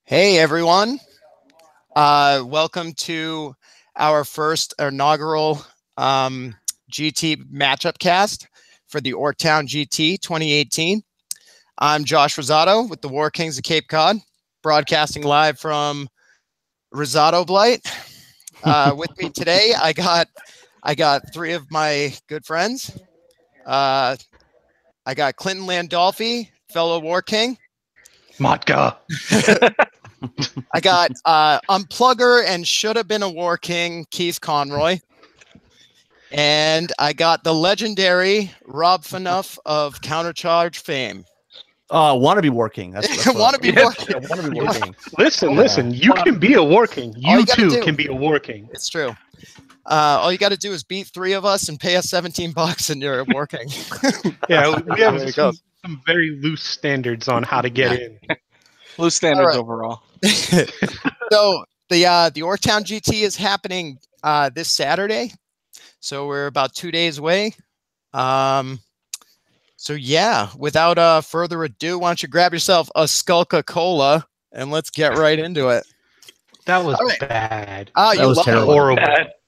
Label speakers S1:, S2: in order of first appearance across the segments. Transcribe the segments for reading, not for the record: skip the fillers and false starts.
S1: Hey everyone, welcome to our first inaugural GT matchup cast for the Orktown GT 2018. I'm Josh Rosado with the War Kings of Cape Cod, broadcasting live from Rosado Blight. With me today, I got three of my good friends. I got Clinton Landolfi, fellow War King.
S2: MOTGA.
S1: I got Unplugger and should have been a War King, Keith Conroy. And I got the legendary Rob Fanuff of Countercharge fame.
S3: Wannabe War King. That's
S1: wannabe War King.
S3: Wannabe War King.
S2: Listen. You can be a War King. You too can be a War King.
S1: It's true. All you got to do is beat three of us and pay us $17 and you're a War King.
S2: Yeah, we have some very loose standards on how to get in.
S4: Loose standards overall.
S1: So the Orktown GT is happening this Saturday. So we're about 2 days away. So yeah, without further adu, why don't you grab yourself a Skulka-Cola and let's get right into it.
S2: That was bad.
S1: Oh,
S3: That was terrible.
S2: Horrible.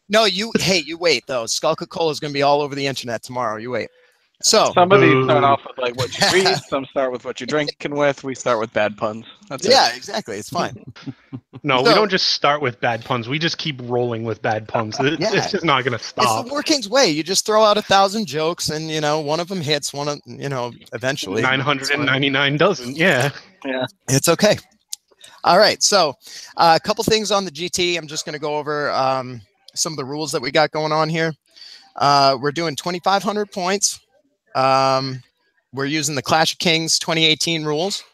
S1: No, you wait though. Skulka-Cola is going to be all over the internet tomorrow. You wait. So
S4: somebody start off with like what you read, some start with what you're drinking with. We start with bad puns. That's
S1: yeah, exactly. It's fine.
S2: No, we don't just start with bad puns. We just keep rolling with bad puns. It's just not going to stop.
S1: It's the War King's way. You just throw out 1,000 jokes, and one of them hits. One of eventually
S2: 999 doesn't. Yeah.
S1: It's okay. All right. So a couple things on the GT. I'm just going to go over some of the rules that we got going on here. We're doing 2,500 points. We're using the Clash of Kings 2018 rules.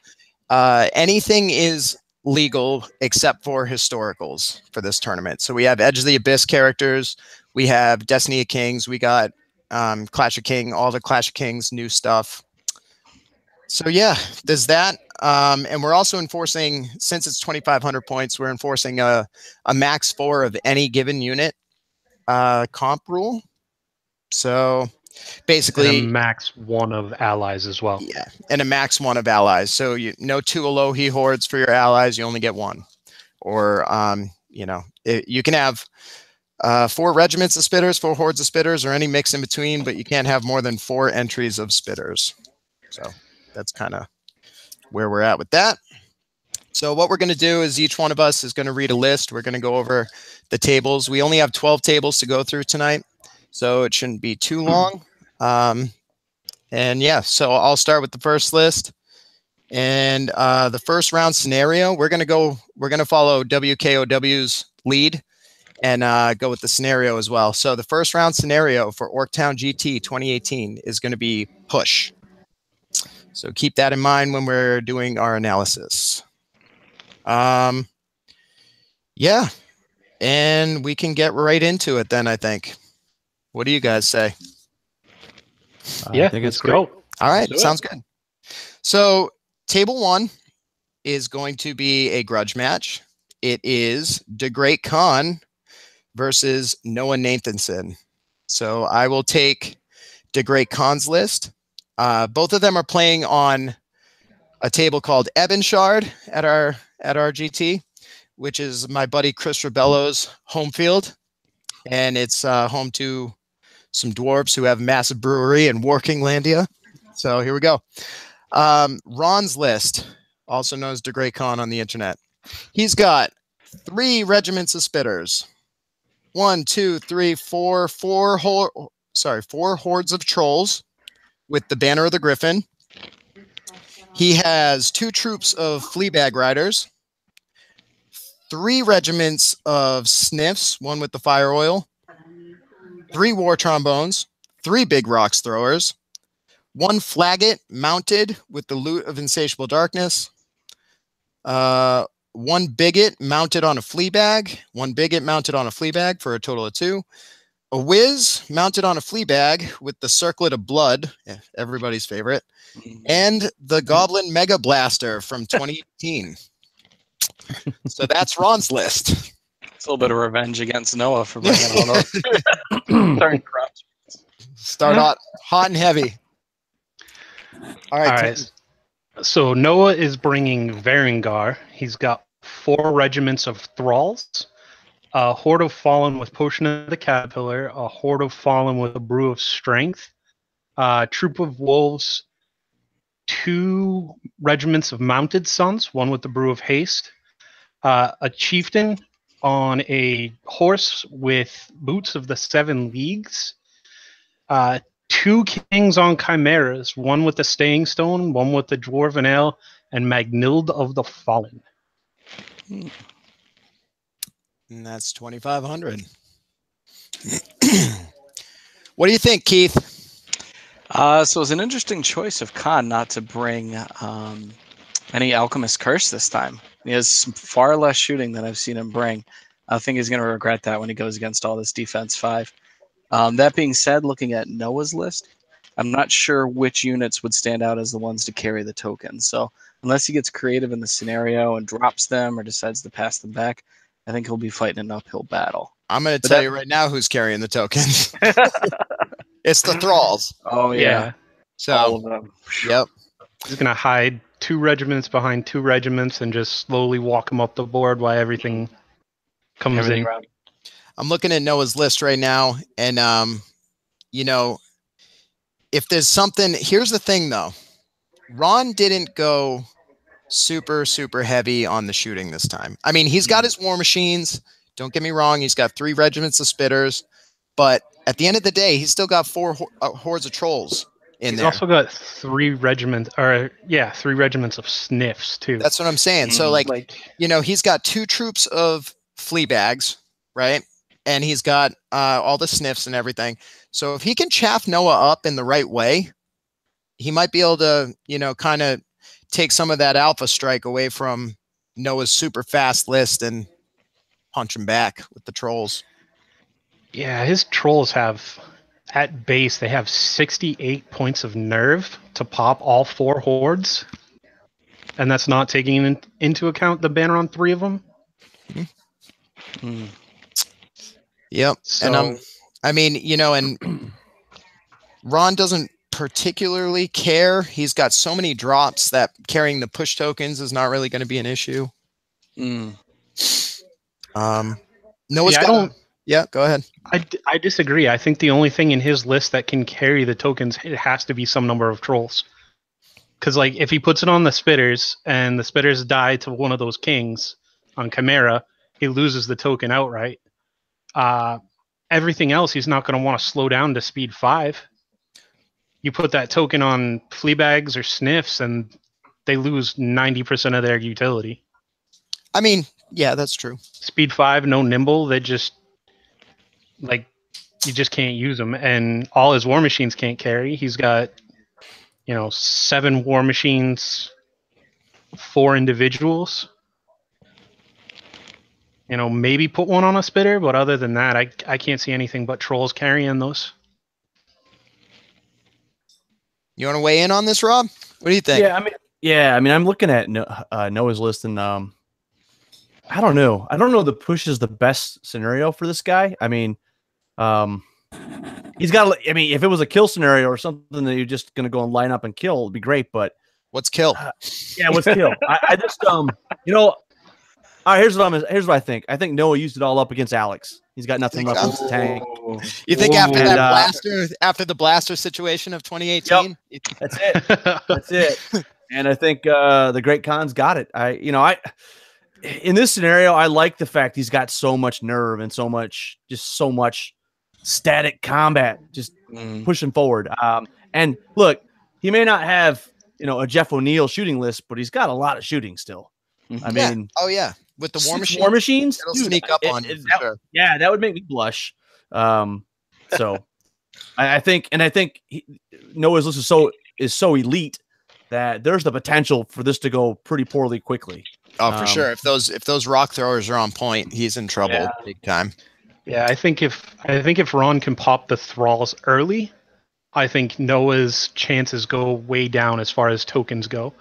S1: Anything is legal except for historicals for this tournament. So we have Edge of the Abyss characters. We have Destiny of Kings. We got Clash of King, all the Clash of Kings new stuff. So yeah, there's that. And we're also enforcing, since it's 2,500 points, we're enforcing a max 4 of any given unit comp rule. So basically,
S2: and a max 1 of allies as well.
S1: Yeah, and a max 1 of allies. So no 2 Alohi hordes for your allies. You only get 1. Or you can have 4 regiments of spitters, 4 hordes of spitters, or any mix in between, but you can't have more than 4 entries of spitters. So that's kind of where we're at with that. So what we're going to do is each one of us is going to read a list. We're going to go over the tables. We only have 12 tables to go through tonight, so it shouldn't be too long. And yeah, so I'll start with the first list. And the first round scenario, we're going to follow WKOW's lead and go with the scenario as well. So the first round scenario for Orktown GT 2018 is going to be push. So keep that in mind when we're doing our analysis. Yeah, and we can get right into it then, I think. What do you guys say?
S2: I think it's great.
S1: All right, sounds good. So table 1 is going to be a grudge match. It is the Great Khan versus Noah Nathanson. So I will take the Great Khan's list. Both of them are playing on a table called Ebonshard at our GT, which is my buddy Chris Rebello's home field, and it's home to some dwarves who have a massive brewery in Workinglandia. So here we go. Ron's list, also known as the Great Khan on the internet. He's got 3 regiments of spitters. 1, 2, 3, 4 hordes of trolls with the banner of the Griffin. He has 2 troops of Fleabag Riders, 3 regiments of Sniffs, 1 with the fire oil, 3 war trombones, 3 big rocks throwers, 1 flagget mounted with the loot of Insatiable Darkness, 1 bigot mounted on a Fleabag, 1 bigot mounted on a Fleabag for a total of 2, a whiz mounted on a Fleabag with the Circlet of Blood, everybody's favorite, and the Goblin Mega Blaster from 2018. So that's Ron's list.
S4: It's a little bit of revenge against Noah for bringing all those.
S1: Start out hot and heavy. All right.
S2: So Noah is bringing Varangar. He's got 4 regiments of thralls, a horde of fallen with potion of the caterpillar, a horde of fallen with a brew of strength, a troop of wolves, 2 regiments of mounted sons, one with the brew of haste, a chieftain on a horse with boots of the 7 leagues, 2 kings on chimeras, one with the staying stone, one with the dwarven ale, and Magnild of the Fallen.
S1: And that's 2,500. What do you think, Keith?
S4: So it's an interesting choice of Khan not to bring any Alchemist Curse this time. He has far less shooting than I've seen him bring. I think he's going to regret that when he goes against all this defense 5. That being said, looking at Noah's list, I'm not sure which units would stand out as the ones to carry the tokens. So unless he gets creative in the scenario and drops them or decides to pass them back, I think he'll be fighting an uphill battle.
S1: I'm going to tell you right now who's carrying the tokens. It's the thralls.
S4: Oh, yeah.
S1: So,
S4: all of them.
S1: Yep.
S2: He's going to hide 2 regiments behind 2 regiments and just slowly walk them up the board while everything comes in.
S4: Around.
S1: I'm looking at Noah's list right now, and, you know, if there's something, here's the thing, though. Ron didn't go super, super heavy on the shooting this time. I mean, he's got his war machines. Don't get me wrong. He's got 3 regiments of spitters, but at the end of the day, he's still got 4 hordes of trolls in there.
S2: He's also got 3 regiments, 3 regiments of sniffs too.
S1: That's what I'm saying. So, like, you know, he's got 2 troops of flea bags, right? And he's got all the sniffs and everything. So if he can chaff Noah up in the right way, he might be able to, you know, kind of take some of that alpha strike away from Noah's super fast list and punch him back with the trolls.
S2: Yeah, his trolls have, at base, they have 68 points of nerve to pop all 4 hordes. And that's not taking into account the banner on 3 of them.
S1: Mm-hmm. Yep.
S2: So,
S1: and I mean, you know, and Ron doesn't particularly care. He's got so many drops that carrying the push tokens is not really going to be an issue. Noah's yeah, go ahead.
S2: I disagree. I think the only thing in his list that can carry the tokens, it has to be some number of trolls. Because, like, if he puts it on the spitters and the spitters die to one of those kings on Chimera, he loses the token outright. Everything else, he's not going to want to slow down to speed 5. You put that token on Fleabags or Sniffs, and they lose 90% of their utility.
S1: I mean, yeah, that's true.
S2: Speed 5, no nimble. They just, like, you just can't use them. And all his war machines can't carry. He's got, you know, 7 war machines, 4 individuals. You know, maybe put one on a spitter, but other than that, I can't see anything but trolls carrying those.
S1: You want to weigh in on this, Rob? What do you think?
S3: I mean, I'm looking at Noah's list, and I don't know. I don't know the push is the best scenario for this guy. I mean, he's got. I mean, if it was a kill scenario or something that you're just going to go and line up and kill, it'd be great. But
S1: what's kill?
S3: What's kill? I just you know. All right, here's what I think. I think Noah used it all up against Alex. He's got nothing left in the tank.
S1: You think after that blaster, after the blaster situation of 2018?
S3: Yep, that's it. That's it. And I think the Great Khan's got it. In this scenario, I like the fact he's got so much nerve and so much static combat, just pushing forward. And look, he may not have, you know, a Jeff O'Neill shooting list, but he's got a lot of shooting still. I mean,
S1: oh yeah, with the
S3: war machines,
S1: it'll sneak up on you. For sure.
S3: Yeah, that would make me blush. So I think Noah's list is so elite that there's the potential for this to go pretty poorly quickly.
S1: Oh, for sure. If those rock throwers are on point, he's in trouble big time.
S2: Yeah, I think if Ron can pop the thralls early, I think Noah's chances go way down as far as tokens go.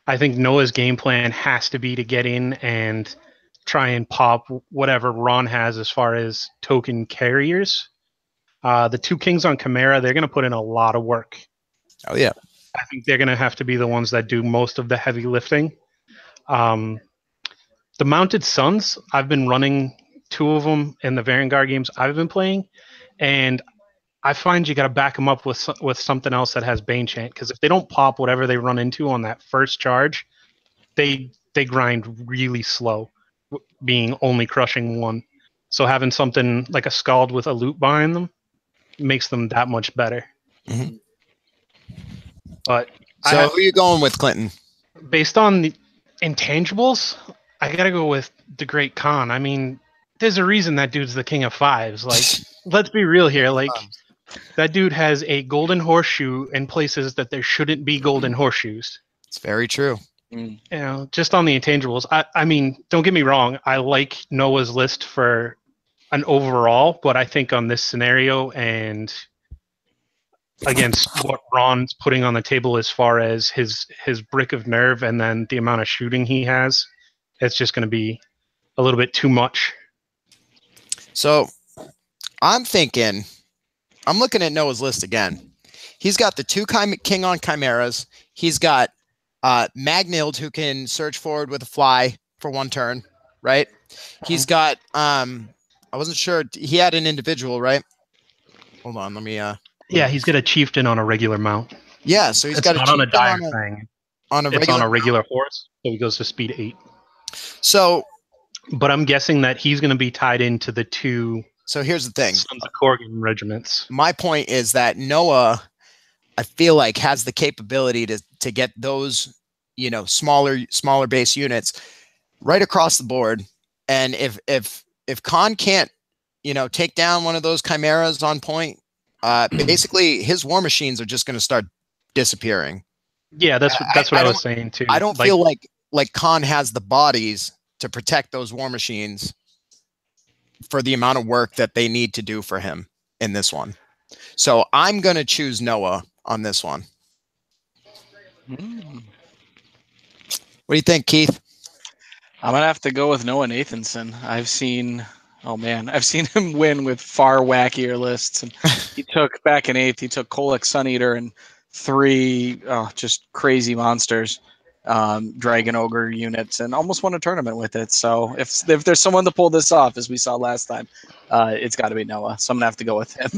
S2: I think Noah's game plan has to be to get in and try and pop whatever Ron has as far as token carriers. The 2 kings on Chimera, they're going to put in a lot of work.
S1: Oh, yeah.
S2: I think they're going to have to be the ones that do most of the heavy lifting. The Mounted Suns, I've been running 2 of them in the Varangar games I've been playing, and I find you got to back them up with something else that has Bane Chant, because if they don't pop whatever they run into on that first charge, they grind really slow, being only crushing 1. So having something like a Scald with a loot behind them makes them that much better.
S1: Mhm.
S2: But
S1: So who are you going with, Clinton?
S2: based on the intangibles, I gotta go with the Great Khan. I mean, there's a reason that dude's the king of 5s. Like, let's be real here. Like, that dude has a golden horseshoe in places that there shouldn't be golden horseshoes.
S1: It's very true.
S2: You know, just on the intangibles. I mean, don't get me wrong. I like Noah's list for an overall, but I think on this scenario and against what Ron's putting on the table as far as his brick of nerve and then the amount of shooting he has, it's just going to be a little bit too much.
S1: So I'm looking at Noah's list again. He's got the 2 King on Chimeras. He's got Magnild, who can surge forward with a fly for 1 turn, right? He's got I wasn't sure, he had an individual, right? Hold on, let me
S2: Yeah, he's got a chieftain on a regular mount.
S1: yeah, so he's got
S2: not on a dire thing.
S1: On a
S2: it's
S1: regular
S2: on a regular horse, so he goes to speed 8.
S1: So
S2: but I'm guessing that he's going to be tied into the 2
S1: so here's the thing.
S2: Sons of Korgan regiments.
S1: My point is that Noah, I feel like, has the capability to get those, you know, smaller base units right across the board. And if Khan can't, you know, take down one of those chimeras on point, basically his war machines are just going to start disappearing.
S2: Yeah, that's what I was saying too.
S1: I don't feel like Khan has the bodies to protect those war machines for the amount of work that they need to do for him in this one. So I'm going to choose Noah on this one. What do you think, Keith?
S4: I'm going to have to go with Noah Nathanson. I've seen him win with far wackier lists. And he took, back in 8th, he took Kolek Suneater and 3 just crazy monsters, Dragon Ogre units, and almost won a tournament with it. So if there's someone to pull this off, as we saw last time, it's got to be Noah. So I'm going to have to go with him.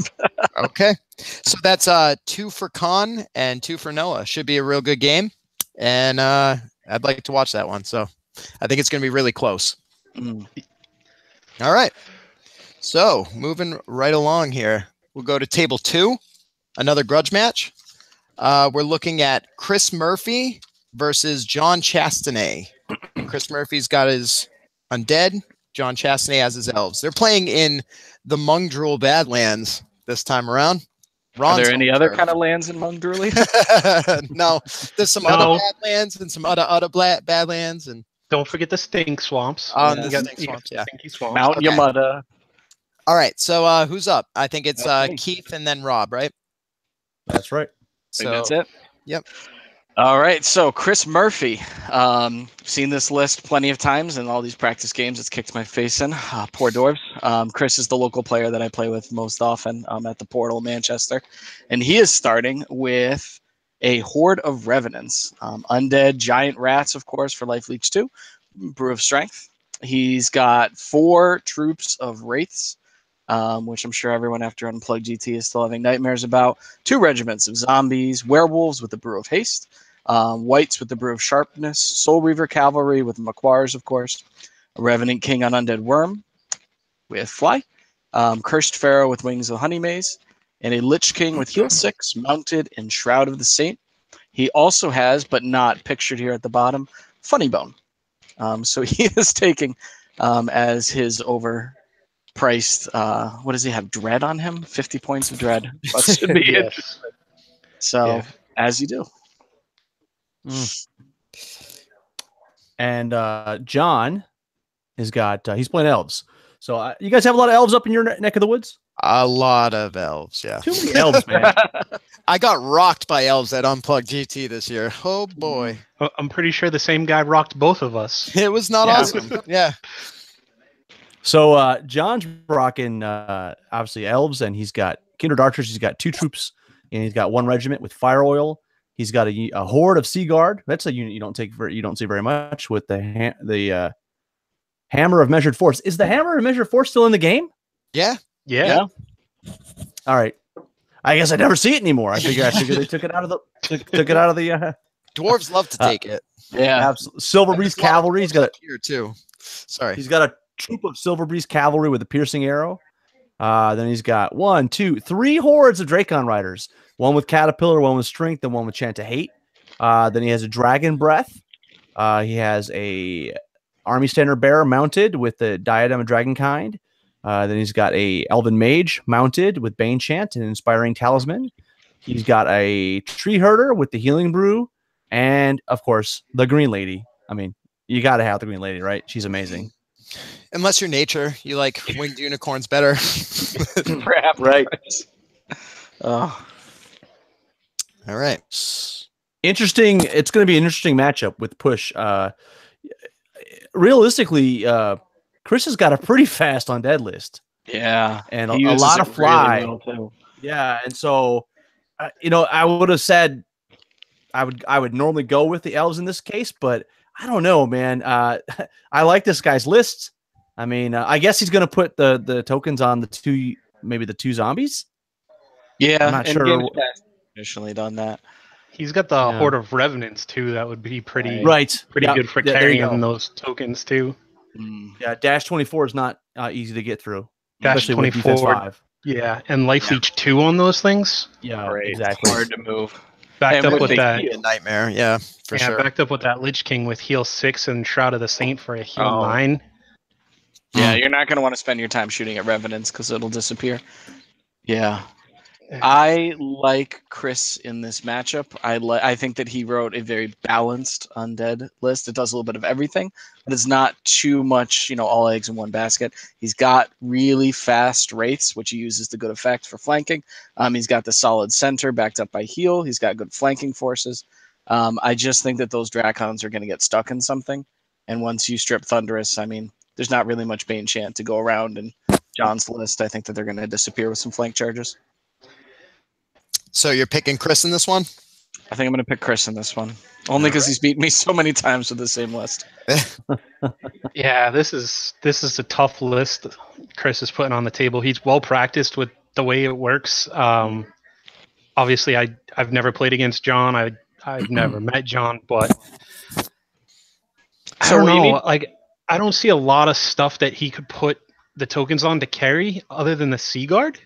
S1: Okay. So that's 2 for Khan and 2 for Noah. Should be a real good game. And I'd like to watch that one. So I think it's going to be really close. All right. So moving right along here, we'll go to table 2, another grudge match. We're looking at Chris Murphy versus John Chastenay. Chris Murphy's got his undead. John Chastenay has his elves. They're playing in the Mungdrel Badlands this time around.
S4: Are there any other kind of lands in Mungdrel?
S1: No, there's some other badlands and some other badlands, and
S2: don't forget the stink swamps.
S1: Stinky
S4: swamps. Mount Yamada.
S1: All right, so who's up? I think it's Keith and then Rob, right?
S3: That's right.
S1: So
S4: that's it.
S1: Yep.
S4: All right, so Chris Murphy. Seen this list plenty of times in all these practice games. It's kicked my face in. Poor dwarves. Chris is the local player that I play with most often at the Portal Manchester. And he is starting with a Horde of Revenants. Undead giant rats, of course, for Life Leech 2. Brew of Strength. He's got 4 troops of Wraiths, which I'm sure everyone after Unplugged GT is still having nightmares about. 2 regiments of zombies, werewolves with the Brew of Haste, Whites with the Brew of Sharpness, Soul Reaver Cavalry with the Maquars, of course, a Revenant King on Undead Worm with Fly, Cursed Pharaoh with Wings of Honey Maze, and a Lich King with Heal 6 mounted in Shroud of the Saint. He also has, but not pictured here at the bottom, Funny Bone. So he is taking as his overpriced, what does he have, Dread on him? 50 points of Dread. That should be
S2: yes.
S4: So, as you do.
S3: And John has got, he's playing elves. So you guys have a lot of elves up in your neck of the woods?
S1: A lot of elves, yeah.
S3: Too many elves, man.
S1: I got rocked by elves at Unplugged GT this year. Oh, boy.
S2: I'm pretty sure the same guy rocked both of us.
S1: It was not awesome. Yeah.
S3: So John's rocking, obviously, elves, and he's got Kindred Archers. He's got 2 troops, and he's got 1 regiment with Fire Oil. He's got a horde of Sea Guard. That's a unit you don't see very much with the Hammer of Measured Force. Is the Hammer of Measured Force still in the game?
S1: Yeah.
S2: Yeah.
S3: All right. I guess I never see it anymore. I figure they took it out of the
S1: Dwarves love to take it.
S4: Yeah.
S3: Silver Breeze Cavalry. He's got
S1: here too. Sorry.
S3: He's got a troop of Silver Breeze Cavalry with a piercing arrow. Then he's got 1, 2, 3 hordes of Dracon Riders. One with Caterpillar, one with Strength, and one with Chant of Hate. Then he has a Dragon Breath. He has a Army Standard Bearer mounted with the Diadem of Dragonkind. Then he's got a Elven Mage mounted with Bane Chant and Inspiring Talisman. He's got a Tree Herder with the Healing Brew. And, of course, the Green Lady. I mean, you got to have the Green Lady, right? She's amazing.
S1: Unless you're nature, you like winged unicorns better.
S4: Perhaps.
S3: Right.
S4: Oh.
S1: All right.
S3: Interesting. It's going to be an interesting matchup with Push. Realistically, Chris has got a pretty fast undead list.
S4: Yeah.
S3: And
S4: He
S3: a
S4: uses
S3: lot
S4: it
S3: of fly.
S4: really well, too.
S3: Yeah. And so, I would have said I would normally go with the elves in this case, but I don't know, man. I like this guy's list. I mean, I guess he's going to put the tokens on the two zombies.
S4: Yeah.
S3: I'm not
S4: and
S3: sure.
S4: Games Past traditionally done that.
S2: He's got the Horde of Revenants too. That would be pretty
S3: Yeah,
S2: good for
S3: there you go.
S2: carrying those tokens too.
S3: Yeah, Dash 24 is not easy to get through.
S2: Dash
S3: especially with defense
S2: 24.
S3: 5.
S2: Yeah, and Life Leech 2 on those things.
S3: Yeah,
S4: Great.
S3: exactly.
S4: Hard to move.
S2: Backed
S4: And
S2: up
S4: with
S2: with
S4: the
S2: that.
S4: heal.
S1: A nightmare. Yeah, for sure.
S2: Backed up with that Lich King with heal 6 and Shroud of the Saint for a heal 9.
S4: Yeah, you're not going to want to spend your time shooting at Revenants because it'll disappear. Yeah. I like Chris in this matchup. I think that he wrote a very balanced undead list. It does a little bit of everything, but it's not too much, all eggs in one basket. He's got really fast wraiths, which he uses to good effect for flanking. He's got the solid center backed up by heal. He's got good flanking forces. I just think that those Dracons are going to get stuck in something. And once you strip Thunderous, I mean, there's not really much Bane Chant to go around in John's list. I think that they're going to disappear with some flank charges.
S1: So you're picking Chris in this one?
S4: I think I'm going to pick Chris in this one. Only because he's beaten me so many times with the same list.
S2: Yeah, this is a tough list Chris is putting on the table. He's well practiced with the way it works. Obviously, I've never played against John. I've never met John, but I don't know. I don't see a lot of stuff that he could put the tokens on to carry other than the Sea Guard.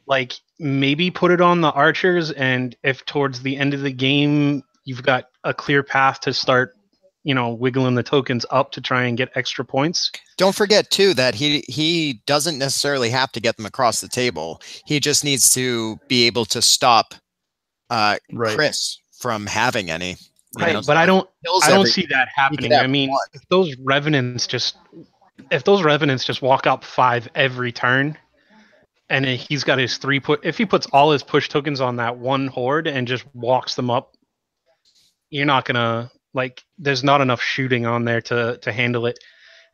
S2: Like, maybe put it on the archers, and if towards the end of the game you've got a clear path to start, wiggling the tokens up to try and get extra points.
S1: Don't forget too that he doesn't necessarily have to get them across the table. He just needs to be able to stop Chris from having any.
S2: Right, but I don't see that happening. I mean, if those revenants just walk up 5 every turn, and he's got his 3 if he puts all his push tokens on that one horde and just walks them up, you're not gonna there's not enough shooting on there to handle it.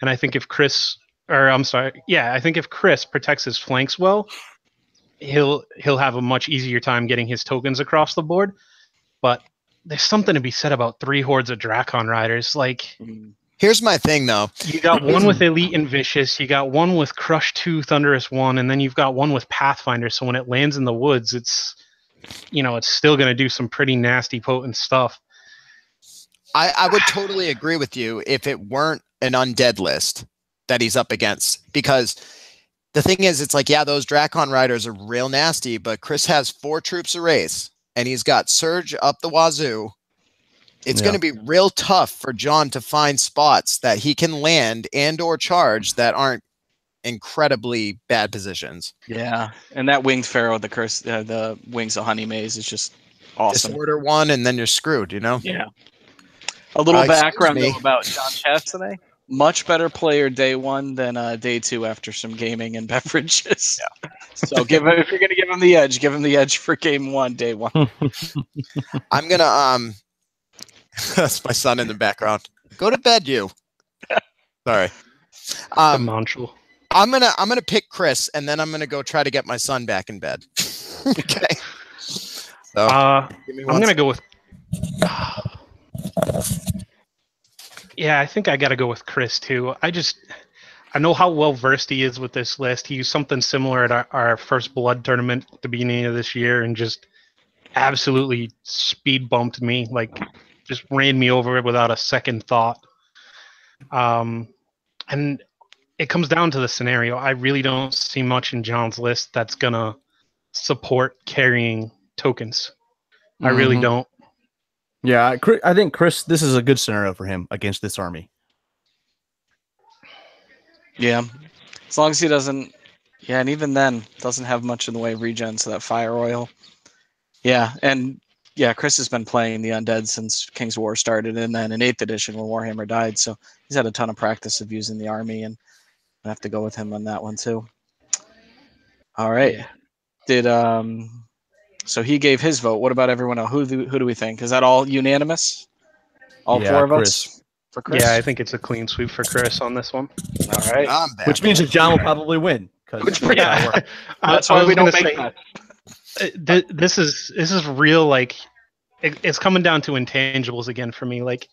S2: And I think if Chris protects his flanks well, he'll have a much easier time getting his tokens across the board. But there's something to be said about 3 hordes of Dracon Riders.
S1: Here's my thing, though. You
S2: got one with Elite and Vicious, you got one with Crush 2, Thunderous 1, and then you've got one with Pathfinder. So when it lands in the woods, it's still going to do some pretty nasty, potent stuff.
S1: I would totally agree with you if it weren't an undead list that he's up against. Because the thing is, it's those Dracon Riders are real nasty, but Chris has 4 troops of Wraiths, and he's got Surge up the wazoo. It's going to be real tough for John to find spots that he can land and or charge that aren't incredibly bad positions.
S4: Yeah, and that Winged Pharaoh, the Wings of Honey Maze is just awesome.
S1: Disorder 1, and then you're screwed,
S4: Yeah. A little background though, about John Chastity. Much better player day 1 than day 2 after some gaming and beverages. Yeah. So if you're going to give him the edge for game 1, day 1.
S1: I'm going to that's my son in the background. Go to bed, you. Sorry.
S2: I'm
S1: gonna pick Chris, and then I'm gonna go try to get my son back in bed. Okay. So, I'm
S2: gonna go with. Yeah, I think I got to go with Chris too. I know how well versed he is with this list. He used something similar at our first blood tournament at the beginning of this year and just absolutely speed bumped me, like just ran me over without a second thought. And it comes down to the scenario. I really don't see much in John's list that's gonna support carrying tokens. I really don't.
S3: Yeah, I think Chris, this is a good scenario for him against this army.
S4: Yeah, as long as he doesn't. Yeah, and even then, doesn't have much in the way of regen, so that fire oil. Yeah, and yeah, Chris has been playing the undead since King's War started, and then in 8th edition when Warhammer died, so he's had a ton of practice of using the army, and I have to go with him on that one too. All right.
S2: Yeah.
S4: Did so he gave his vote. What about everyone else? Who do we think? Is that all unanimous? All
S3: Yeah,
S4: 4 of
S3: Chris.
S4: us for Chris?
S2: Yeah, I think it's a clean sweep for Chris on this one.
S4: All right.
S1: I'm back.
S3: Which means that John will probably win.
S2: Yeah,
S4: That's why we don't
S2: say,
S4: make that.
S2: this is real. Like it's coming down to intangibles again for me. Like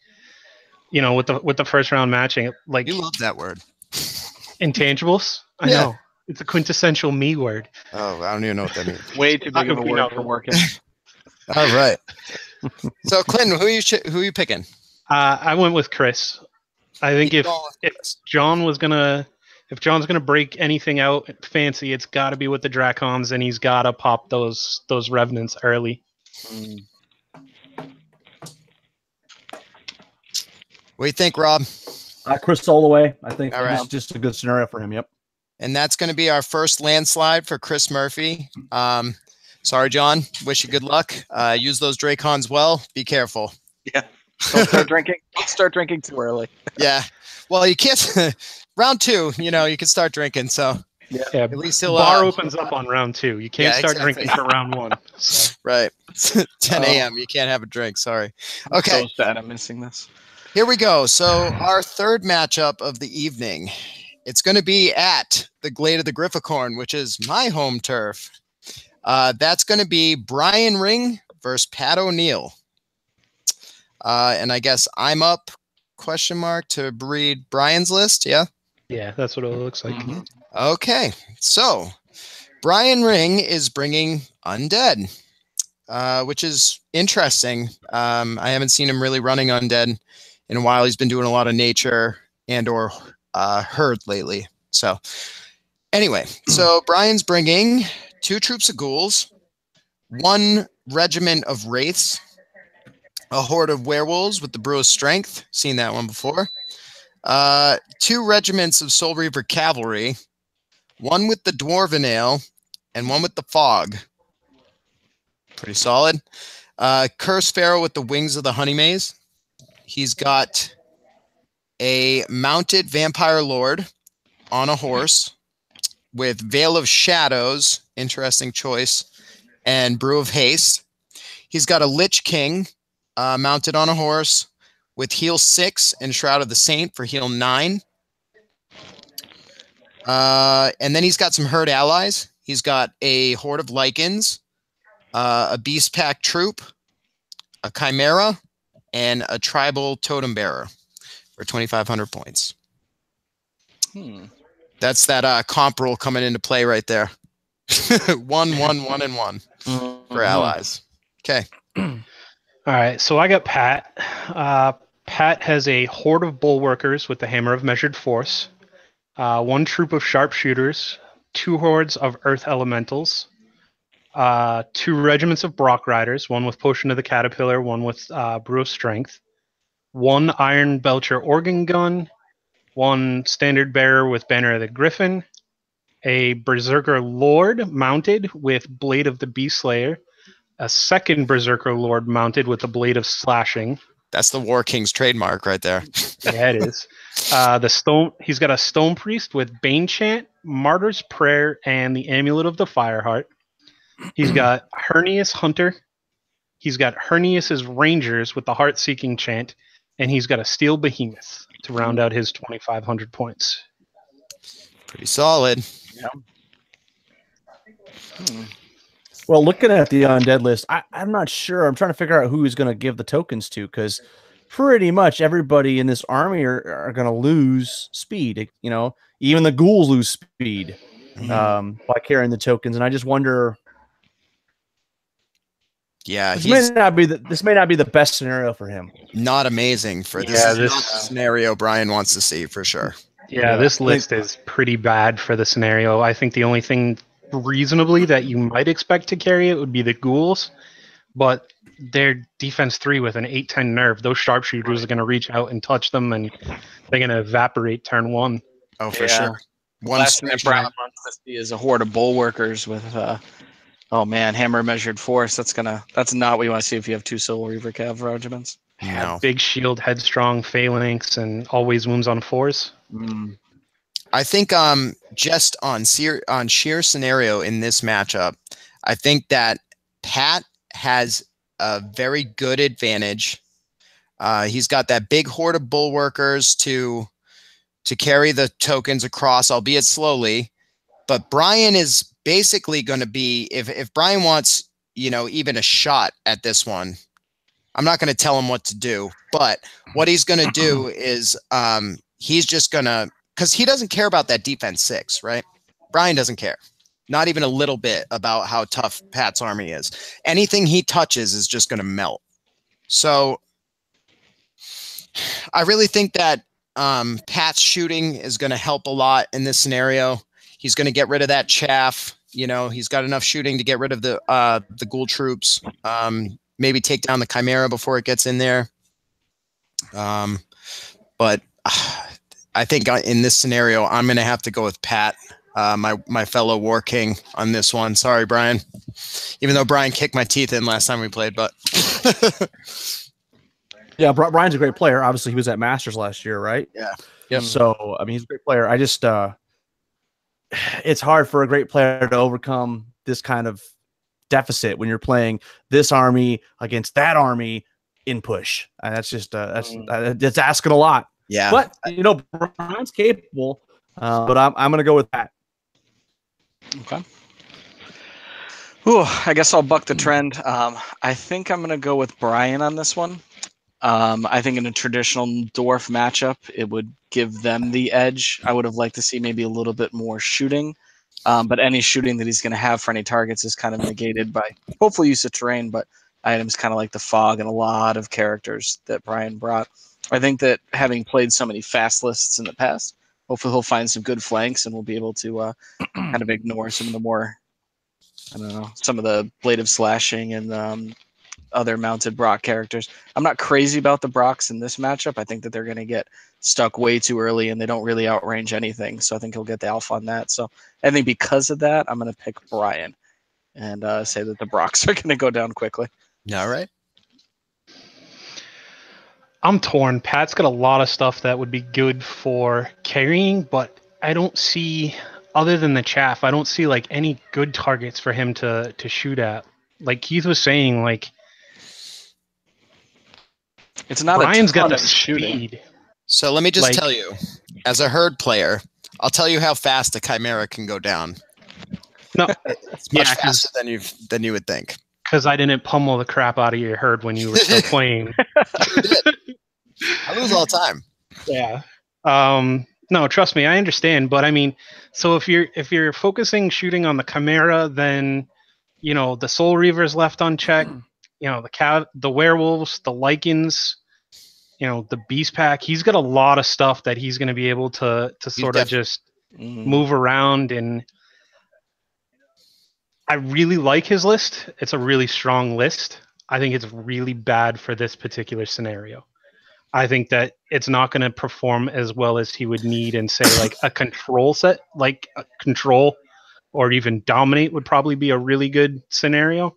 S2: with the first round matching, like
S1: You love that word.
S2: intangibles. I
S1: Yeah.
S2: know it's a quintessential me word.
S1: Oh, I don't even know what that means.
S4: Way too big of a word for working.
S1: All right. So, Clinton, who are you picking?
S2: I went with Chris. I think
S1: You
S2: if
S1: go with Chris.
S2: John's gonna break anything out fancy, it's got to be with the Dracons, and he's got to pop those revenants early.
S1: What do you think, Rob?
S3: Chris all the way. I think
S1: All right.
S3: this is just a good scenario for him. Yep.
S1: And that's going to be our first landslide for Chris Murphy. Sorry, John. Wish you good luck. Use those Dracons well. Be careful.
S4: Yeah. Don't start drinking. Don't start drinking too early.
S1: Yeah. Well, you can't. Round 2, you can start drinking. So
S2: Yeah,
S1: at least he'll.
S2: bar opens up on round 2. You can't
S1: Yeah,
S2: start
S1: exactly.
S2: drinking for round 1. So.
S1: Right. 10 a.m. You can't have a drink. Sorry. Okay.
S4: So sad I'm missing this.
S1: Here we go. So our third matchup of the evening, it's going to be at the Glade of the Grifficorn, which is my home turf. That's going to be Brian Ring versus Pat O'Neill. And I guess I'm up, ? To read Brian's list. Yeah.
S2: Yeah, that's what it looks like.
S1: Okay. So Brian Ring is bringing undead, which is interesting. I haven't seen him really running undead in a while. He's been doing a lot of nature and or herd lately. So anyway, so Brian's bringing 2 troops of ghouls, 1 regiment of wraiths, a horde of werewolves with the Brew of Strength. Seen that one before. 2 regiments of Soul Reaver cavalry, 1 with the Dwarven Ale, and 1 with the Fog. Pretty solid. Curse Pharaoh with the Wings of the Honey Maze. He's got a mounted Vampire Lord on a horse with Veil of Shadows, interesting choice, and Brew of Haste. He's got a Lich King mounted on a horse with Heal 6 and Shroud of the Saint for Heal 9. And then he's got some herd allies. He's got a Horde of Lycans, a Beast Pack Troop, a Chimera, and a Tribal Totem Bearer for 2,500 points. That's that comp rule coming into play right there. 1, 1, 1, and 1 for allies. Okay.
S2: All right, so I got Pat. Pat has a horde of bulwarkers with the Hammer of Measured Force, 1 troop of sharpshooters, 2 hordes of earth elementals, 2 regiments of Brock Riders, 1 with Potion of the Caterpillar, 1 with Brew of Strength, 1 Iron Belcher Organ Gun, 1 Standard Bearer with Banner of the Griffin, a Berserker Lord mounted with Blade of the Beast Slayer, a 2nd Berserker Lord mounted with the Blade of Slashing.
S1: That's the War King's trademark right there.
S2: Yeah, it is. He's got a Stone Priest with Bane Chant, Martyr's Prayer, and the Amulet of the Fireheart. He's got Hernius Hunter. He's got Hernius's Rangers with the Heart-Seeking Chant, and he's got a Steel Behemoth to round out his 2,500 points.
S1: Pretty solid.
S3: Well, looking at the undead list, I'm not sure. I'm trying to figure out who he's going to give the tokens to because pretty much everybody in this army are going to lose speed. You know, even the ghouls lose speed by carrying the tokens, and I just wonder.
S1: Yeah,
S3: this may not be the best scenario for him.
S1: Not amazing for this.
S2: Yeah,
S1: Is
S2: this
S1: not the scenario Brian wants to see for sure.
S2: Yeah, this list is pretty bad for the scenario. I think the only thing reasonably that you might expect to carry it would be the ghouls, but they're defense 3 with an 8-10 nerve. Those sharpshooters are going to reach out and touch them, and they're going to evaporate turn 1.
S1: Oh, for sure.
S4: Last thing that Brian wants to see is a horde of bulwarkers with, oh man, hammer measured force. That's not what you want to see if you have 2 Soul Reaver Cav regiments.
S1: No.
S2: Big shield, headstrong, phalanx, and always wounds on 4s.
S1: I think just on sheer scenario in this matchup, I think that Pat has a very good advantage. He's got that big horde of bulwarkers to carry the tokens across, albeit slowly. But Brian is basically going to be, if Brian wants, even a shot at this one, I'm not going to tell him what to do. But what he's going to do is he's just going to, because he doesn't care about that defense 6, right? Brian doesn't care. Not even a little bit about how tough Pat's army is. Anything he touches is just going to melt. So I really think that Pat's shooting is going to help a lot in this scenario. He's going to get rid of that chaff. He's got enough shooting to get rid of the ghoul troops. Maybe take down the Chimera before it gets in there. But I think in this scenario, I'm going to have to go with Pat, my fellow War King on this one. Sorry, Brian. Even though Brian kicked my teeth in last time we played, but
S3: yeah, Brian's a great player. Obviously, he was at Masters last year, right?
S1: Yeah.
S3: Yep. So, I mean, he's a great player. I just, it's hard for a great player to overcome this kind of deficit when you're playing this army against that army in push. And that's just, that's asking a lot.
S1: Yeah.
S3: But, Brian's capable, but I'm going to go with that.
S4: Okay. Ooh, I guess I'll buck the trend. I think I'm going to go with Brian on this one. I think in a traditional dwarf matchup, it would give them the edge. I would have liked to see maybe a little bit more shooting, but any shooting that he's going to have for any targets is kind of negated by hopefully use of terrain, but items kind of like the fog and a lot of characters that Brian brought. I think that having played so many fast lists in the past, hopefully he'll find some good flanks and we'll be able to kind of ignore some of the more, some of the blade of slashing and other mounted Brock characters. I'm not crazy about the Brocks in this matchup. I think that they're going to get stuck way too early and they don't really outrange anything. So I think he'll get the alpha on that. So I think because of that, I'm going to pick Brian and say that the Brocks are going to go down quickly.
S1: All right.
S2: I'm torn. Pat's got a lot of stuff that would be good for carrying, but I don't see, other than the chaff, I don't see like any good targets for him to shoot at. Like Keith was saying, like,
S4: it's not
S2: Brian's
S4: a ton
S2: got the
S4: of shooting.
S2: speed.
S1: So let me just tell you, as a herd player, I'll tell you how fast a Chimera can go down.
S2: No,
S1: it's much faster than you would think.
S2: Because I didn't pummel the crap out of your herd when you were still playing.
S1: I lose all the time.
S2: Yeah. No, trust me, I understand. But I mean, so if you're focusing shooting on the Chimera, then the Soul Reaver's left unchecked. The werewolves, the Lycans, the Beast Pack. He's got a lot of stuff that he's going to be able to sort of just move around. And I really like his list. It's a really strong list. I think it's really bad for this particular scenario. I think that it's not going to perform as well as he would need in, say, like a control set, like a control or even dominate would probably be a really good scenario.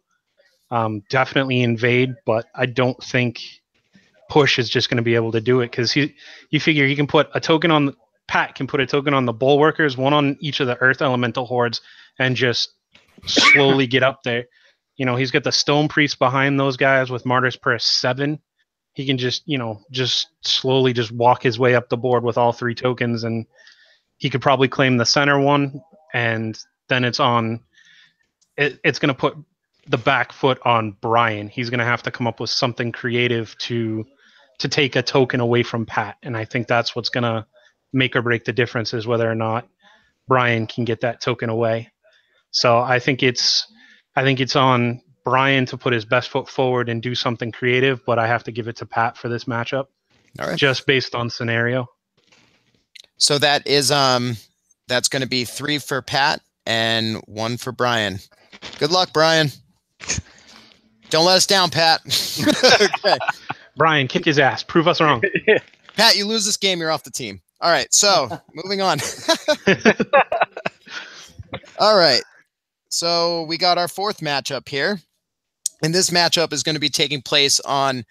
S2: Definitely invade, but I don't think push is just going to be able to do it because you figure he can put a token on Pat can put a token on the bulwarkers, one on each of the earth elemental hordes, and just slowly get up there. He's got the stone priest behind those guys with martyrs per 7. He can just slowly just walk his way up the board with all 3 tokens, and he could probably claim the center one, and then it's going to put the back foot on Brian. He's going to have to come up with something creative to to take a token away from Pat, and I think that's what's going to make or break the difference is whether or not Brian can get that token away. So I think it's on Brian to put his best foot forward and do something creative, but I have to give it to Pat for this matchup.
S1: All right.
S2: Just based on scenario.
S1: So that is that's going to be 3 for Pat and 1 for Brian. Good luck, Brian. Don't let us down, Pat. Okay.
S2: Brian, kick his ass. Prove us wrong.
S1: Pat, you lose this game, you're off the team. All right, so moving on. All right. So we got our 4th matchup here. And this matchup is going to be taking place on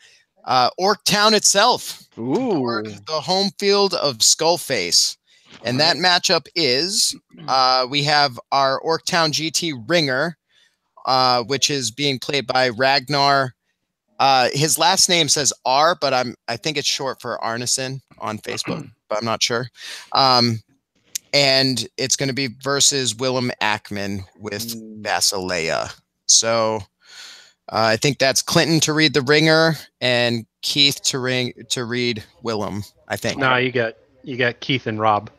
S1: Orc Town itself.
S4: Ooh.
S1: The home field of Skullface. And that matchup is we have our Orc Town GT Ringer, which is being played by Ragnar. His last name says R, but I think it's short for Arneson on Facebook, but I'm not sure. And it's going to be versus Willem Ackman with Basileia. So I think that's Clinton to read the Ringer and Keith to read Willem, I think.
S2: No, you got Keith and Rob.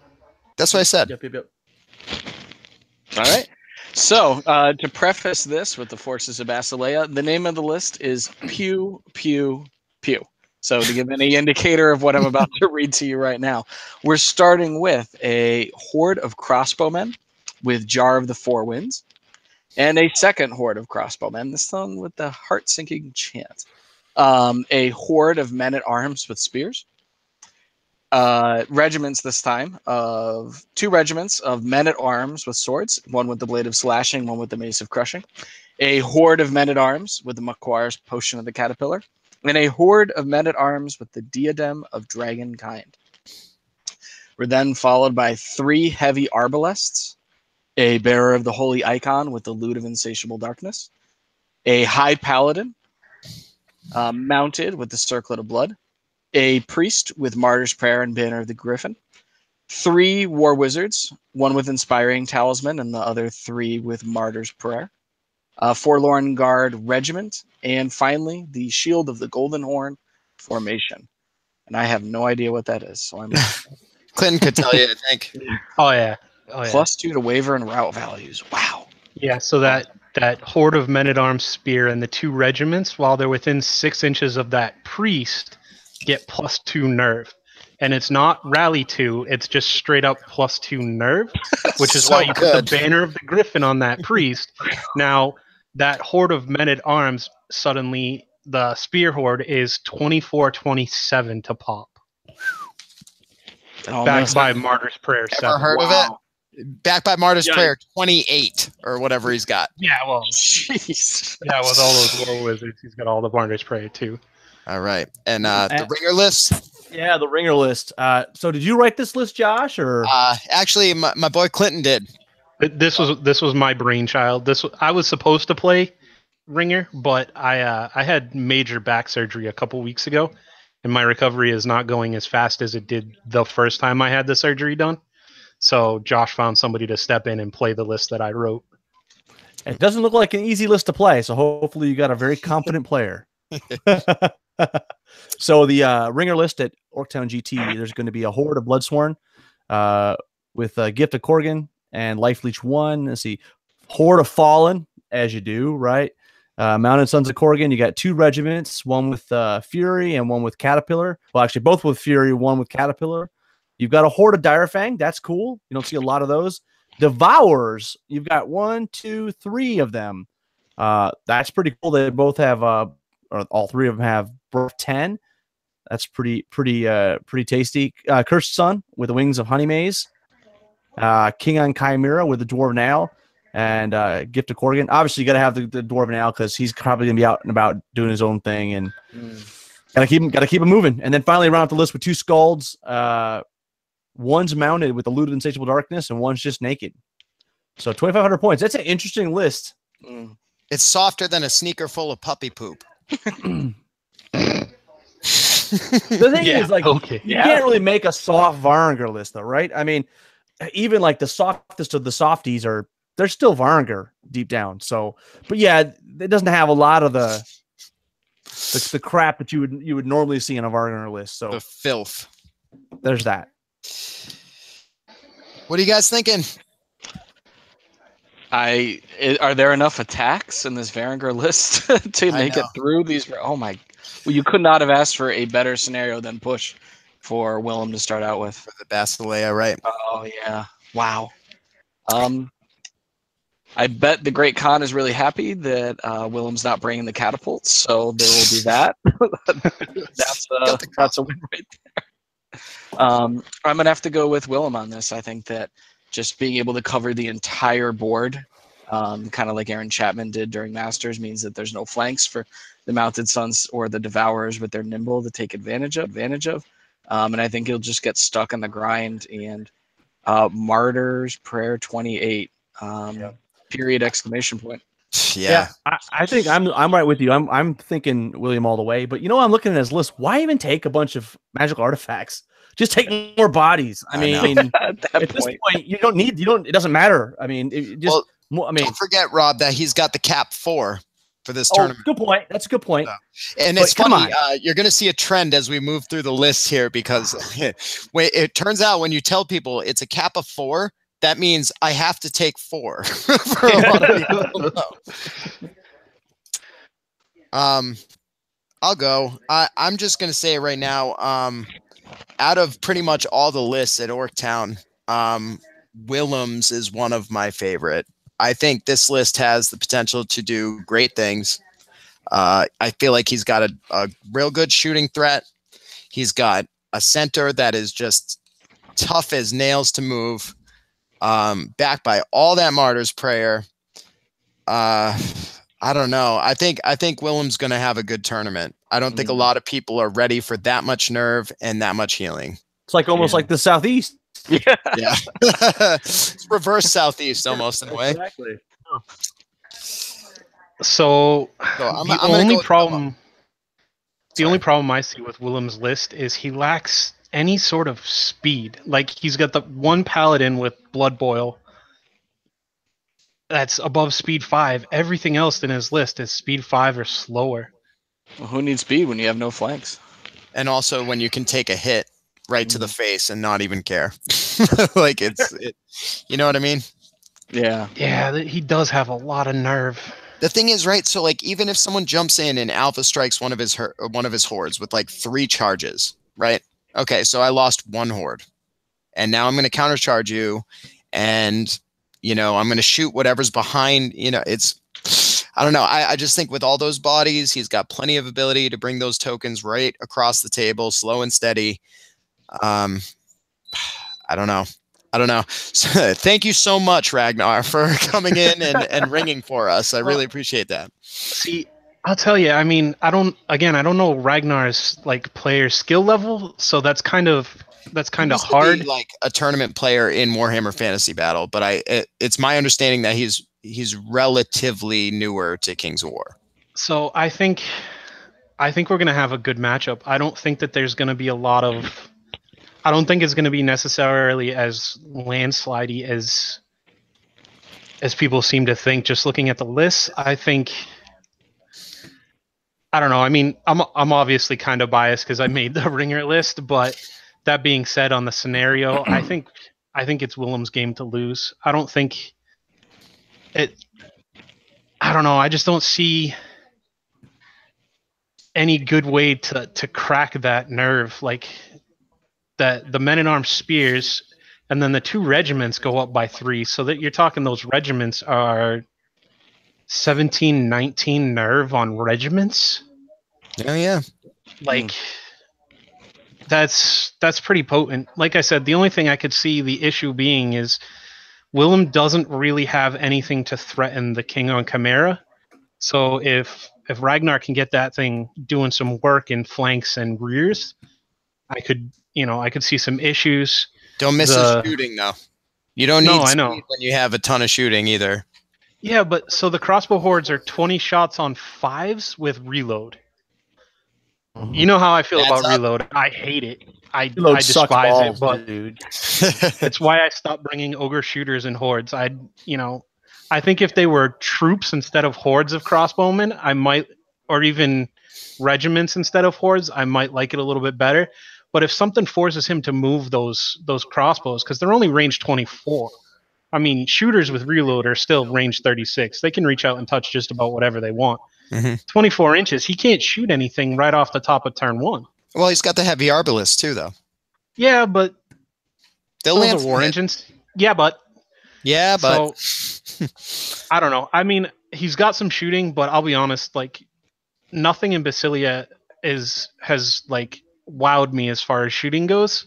S1: That's what I said.
S3: Yep.
S4: All right. So to preface this with the forces of Basileia, the name of the list is Pew, Pew, Pew. So to give any indicator of what I'm about to read to you right now, we're starting with a horde of crossbowmen with Jar of the Four Winds, and a second horde of crossbowmen, this one with the heart-sinking chant. A horde of men-at-arms with spears. Regiments this time of 2 regiments of men-at-arms with swords, one with the Blade of Slashing, one with the Mace of Crushing. A horde of men-at-arms with the Macquare's Potion of the Caterpillar. And a horde of men-at-arms with the Diadem of Dragonkind. We're then followed by 3 heavy arbalests, a bearer of the Holy Icon with the Lute of Insatiable Darkness, a high paladin mounted with the Circlet of Blood, a priest with Martyr's Prayer and Banner of the Griffin, 3 war wizards, one with Inspiring Talisman and the other 3 with Martyr's Prayer, a Forlorn Guard regiment, and finally the Shield of the Golden Horn formation. And I have no idea what that is, so I'm
S1: Clinton could tell you, I think.
S2: Oh yeah.
S4: +2 to waver and route values. Wow.
S2: Yeah, so that horde of men-at-arms spear and the 2 regiments, while they're within 6 inches of that priest, get +2 nerve. And it's not rally 2, it's just straight up +2 nerve, which is
S1: So
S2: why you
S1: good.
S2: put the Banner of the Griffin on that priest. Now, that horde of men-at-arms, suddenly the spear horde is 24-27 to pop. Backed by Martyr's Prayer 7.
S1: Ever heard of it? Backed by Martyr's
S2: Yeah.
S1: Prayer 28 or whatever he's got.
S2: Yeah, well,
S4: Jeez.
S2: yeah, with all those war wizards, he's got all the Martyr's Prayer too.
S1: All right. And the Ringer list?
S3: Yeah, the Ringer list. So did you write this list, Josh, or
S1: Actually, my boy Clinton did.
S2: This was my brainchild. I was supposed to play Ringer, but I had major back surgery a couple weeks ago, and my recovery is not going as fast as it did the first time I had the surgery done. So Josh found somebody to step in and play the list that I wrote.
S3: it doesn't look like an easy list to play, so hopefully you got a very competent player. So the Ringer list at Orktown GT, there's going to be a horde of Bloodsworn with Gift of Korgan and Life Leech 1. Let's see, horde of Fallen, as you do, right? Mounted Sons of Korgan, you got 2 regiments, one with Fury and one with Caterpillar. Well, actually, both with Fury, one with Caterpillar. You've got a horde of Direfang. That's cool. You don't see a lot of those. Devourers, you've got 1, 2, 3 of them. That's pretty cool. They both have, or all 3 of them have Birth 10. That's pretty tasty. Cursed Sun with the Wings of Honey Maze. King on Chimera with the Dwarven Owl. And Gift of Korgan. Obviously, you got to have the Dwarven Owl because he's probably going to be out and about doing his own thing. And got to keep him moving. And then finally, round out the list with 2 Scalds. One's mounted with the Lute of Insatiable Darkness, and one's just naked. So 2,500 points. That's an interesting list.
S1: It's softer than a sneaker full of puppy poop.
S3: The thing is, like, you can't really make a soft Varnger list, though, right? I mean, even like the softest of the softies they're still Varnger deep down. So, but yeah, it doesn't have a lot of the the crap that you would normally see on a Wagner list. So
S1: The filth.
S3: there's that.
S1: What are you guys thinking?
S4: Are there enough attacks in this Varangur list to make it through these? Oh my! Well, you could not have asked for a better scenario than push for Willem to start out with.
S1: For the Basileia, right?
S4: Oh yeah! Wow. I bet the Great Khan is really happy that Willem's not bringing the catapults, so there will be that. That's a win right there. I'm gonna have to go with Willem on this. I think that just being able to cover the entire board, kind of like Aaron Chapman did during Masters, means that there's no flanks for the Mounted Sons or the Devourers, but they're nimble to take advantage of. And I think he'll just get stuck on the grind. And Martyrs Prayer 28. Period! Exclamation point.
S1: Yeah.
S3: I think I'm right with you. I'm thinking William all the way. But I'm looking at his list. Why even take a bunch of magical artifacts? Just take more bodies. I mean, at this point, you don't. It doesn't matter. I mean,
S1: don't forget, Rob, that he's got the cap 4 for this tournament.
S3: Good point. That's a good point.
S1: And it's funny. You're going to see a trend as we move through the list here because it turns out when you tell people it's a cap of 4. That means I have to take 4 for a lot of people. I'll go. I'm just gonna say right now, out of pretty much all the lists at Orktown, Willem's is one of my favorite. I think this list has the potential to do great things. I feel like he's got a real good shooting threat. He's got a center that is just tough as nails to move. Backed by all that Martyr's Prayer. I don't know. I think Willem's going to have a good tournament. I don't think a lot of people are ready for that much nerve and that much healing.
S3: It's like almost like the Southeast.
S1: Yeah. It's reverse Southeast almost in a way.
S3: Exactly.
S2: So the only problem I see with Willem's list is he lacks any sort of speed. Like he's got the one paladin with Blood Boil that's above speed 5. Everything else in his list is speed 5 or slower.
S4: Well, who needs speed when you have no flanks?
S1: And also when you can take a hit right to the face and not even care. Like you know what I mean?
S4: Yeah.
S2: Yeah, he does have a lot of nerve.
S1: The thing is, right, so like even if someone jumps in and alpha strikes one of his hordes with like 3 charges, right? Okay, so I lost 1 horde, and now I'm going to countercharge you, and I'm going to shoot whatever's behind. I don't know. I just think with all those bodies, he's got plenty of ability to bring those tokens right across the table, slow and steady. I don't know. So, thank you so much, Ragnar, for coming in and ringing for us. I really appreciate that.
S2: See, I'll tell you, I mean, I don't know Ragnar's like player skill level, so that's kind of hard.
S1: Be, like a tournament player in Warhammer Fantasy Battle, but it's my understanding that he's relatively newer to Kings of War. So
S2: I think we're gonna have a good matchup. I don't think that there's gonna be I don't think it's gonna be necessarily as landslidey as people seem to think. Just looking at the list, I don't know. I mean, I'm obviously kind of biased because I made the ringer list, but that being said, on the scenario, I think it's Willem's game to lose. I don't think it. I don't know. I just don't see any good way to crack that nerve. Like that, the men-at-arms spears, and then the 2 regiments go up by 3. So that you're talking those regiments are 17, 19 nerve on regiments.
S1: Oh yeah.
S2: Like that's pretty potent. Like I said, the only thing I could see the issue being is Willem doesn't really have anything to threaten the King on Chimera. So if Ragnar can get that thing doing some work in flanks and rears, I could see some issues.
S1: Don't miss the shooting though. You don't need speed when you have a ton of shooting either.
S2: Yeah, but so the crossbow hordes are 20 shots on 5s with reload. You know how I feel about reload. I hate it. I despise it, but dude. It's why I stopped bringing ogre shooters and hordes. I think if they were troops instead of hordes of crossbowmen, I might, or even regiments instead of hordes, I might like it a little bit better. But if something forces him to move those crossbows, because they're only range 24. I mean, shooters with reload are still range 36. They can reach out and touch just about whatever they want. 24 inches, he can't shoot anything right off the top of turn 1.
S1: Well, he's got the heavy arbalist too, though.
S2: Yeah, but
S1: They'll
S2: those
S1: land
S2: are war
S1: hit.
S2: engines. Yeah, but So, I don't know. I mean, he's got some shooting, but I'll be honest, like nothing in Basilia has like wowed me as far as shooting goes.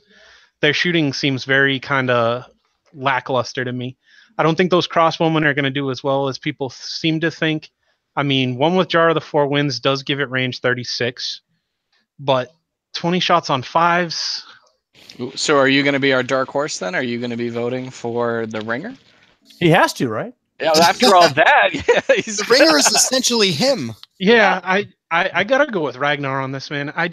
S2: Their shooting seems very kind of lackluster to me. I don't think those crossbowmen are going to do as well as people seem to think. I mean, one with Jar of the Four Winds does give it range 36, but 20 shots on 5s.
S4: So are you going to be our dark horse then? Are you going to be voting for the Ringer?
S3: He has to, right?
S4: Yeah, after all that, yeah,
S1: The Ringer is essentially him.
S2: Yeah, I gotta go with Ragnar on this, man. I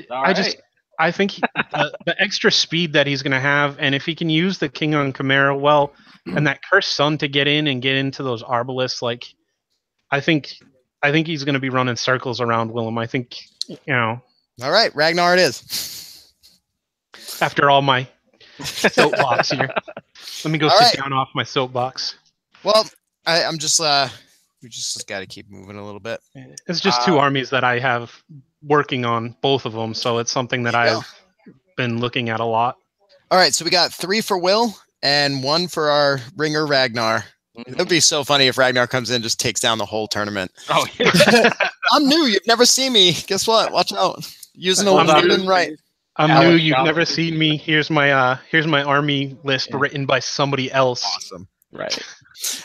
S2: think the extra speed that he's gonna have, and if he can use the King on Chimera well, and that Cursed Sun to get into those Arbalists, like I think he's gonna be running circles around Willem. I think,
S1: All right, Ragnar it is.
S2: After all my soapbox here, let me go sit down off my soapbox.
S1: Well, I'm just we just got to keep moving a little bit.
S2: It's just two armies that I have working on, both of them, so it's something that I've been looking at a lot.
S1: All right, so we got 3 for Will and 1 for our Ringer Ragnar. It would be so funny if Ragnar comes in and just takes down the whole tournament.
S4: Oh, yeah.
S1: I'm new. You've never seen me. Guess what? Watch out. Using a weapon right.
S2: I'm new. You've never seen me. Here's my army list written by somebody else.
S1: Awesome.
S4: Right.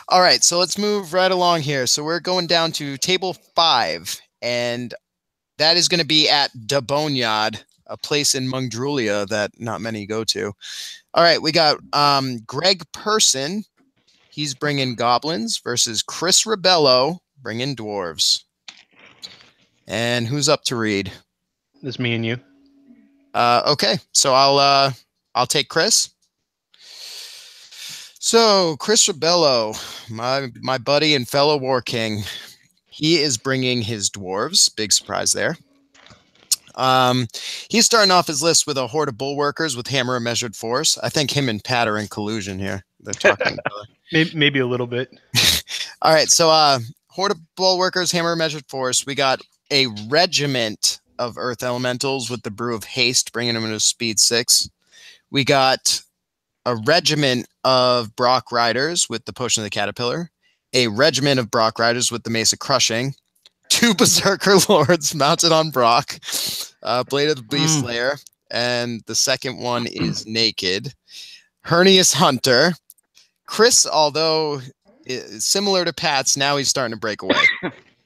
S1: All right, so let's move right along here. So we're going down to table 5, and that is going to be at De Bonniad, a place in Mungdrulia that not many go to. All right, we got Greg Person. He's bringing goblins versus Chris Rebello bringing dwarves. And who's up to read?
S2: It's me and you.
S1: Okay, so I'll take Chris. So Chris Rebello, my buddy and fellow War King, he is bringing his dwarves. Big surprise there. He's starting off his list with a horde of bulwarkers with hammer and measured force. I think him and Pat are in collusion here. They're talking.
S2: Maybe a little bit.
S1: All right, so horde of bulwarkers, hammer and measured force. We got a regiment of earth elementals with the brew of haste, bringing them into speed 6. We got a regiment of Brock Riders with the Potion of the Caterpillar, a regiment of Brock Riders with the Mace of Crushing, 2 Berserker Lords mounted on Brock, Blade of the Beast Slayer, and the second one is Naked. Hernius Hunter. Chris, although similar to Pat's, now he's starting to break away.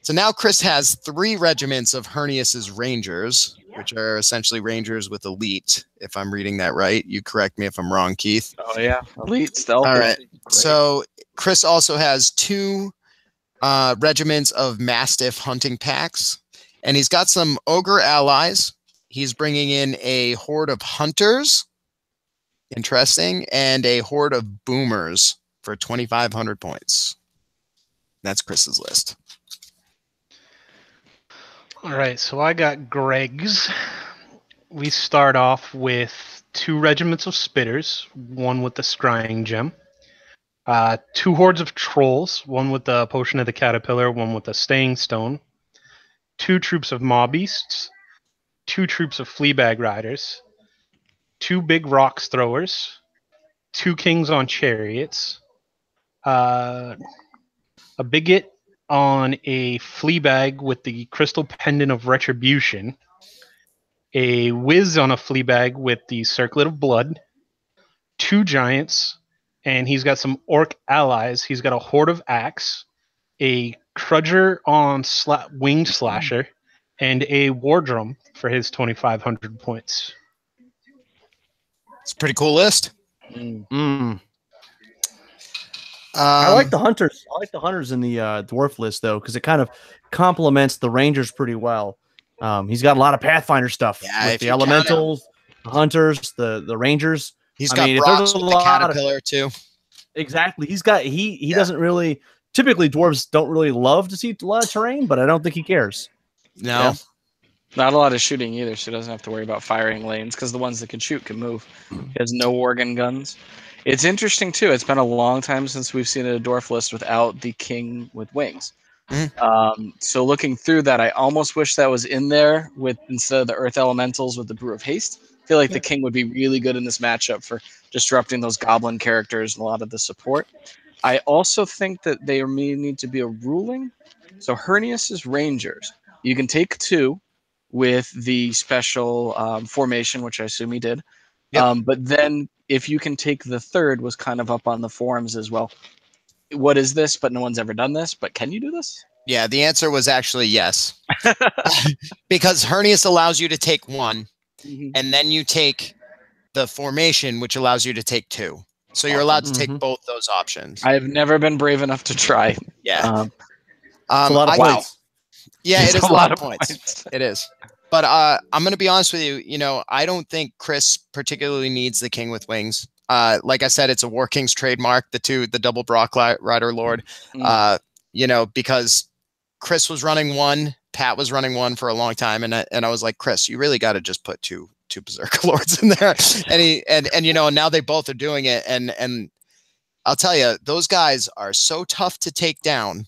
S1: So now Chris has 3 regiments of Hernius's Rangers, which are essentially Rangers with Elite, if I'm reading that right. You correct me if I'm wrong, Keith.
S4: Oh, yeah. Elite stealth.
S1: All right. So Chris also has 2 regiments of Mastiff hunting packs, and he's got some Ogre allies. He's bringing in a horde of Hunters. Interesting. And a horde of Boomers for 2,500 points. That's Chris's list.
S2: All right, so I got Greg's. We start off with 2 regiments of Spitters, 1 with the Scrying Gem, 2 hordes of Trolls, 1 with the Potion of the Caterpillar, 1 with the Staying Stone, 2 troops of Maw Beasts, 2 troops of Fleabag Riders, 2 big Rocks Throwers, 2 Kings on Chariots, a Bigot on a Fleabag with the Crystal Pendant of Retribution, a Wiz on a Fleabag with the Circlet of Blood, 2 Giants, and he's got some Orc allies. He's got a Horde of Axe, a Crudger on Winged Slasher, and a War Drum for his 2,500 points.
S1: It's a pretty cool list.
S3: I like the hunters. I like the hunters in the dwarf list though, because it kind of complements the rangers pretty well. He's got a lot of Pathfinder stuff with the elementals, the hunters, the rangers.
S1: He's got Brocks with the Caterpillar too.
S3: Exactly. He doesn't really. Typically, dwarves don't really love to see a lot of terrain, but I don't think he cares.
S1: No.
S4: Not a lot of shooting either, so he doesn't have to worry about firing lanes because the ones that can shoot can move. He has no organ guns. It's interesting too. It's been a long time since we've seen a dwarf list without the king with wings. So looking through that, I almost wish that was in there with instead of the earth elementals with the brew of haste. I feel like the king would be really good in this matchup for disrupting those goblin characters and a lot of the support. I also think that they may need to be a ruling. So Hernius's Rangers, you can take 2 with the special formation, which I assume he did.
S1: Yep.
S4: But then if you can take the 3rd, was kind of up on the forums as well. What is this? But no one's ever done this. But can you do this?
S1: Yeah, the answer was actually yes. Because Hernius allows you to take 1, and then you take the formation, which allows you to take 2. So you're allowed to take both those options.
S4: I have never been brave enough to try.
S1: Yeah.
S3: It's a lot of points.
S1: Yeah,
S4: It's
S1: it is
S4: a
S1: a lot of points. It is. But I'm going to be honest with you. You know, I don't think Chris particularly needs the king with wings. Like I said, it's a War King's trademark, the double Brock Rider Lord. You know, because Chris was running 1, Pat was running 1 for a long time, and I was like, Chris, you really got to just put two Berserker Lords in there. And you know, now they both are doing it, and I'll tell you, those guys are so tough to take down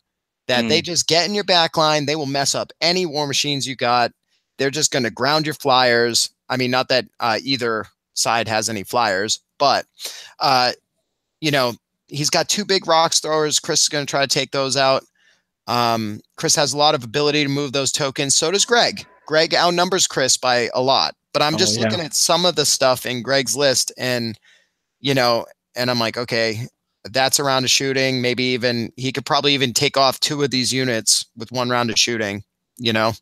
S1: that they just get in your back line. They will mess up any war machines you got. They're just going to ground your flyers. I mean, not that either side has any flyers, but you know, he's got 2 big rocks throwers. Chris is going to try to take those out. Chris has a lot of ability to move those tokens. So does Greg. Greg outnumbers Chris by a lot. But I'm just looking at some of the stuff in Greg's list, and you know, and I'm like, okay, that's a round of shooting. Maybe even he could probably even take off 2 of these units with 1 round of shooting. You know,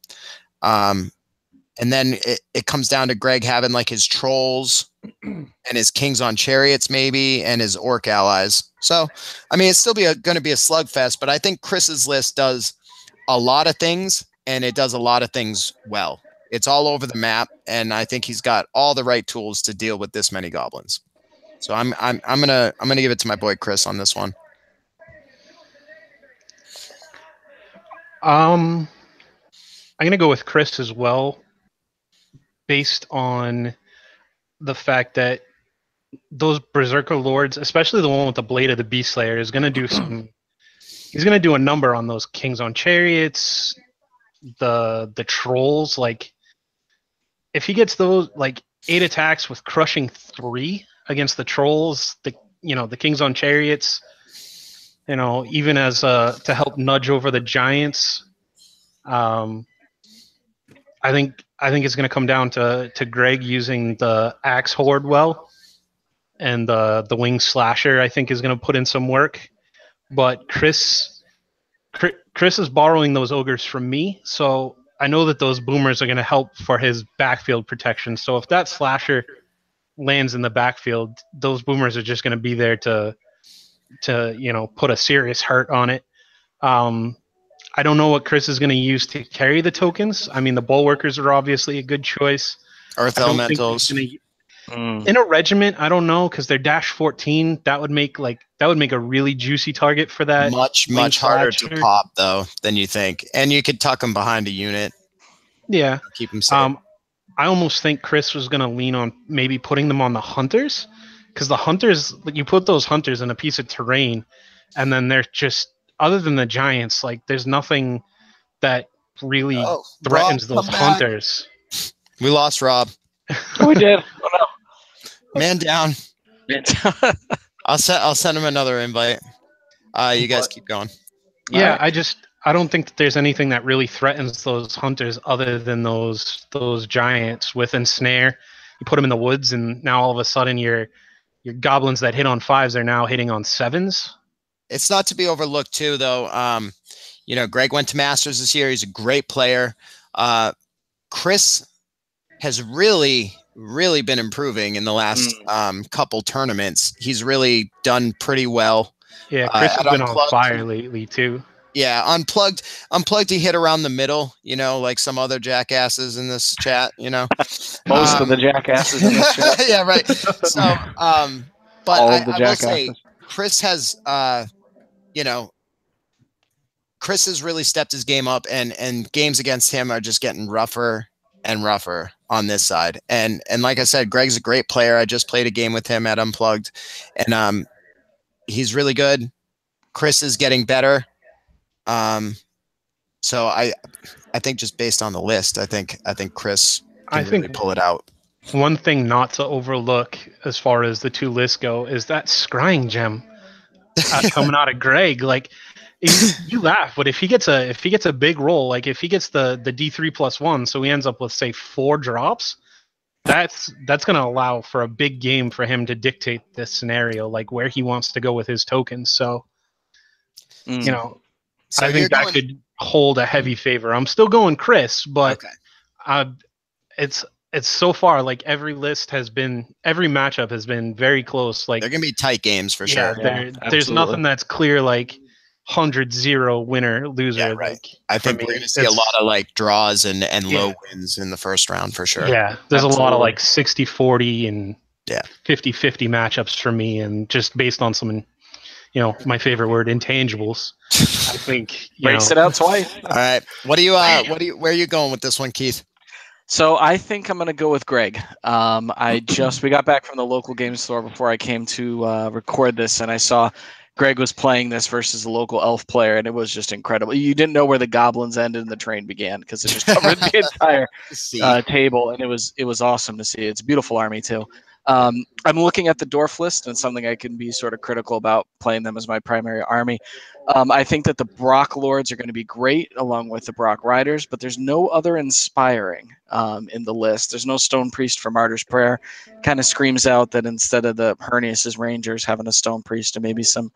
S1: and then it comes down to Greg having like his trolls and his kings on chariots, maybe, and his orc allies. So, I mean, it's still going to be a slugfest, but I think Chris's list does a lot of things, and it does a lot of things well. It's all over the map, and I think he's got all the right tools to deal with this many goblins. So I'm gonna give it to my boy Chris on this one.
S2: I'm gonna go with Chris as well, based on the fact that those Berserker Lords, especially the one with the Blade of the Beast Slayer, is gonna do some. He's gonna do a number on those Kings on Chariots, the trolls. Like, if he gets those like 8 attacks with crushing 3 against the trolls, the Kings on Chariots, you know, even as to help nudge over the giants. I think it's going to come down to Greg using the Axe Horde well, and the Wing Slasher I think is going to put in some work. But Chris is borrowing those ogres from me, so I know that those boomers are going to help for his backfield protection. So if that slasher lands in the backfield, those boomers are just going to be there to you know, put a serious hurt on it. I don't know what Chris is going to use to carry the tokens. I mean, the bulwarkers are obviously a good choice.
S1: Earth elementals.
S2: In a regiment, I don't know, because they're dash 14. That would make a really juicy target for that.
S1: Much harder to pop though than you think, and you could tuck them behind a unit.
S2: Yeah,
S1: keep them safe.
S2: I almost think Chris was going to lean on maybe putting them on the hunters, because the hunters, you put those hunters in a piece of terrain, and then they're just, other than the giants, like there's nothing that really threatens those hunters.
S1: We lost Rob.
S4: We did. Oh no.
S1: Man down. I'll send him another invite. You guys keep going.
S2: Yeah, right. I don't think that there's anything that really threatens those hunters other than those giants with ensnare. You put them in the woods, and now all of a sudden your goblins that hit on 5s are now hitting on 7s.
S1: It's not to be overlooked too, though. You know, Greg went to Masters this year. He's a great player. Chris has really been improving in the last couple tournaments. He's really done pretty well.
S2: Yeah, Chris has been on fire lately too.
S1: Yeah, unplugged. He hit around the middle, you know, like some other jackasses in this chat, you know.
S4: Most of the jackasses in this chat.
S1: Yeah, right. So, but I will say, Chris has, you know, Chris has really stepped his game up, and games against him are just getting rougher and rougher on this side. And like I said, Greg's a great player. I just played a game with him at Unplugged, and he's really good. Chris is getting better. So I think just based on the list, I think Chris can really pull it out.
S2: One thing not to overlook as far as the two lists go is that scrying gem coming out of Greg. Like, you laugh, but if he gets a big roll, like if he gets the D3+1, so he ends up with say 4 drops, that's going to allow for a big game for him to dictate this scenario, like where he wants to go with his tokens. So, you know, so I think that could hold a heavy favor. I'm still going Chris, but it's so far like every matchup has been very close. Like,
S1: they're gonna be tight games for sure.
S2: There's nothing that's clear like 100-0 winner loser.
S1: Yeah, right.
S2: Like,
S1: I think we're gonna see a lot of like draws and low wins in the first round for sure.
S2: Yeah, there's a lot of like 60-40 and 50-50 matchups for me, and just based on some, my favorite word, intangibles. I think
S4: race it out twice.
S1: All right, where are you going with this one, Keith?
S4: So I think I'm going to go with Greg. We got back from the local game store before I came to record this, and I saw Greg was playing this versus a local elf player, and it was just incredible. You didn't know where the goblins ended and the train began because it just covered the entire table, and it was awesome to see. It's a beautiful army too. I'm looking at the dwarf list, and something I can be sort of critical about playing them as my primary army. I think that the Brock Lords are going to be great along with the Brock Riders, but there's no other inspiring in the list. There's no Stone Priest for Martyr's Prayer. Kind of screams out that instead of the Hernius' Rangers having a Stone Priest and maybe some,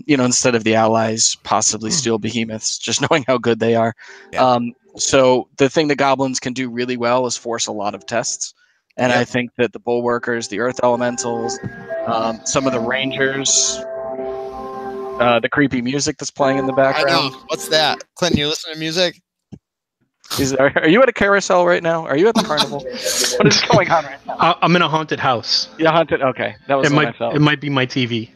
S4: instead of the allies, possibly Steel Behemoths, just knowing how good they are. Yeah. So the thing the Goblins can do really well is force a lot of tests. And I think that the Bulwarkers, the Earth Elementals, some of the Rangers, the creepy music that's playing in the background.
S1: I know. What's that? Clinton, you listen to music?
S4: Are you at a carousel right now? Are you at the carnival? What is going on right now?
S2: I'm in a haunted house.
S4: Yeah, haunted. Okay. That was what I felt.
S2: It might be my TV.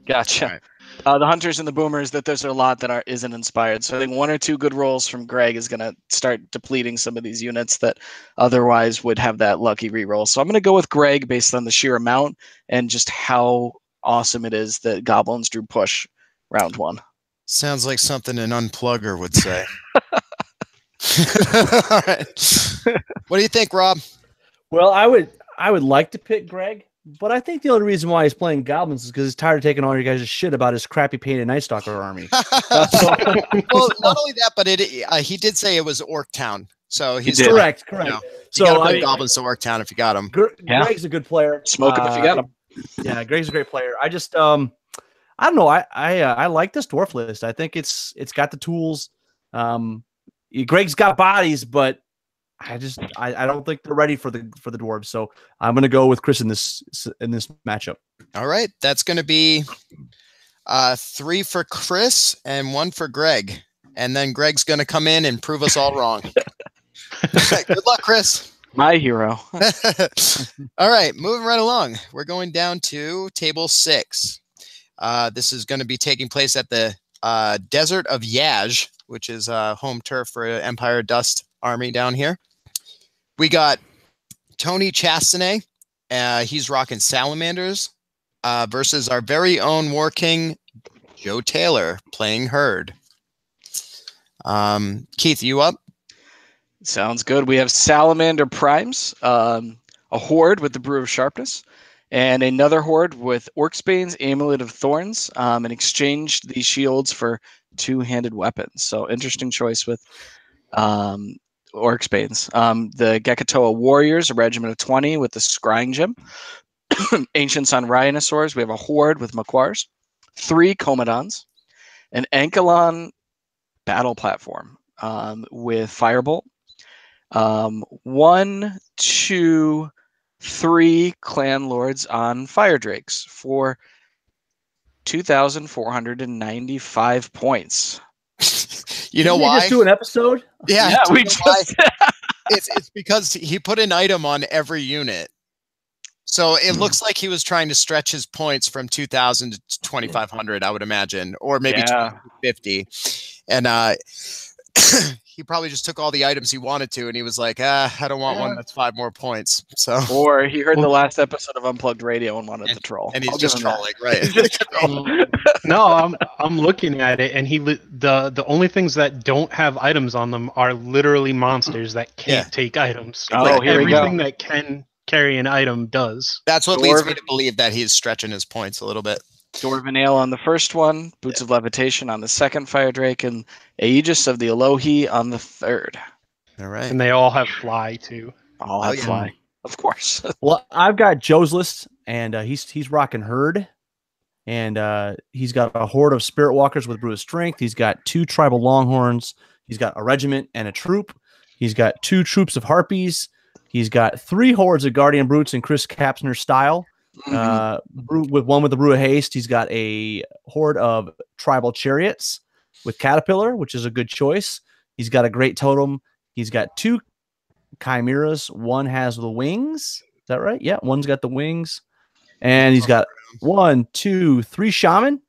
S4: Gotcha. Right. The Hunters and the Boomers, that there's a lot that isn't inspired. So I think 1 or 2 good rolls from Greg is going to start depleting some of these units that otherwise would have that lucky reroll. So I'm going to go with Greg based on the sheer amount and just how awesome it is that Goblins drew push round 1.
S1: Sounds like something an unplugger would say. All right. What do you think, Rob?
S3: Well, I would like to pick Greg, but I think the only reason why he's playing Goblins is because he's tired of taking all your guys' shit about his crappy painted Night Stalker army.
S1: Well, not only that, but he did say it was Orc Town. So he's
S3: correct.
S1: So you got to play Goblins to Orc Town if you got him.
S3: Greg's a good player.
S4: Smoke him if you got him.
S3: Yeah, Greg's a great player. I just I don't know. I like this dwarf list. I think it's got the tools. Greg's got bodies, but I don't think they're ready for the dwarves. So I'm going to go with Chris in this matchup.
S1: All right, that's going to be 3 for Chris and 1 for Greg, and then Greg's going to come in and prove us all wrong. Good luck, Chris.
S4: My hero.
S1: All right, moving right along. We're going down to table 6. This is going to be taking place at the Desert of Yaj, which is home turf for Empire Dust Army down here. We got Tony Chastanet. He's rocking Salamanders versus our very own War King, Joe Taylor, playing Herd. Keith, you up?
S4: Sounds good. We have Salamander Primes, a Horde with the Brew of Sharpness, and another Horde with Orcsbane's Amulet of Thorns, and exchanged these shields for 2-handed weapons. So interesting choice with Orcsbane's. The Gekatoa Warriors, a regiment of 20 with the Scrying Gem. Ancients on Rhinosaurs, we have a Horde with Maquars, 3 Commodons, an Ankalon battle platform with Firebolt, 1, 2, 3 Clan Lords on Fire Drakes for 2,495 points.
S1: You know why?
S3: Just do an episode?
S1: Yeah,
S4: we just.
S1: It's because he put an item on every unit, so it looks like he was trying to stretch his points from 2,000 to 2,500. I would imagine, or maybe 250. And he probably just took all the items he wanted to, and he was like, I don't want one that's 5 more points. So,
S4: or he heard the last episode of Unplugged Radio and wanted to troll.
S1: and he's
S4: I'll give
S1: just
S4: him that.
S1: trolling, right?
S4: He's just trolling.
S2: No, I'm looking at it, and the only things that don't have items on them are literally monsters that can't take items.
S4: Oh,
S2: But
S4: here we go.
S2: everything that can carry an item does.
S1: That's what leads me to believe that he's stretching his points a little bit.
S4: Dwarven Ale on the first one, Boots of Levitation on the second Fire Drake, and Aegis of the Elohi on the third.
S1: All right.
S2: And they all have fly too.
S4: All have fly, of course.
S3: Well, I've got Joe's list, and he's rocking Herd, and he's got a horde of Spirit Walkers with Brew of Strength. He's got 2 Tribal Longhorns. He's got a regiment and a troop. He's got 2 troops of Harpies. He's got 3 hordes of Guardian Brutes in Chris Kapsner style. With one with the Brew of Haste. He's got a horde of Tribal Chariots with Caterpillar, which is a good choice. He's got a Great Totem. He's got 2 Chimeras. One has the wings. Is that right? Yeah, one's got the wings. And he's got 1, 2, 3 Shaman.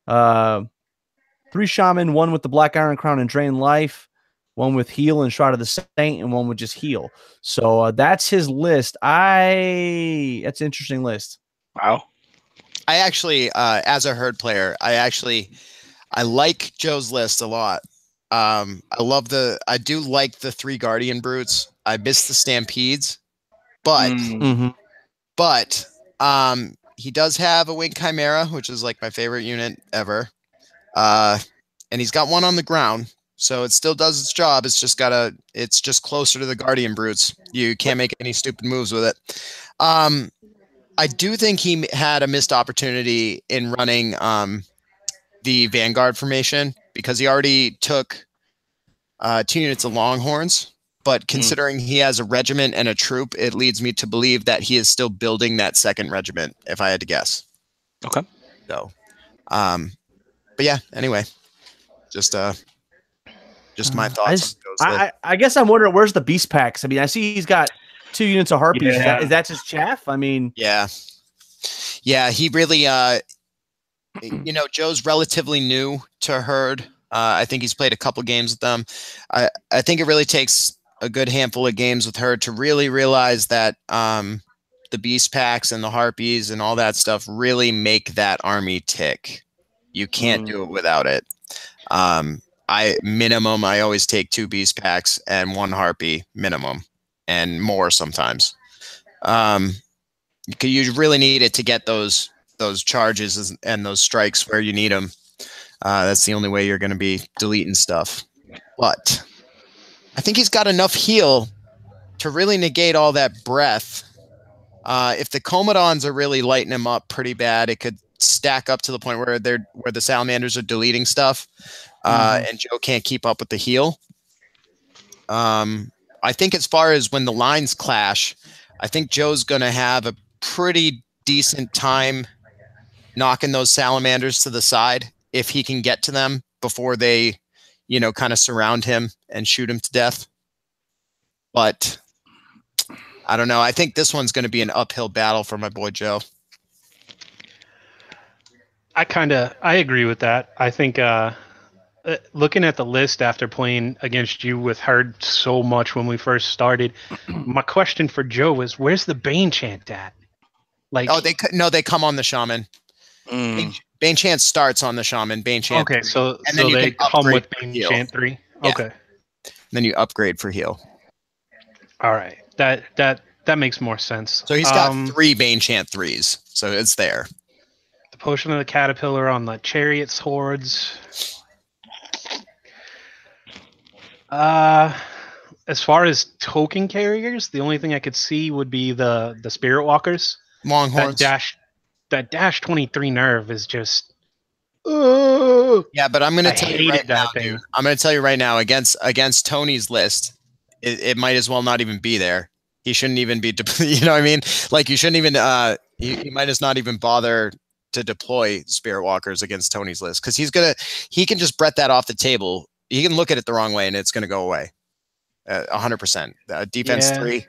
S3: 3 Shaman, one with the Black Iron Crown and Drain Life, one with Heal and Shroud of the Saint, and one with just Heal. So that's his list. That's an interesting list.
S4: Wow.
S1: I actually, as a Herd player, I like Joe's list a lot. I do like the 3 Guardian Brutes. I miss the Stampedes, but he does have a Winged Chimera, which is like my favorite unit ever. And he's got 1 on the ground, so it still does its job. It's just closer to the Guardian Brutes. You can't make any stupid moves with it. I do think he had a missed opportunity in running the Vanguard formation, because he already took 2 units of Longhorns. But considering he has a regiment and a troop, it leads me to believe that he is still building that 2nd regiment, if I had to guess.
S4: Okay.
S1: So, but yeah, anyway, just my thoughts.
S3: I guess I'm wondering, where's the Beast Packs? I mean, I see he's got 2 units of Harpies.
S4: Yeah.
S3: Is that just chaff? I mean,
S1: yeah, he really, Joe's relatively new to Herd. I think he's played a couple games with them. I think it really takes a good handful of games with Herd to really realize that the Beast Packs and the Harpies and all that stuff really make that army tick. You can't do it without it. I always take 2 Beast Packs and 1 Harpy minimum, and more sometimes. You really need it to get those charges and those strikes where you need them. That's the only way you're going to be deleting stuff. But I think he's got enough heal to really negate all that breath. If the Comodons are really lighting him up pretty bad, it could stack up to the point where the Salamanders are deleting stuff, and Joe can't keep up with the heal. I think as far as when the lines clash, I think Joe's going to have a pretty decent time knocking those Salamanders to the side if he can get to them before they, kind of surround him and shoot him to death. But I don't know. I think this one's going to be an uphill battle for my boy Joe.
S2: I agree with that. I think looking at the list after playing against you with Herd so much when we first started, my question for Joe is, where's the Bane Chant at? Like,
S1: they come on the Shaman. Bane Chant starts on the Shaman. Bane Chant.
S2: Okay,
S1: 3,
S2: so
S1: and then
S2: they come with Bane
S1: heal.
S2: Chant 3.
S1: Yeah.
S2: Okay.
S1: Then you upgrade for heal.
S2: All right. That makes more sense.
S1: So he's got 3 Bane Chant 3s. So it's there.
S2: The Potion of the Caterpillar on the Chariots hordes. As far as token carriers, the only thing I could see would be the Spirit Walkers.
S1: Longhorns.
S2: That dash 23 nerve is just.
S1: Yeah, but I'm going to tell you right now, dude. I'm going to tell you right now, against Tony's list, it might as well not even be there. He shouldn't even be, you know what I mean? Like, you shouldn't even, he might as not even bother to deploy Spirit Walkers against Tony's list, because he can just Brett that off the table. He can look at it the wrong way and it's going to go away. 100%. Defense 3.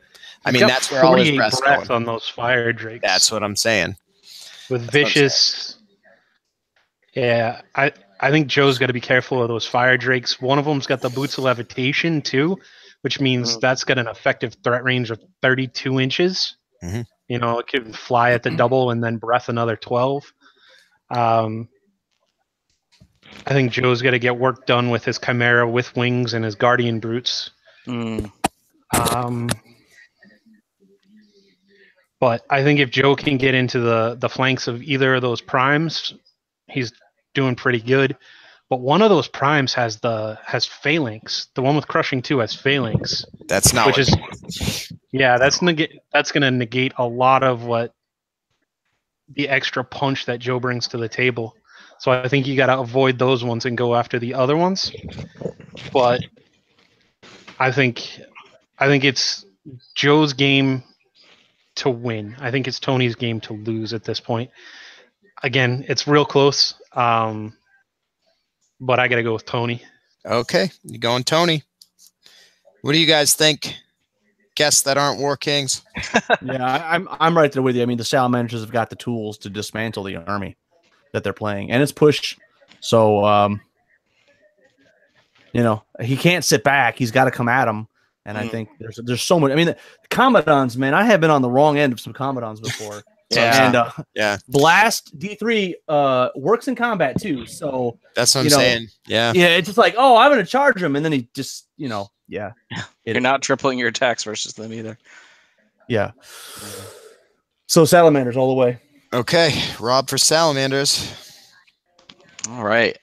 S1: I mean, that's where all his breath's going.
S2: On those Fire Drakes.
S1: That's what I'm saying.
S2: With Vicious. Yeah, I think Joe's got to be careful of those fire drakes. One of them's got the boots of levitation too, which means that's got an effective threat range of 32 inches.
S1: Mhm.
S2: You know, it can fly at the double and then breath another 12. I think Joe's got to get work done with his Chimera with wings and his Guardian Brutes. But I think if Joe can get into the flanks of either of those primes, he's doing pretty good. But one of those primes has phalanx. The one with crushing 2 has phalanx.
S1: That's not
S2: which
S1: what
S2: is that's going to negate a lot of what the extra punch that Joe brings to the table. So I think you got to avoid those ones and go after the other ones. But I think it's Joe's game to win. I think it's Tony's game to lose at this point. Again, it's real close, but I got to go with Tony.
S1: Okay, you going Tony? What do you guys think? Guests that aren't War Kings?
S3: Yeah, I'm right there with you. I mean, the Salamanders have got the tools to dismantle the army that they're playing, and it's push. So, you know, he can't sit back. He's got to come at him. And I think there's so much. I mean, the Commandants, man, I have been on the wrong end of some Commandants before. And Blast D3 works in combat too. So
S1: that's what I'm saying. Yeah.
S3: Yeah, it's just like, oh, I'm going to charge him. And then he just, you know,
S4: You're not tripling your attacks versus them either.
S3: Yeah. So Salamanders all the way.
S1: Okay. Rob for Salamanders.
S4: All right.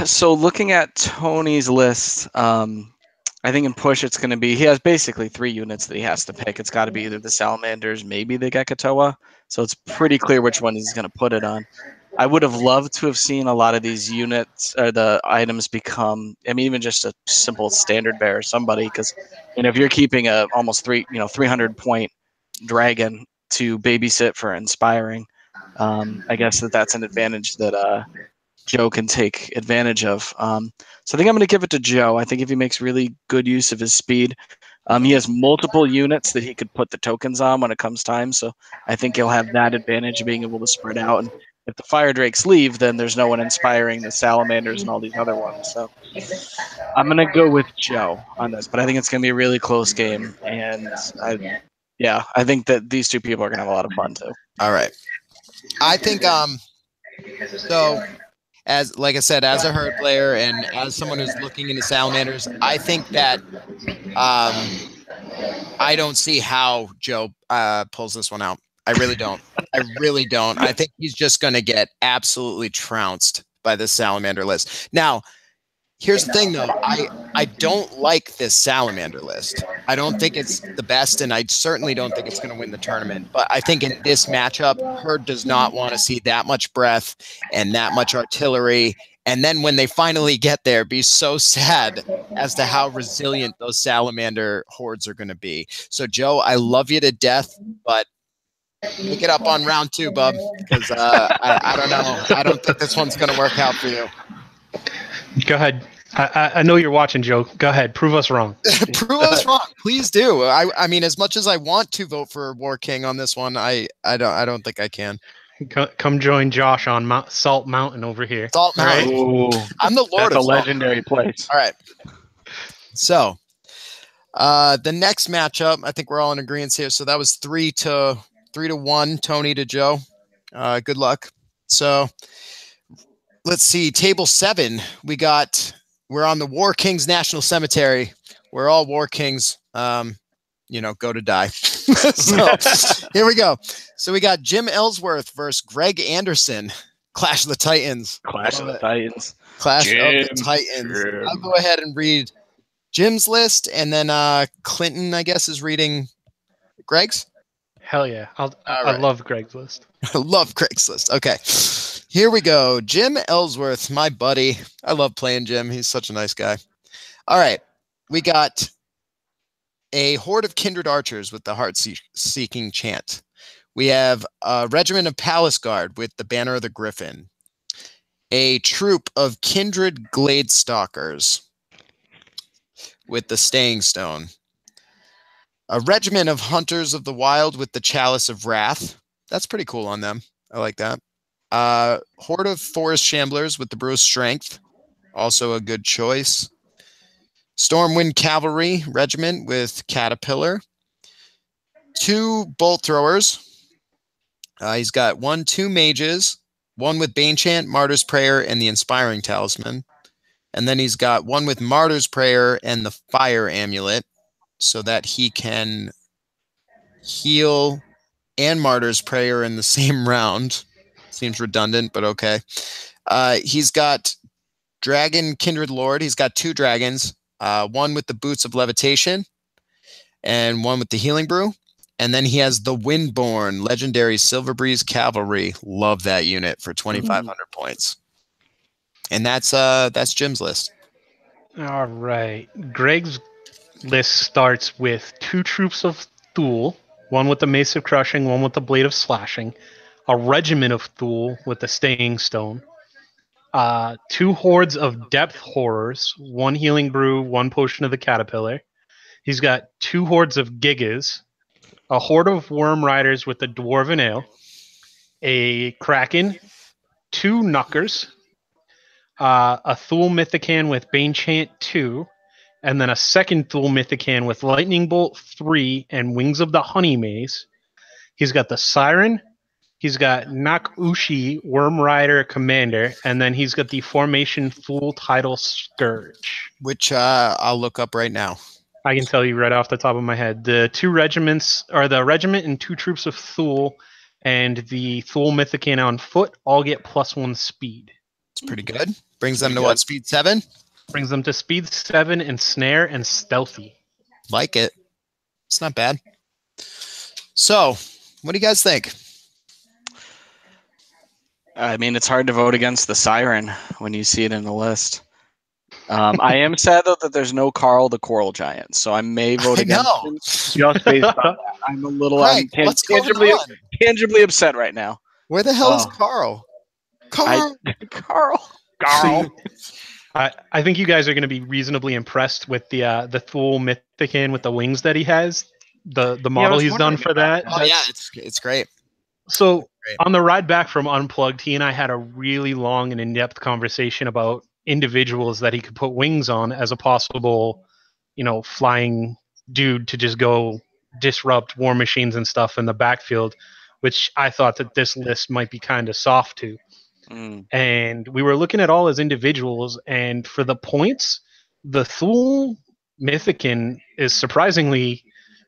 S4: So looking at Tony's list, I think in push it's going to be, he has basically 3 units that he has to pick. It's got to be either the Salamanders, maybe the Gekatoa. So it's pretty clear which one he's going to put it on. I would have loved to have seen a lot of these units or the items become, I mean, even just a simple standard bearer, somebody, because, you know, if you're keeping a almost 300 point dragon to babysit for inspiring, I guess that's an advantage that Joe can take advantage of. So I think I'm going to give it to Joe. I think if he makes really good use of his speed, he has multiple units that he could put the tokens on when it comes time. So I think he'll have that advantage of being able to spread out. And if the Fire Drakes leave, then there's no one inspiring the Salamanders and all these other ones. So I'm going to go with Joe on this, but I think it's going to be a really close game. And I think that these two people are going to have a lot of fun too.
S1: All right. I think, so as, like I said, as a herd player and as someone who's looking into Salamanders, I think that I don't see how Joe pulls this one out. I really don't. I really don't. I think he's just going to get absolutely trounced by this Salamander list. Now, here's the thing, though. I don't like this Salamander list. I don't think it's the best, and I certainly don't think it's going to win the tournament. But I think in this matchup, Herd does not want to see that much breath and that much artillery. And then when they finally get there, be so sad as to how resilient those Salamander hordes are going to be. So, Joe, I love you to death, but pick it up on round 2, bub, because I don't know. I don't think this one's going to work out for you.
S2: Go ahead. I know you're watching, Joe. Go ahead. Prove us wrong.
S1: Prove us wrong. Please do. I mean, as much as I want to vote for War King on this one, I don't think I can.
S2: Come join Josh on Salt Mountain over here.
S1: Salt Mountain.
S4: Ooh,
S1: I'm the Lord of
S4: a legendary place.
S1: All right. So the next matchup, I think we're all in agreement here. So that was 3-1, Tony to Joe. Good luck. So let's see. Table 7. We're on the War Kings National Cemetery. We're all War Kings. Go to die. So here we go. So we got Jim Ellsworth versus Greg Anderson. Clash of the Titans.
S4: Clash of the Titans.
S1: I'll go ahead and read Jim's list, and then Clinton, I guess, is reading Greg's.
S2: Hell yeah. I love Greg's list.
S1: I love Greg's list. Okay. Here we go. Jim Ellsworth, my buddy. I love playing Jim. He's such a nice guy. All right. We got a horde of kindred archers with the heart-seeking chant. We have a regiment of palace guard with the banner of the griffin. A troop of kindred glade stalkers with the staying stone. A regiment of hunters of the wild with the chalice of wrath. That's pretty cool on them. I like that. Horde of Forest Shamblers with the Brew of Strength, also a good choice. Stormwind Cavalry Regiment with Caterpillar. 2 Bolt Throwers. He's got 2 Mages, 1 with Banechant, Martyr's Prayer, and the Inspiring Talisman. And then he's got 1 with Martyr's Prayer and the Fire Amulet, so that he can heal and Martyr's Prayer in the same round. Seems redundant, but okay. He's got Dragon Kindred Lord. He's got 2 dragons, 1 with the Boots of Levitation and 1 with the Healing Brew. And then he has the Windborn Legendary Silver Breeze Cavalry. Love that unit for 2,500 points. And that's Jim's list.
S2: All right. Greg's list starts with 2 troops of Thule, 1 with the Mace of Crushing, 1 with the Blade of Slashing, a regiment of Thule with the Staying Stone, 2 hordes of Depth Horrors, 1 Healing Brew, 1 Potion of the Caterpillar. He's got 2 hordes of Gigas, a horde of Worm Riders with the Dwarven Ale, a Kraken, 2 Knuckers, a Thule Mythican with Banechant 2, and then a second Thule Mythican with Lightning Bolt 3 and Wings of the Honey Maze. He's got the Siren, he's got Nakushi Worm Rider Commander, and then he's got the Formation Thule Tidal Scourge.
S1: Which I'll look up right now.
S2: I can tell you right off the top of my head. The 2 regiments, or the regiment and 2 troops of Thule and the Thule Mythican on foot all get +1 speed.
S1: It's pretty good. Brings them to what, speed 7?
S2: Brings them to speed 7 and snare and stealthy.
S1: Like it. It's not bad. So, what do you guys think?
S4: I mean, it's hard to vote against the Siren when you see it in the list. I am sad, though, that there's no Carl the Coral Giant, so I may vote against him just based on that. I'm a little tangibly upset right now.
S1: Where the hell is Carl?
S4: Carl!
S2: I think you guys are going to be reasonably impressed with the Thule Mythican with the wings that he has. The model he's done for that.
S1: Oh, yeah, it's great.
S2: So on the ride back from Unplugged, he and I had a really long and in-depth conversation about individuals that he could put wings on as a possible, flying dude to just go disrupt war machines and stuff in the backfield, which I thought that this list might be kind of soft to. And we were looking at all as individuals, and for the points, the Thule Mythican is surprisingly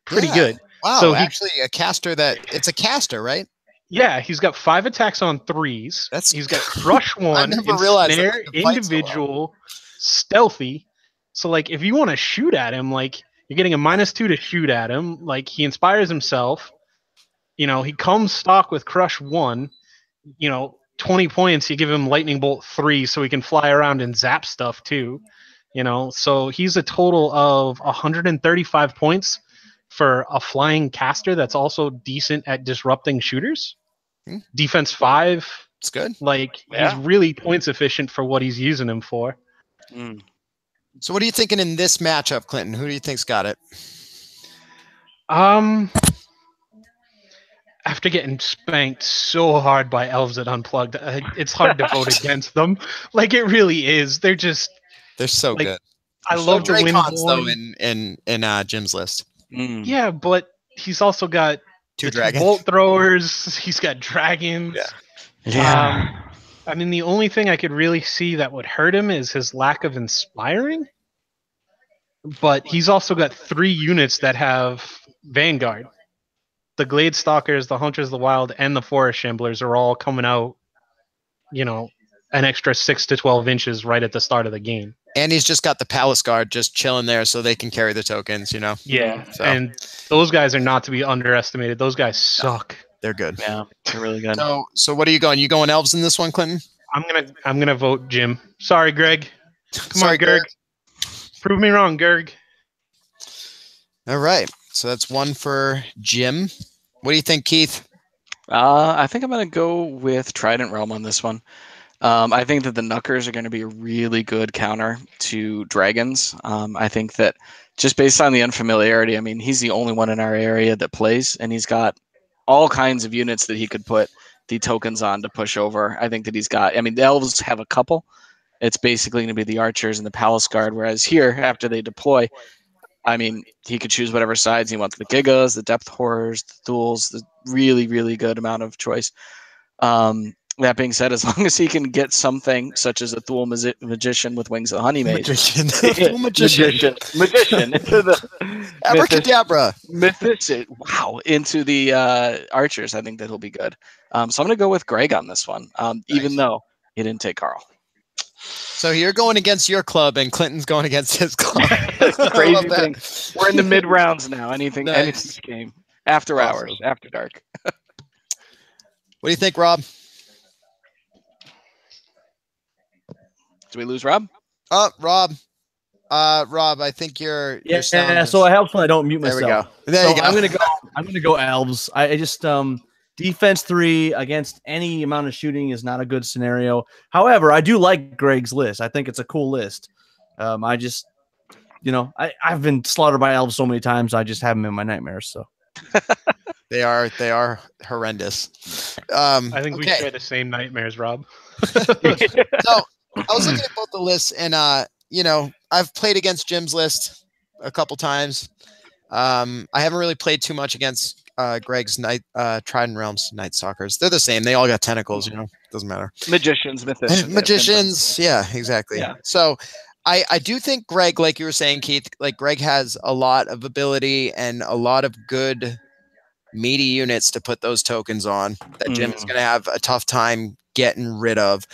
S2: pretty good.
S1: Wow,
S2: so
S1: actually a caster it's a caster, right?
S2: Yeah, he's got 5 attacks on 3s. He's got Crush 1, Ensnare, Individual, Stealthy. So, if you want to shoot at him, you're getting a -2 to shoot at him. He inspires himself. He comes stock with Crush 1. 20 points, you give him Lightning Bolt 3 so he can fly around and zap stuff, too. So he's a total of 135 points for a flying caster that's also decent at disrupting shooters. Defense 5.
S1: It's good.
S2: He's really points efficient for what he's using him for.
S1: So what are you thinking in this matchup, Clinton? Who do you think's got it?
S2: After getting spanked so hard by Elves at Unplugged, it's hard to vote against them. It really is. They're
S1: so good.
S2: I love the
S1: Windborn though in Jim's list.
S2: Yeah, but he's also got
S1: 2 dragons,
S2: bolt throwers. He's got dragons.
S4: Yeah.
S2: I mean, the only thing I could really see that would hurt him is his lack of inspiring. But he's also got 3 units that have Vanguard. The Glade Stalkers, the Hunters of the Wild, and the Forest Shamblers are all coming out, an extra 6 to 12 inches right at the start of the game.
S1: And he's just got the Palace Guard just chilling there so they can carry the tokens,
S2: Yeah, and those guys are not to be underestimated. Those guys suck.
S1: They're good.
S4: Yeah, they're really good.
S1: So what are you going? You going Elves in this one, Clinton?
S2: I'm gonna vote Jim. Sorry, Greg. Come on, Gerg. Prove me wrong, Gerg.
S1: All right. So that's 1 for Jim. What do you think, Keith?
S4: I think I'm going to go with Trident Realm on this one. I think that the Knuckers are going to be a really good counter to Dragons. I think that just based on the unfamiliarity, I mean, he's the only one in our area that plays, and he's got all kinds of units that he could put the tokens on to push over. I think that he's got. I mean, the elves have a couple. It's basically going to be the archers and the palace guard. Whereas here, after they deploy, I mean, he could choose whatever sides he wants: the Gigas, the Depth Horrors, the Thools. The really, really good amount of choice. That being said, as long as he can get something such as a Thule magician with wings of the honey maze, magician, into the
S1: Abracadabra,
S4: wow, into the archers, I think that he'll be good. So I'm going to go with Greg on this one, even though he didn't take Carl.
S1: So you're going against your club, and Clinton's going against his club.
S4: Crazy thing. We're in the mid rounds now. Anything game after hours, after dark.
S1: What do you think, Rob?
S4: Do we lose Rob?
S1: Rob. Rob, I think your sound
S3: is... So it helps when I don't mute myself.
S1: There we go. There you go.
S3: I'm gonna go elves. I just defense 3 against any amount of shooting is not a good scenario. However, I do like Greg's list. I think it's a cool list. I just, I've been slaughtered by elves so many times. I just have them in my nightmares. So
S1: they are horrendous.
S2: I think we share the same nightmares, Rob.
S1: So I was looking at both the lists, and I've played against Jim's list a couple times. I haven't really played too much against Greg's Trident Realms Night Stalkers. They're the same. They all got tentacles. Doesn't matter.
S4: Magicians.
S1: Yeah, exactly. Yeah. So I do think Greg, like you were saying, Keith, like Greg has a lot of ability and a lot of good meaty units to put those tokens on that Jim is going to have a tough time getting rid of.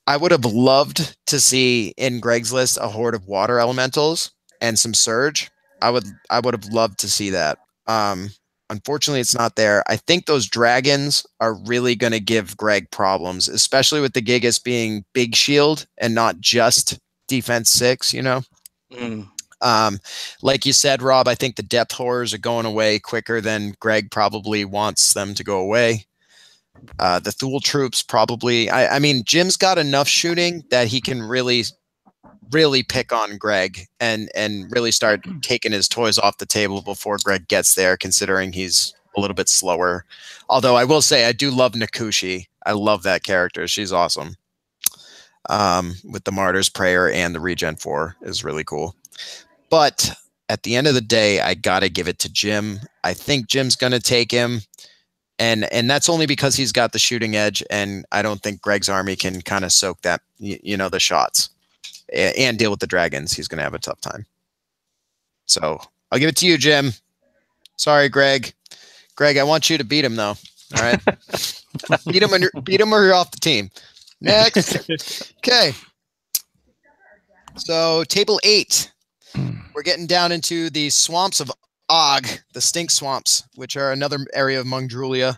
S1: I would have loved to see in Greg's list a horde of water elementals and some surge. I would have loved to see that. Unfortunately, it's not there. I think those dragons are really going to give Greg problems, especially with the Gigas being big shield and not just defense 6. Like you said, Rob, I think the depth horrors are going away quicker than Greg probably wants them to go away. The Thule troops probably. I mean, Jim's got enough shooting that he can really pick on Greg and really start taking his toys off the table before Greg gets there, considering he's a little bit slower. Although I will say I do love Nakushi. I love that character. She's awesome. With the Martyr's Prayer and the Regen 4 is really cool. But at the end of the day, I got to give it to Jim. I think Jim's going to take him. And that's only because he's got the shooting edge, and I don't think Greg's army can kind of soak that, the shots and deal with the dragons. He's going to have a tough time. So I'll give it to you, Jim. Sorry, Greg. Greg, I want you to beat him, though. All right? beat him or you're off the team. Next. Okay. So table 8. We're getting down into the swamps of Og, the stink swamps, which are another area of Mungdrulia.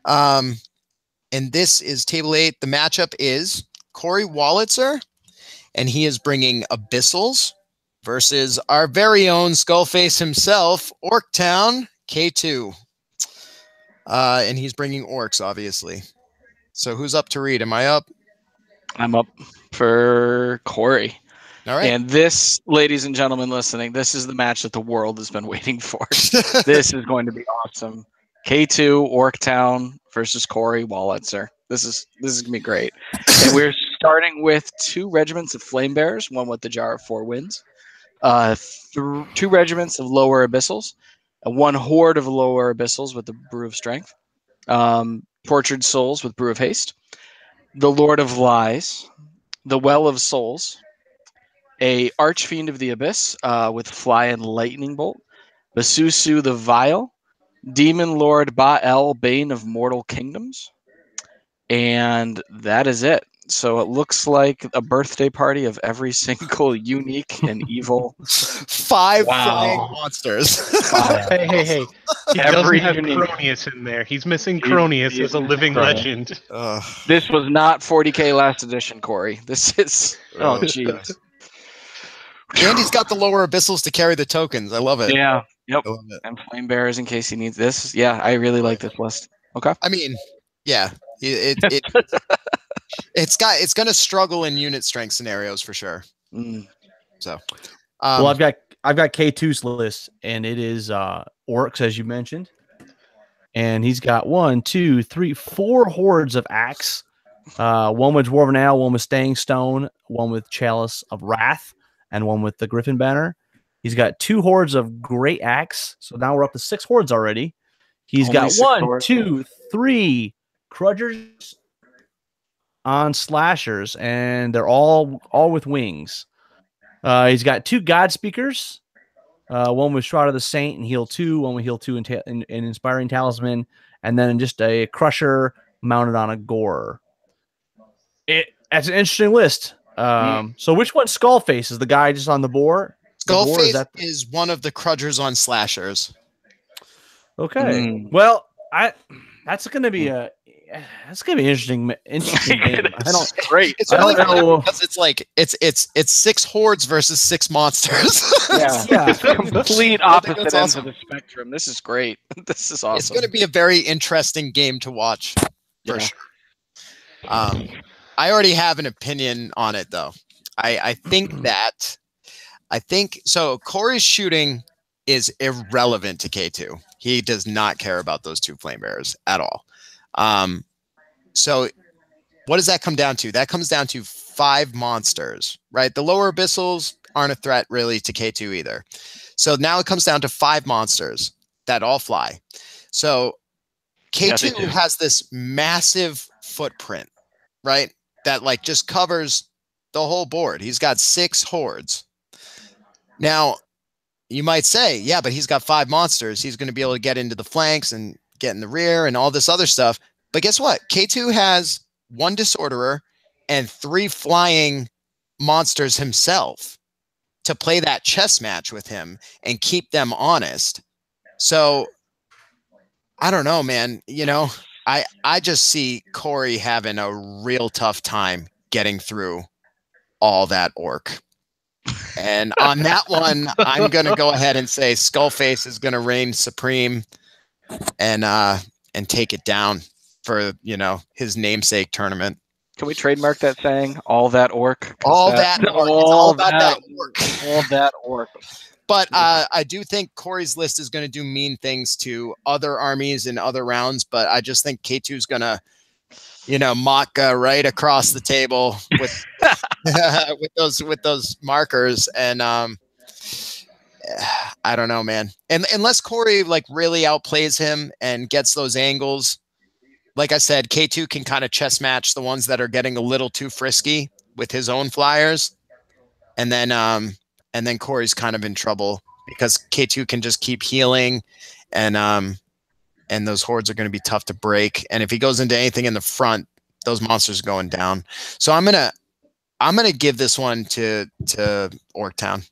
S1: And this is table 8. The matchup is Corey Wallitzer, and he is bringing Abyssals versus our very own Skullface himself, Orktown K2. And he's bringing orcs, obviously. So who's up to read? Am I up?
S4: I'm up for Corey.
S1: All right.
S4: And this, ladies and gentlemen listening, this is the match that the world has been waiting for. This is going to be awesome. K2 Orktown versus Corey Wallitzer. This is going to be great. And we're starting with 2 regiments of Flame Bearers, one with the Jar of 4 Winds, 2 regiments of Lower Abyssals, and 1 horde of Lower Abyssals with the Brew of Strength, Tortured Souls with Brew of Haste, the Lord of Lies, the Well of Souls, a Archfiend of the Abyss with Fly and Lightning Bolt, Basusu the Vile, Demon Lord Baal, Bane of Mortal Kingdoms, and that is it. So it looks like a birthday party of every single unique and evil
S1: 5 flying monsters.
S2: Hey. He doesn't have Cronius in there. He's missing Cronius as a living legend.
S4: This was not 40K last edition, Corey. This is... Oh, jeez.
S1: And he's got the Lower Abyssals to carry the tokens. I love it.
S4: Yeah. Yep.
S1: I love it.
S4: And Flame Bearers in case he needs this. Yeah, I really like this list. Okay.
S1: I mean, yeah. It's going to struggle in unit strength scenarios for sure. So,
S3: well, I've got K2's list, and it is orcs, as you mentioned. And he's got 1, 2, 3, 4 hordes of axe. One with Dwarven Ale, one with Staying Stone, one with Chalice of Wrath, and one with the Griffin Banner. He's got 2 hordes of Great Axe. So now we're up to 6 hordes already. He's
S4: Only
S3: got
S4: 6
S3: 1,
S4: hordes.
S3: 2, 3 Crudgers on Slashers, and they're all with wings. He's got 2 God Speakers. One with Shroud of the Saint and Heal 2, one with Heal 2 and Inspiring Talisman, and then just a Crusher mounted on a Gore. That's an interesting list. So which one's Skullface? Is the guy just on the board?
S1: Skullface is one of the Crudgers on Slashers.
S3: Okay. Well, that's gonna be an interesting game. I don't
S4: Great.
S1: It's
S3: I don't
S1: really funny
S3: know.
S1: because it's like it's 6 hordes versus 6 monsters.
S3: Yeah.
S4: Complete
S1: I think
S4: opposite
S1: that's
S4: ends
S1: awesome.
S4: of the spectrum. This is great. This is awesome.
S1: It's going to be a very interesting game to watch for
S4: Yeah.
S1: sure. I already have an opinion on it though. I think so. Corey's shooting is irrelevant to K2. He does not care about those 2 flame bearers at all. So what does that come down to? That comes down to 5 monsters, right? The lower abyssals aren't a threat really to K2 either. So now it comes down to 5 monsters that all fly. So K2 has this massive footprint, right? That like just covers the whole board. He's got 6 hordes. Now, you might say, yeah, but he's got 5 monsters. He's going to be able to get into the flanks and get in the rear and all this other stuff. But guess what? K2 has 1 Disorderer and 3 flying monsters himself to play that chess match with him and keep them honest. So I don't know, man. You know, I just see Corey having a real tough time getting through all that orc. And on that one, I'm going to go ahead and say Skullface is going to reign supreme and take it down for, you know, his namesake tournament.
S4: Can we trademark that saying? All that orc.
S1: All that orc. It's all about that orc.
S4: All that orc.
S1: But I do think Corey's list is going to do mean things to other armies in other rounds. But I just think K2 is going to, you know, MOTGA right across the table with with those markers. And I don't know, man. And unless Corey like really outplays him and gets those angles, like I said, K2 can kind of chess match the ones that are getting a little too frisky with his own flyers. And then Corey's kind of in trouble because K2 can just keep healing and those hordes are going to be tough to break. And if he goes into anything in the front, those monsters are going down. So I'm going to give this one to Orktown.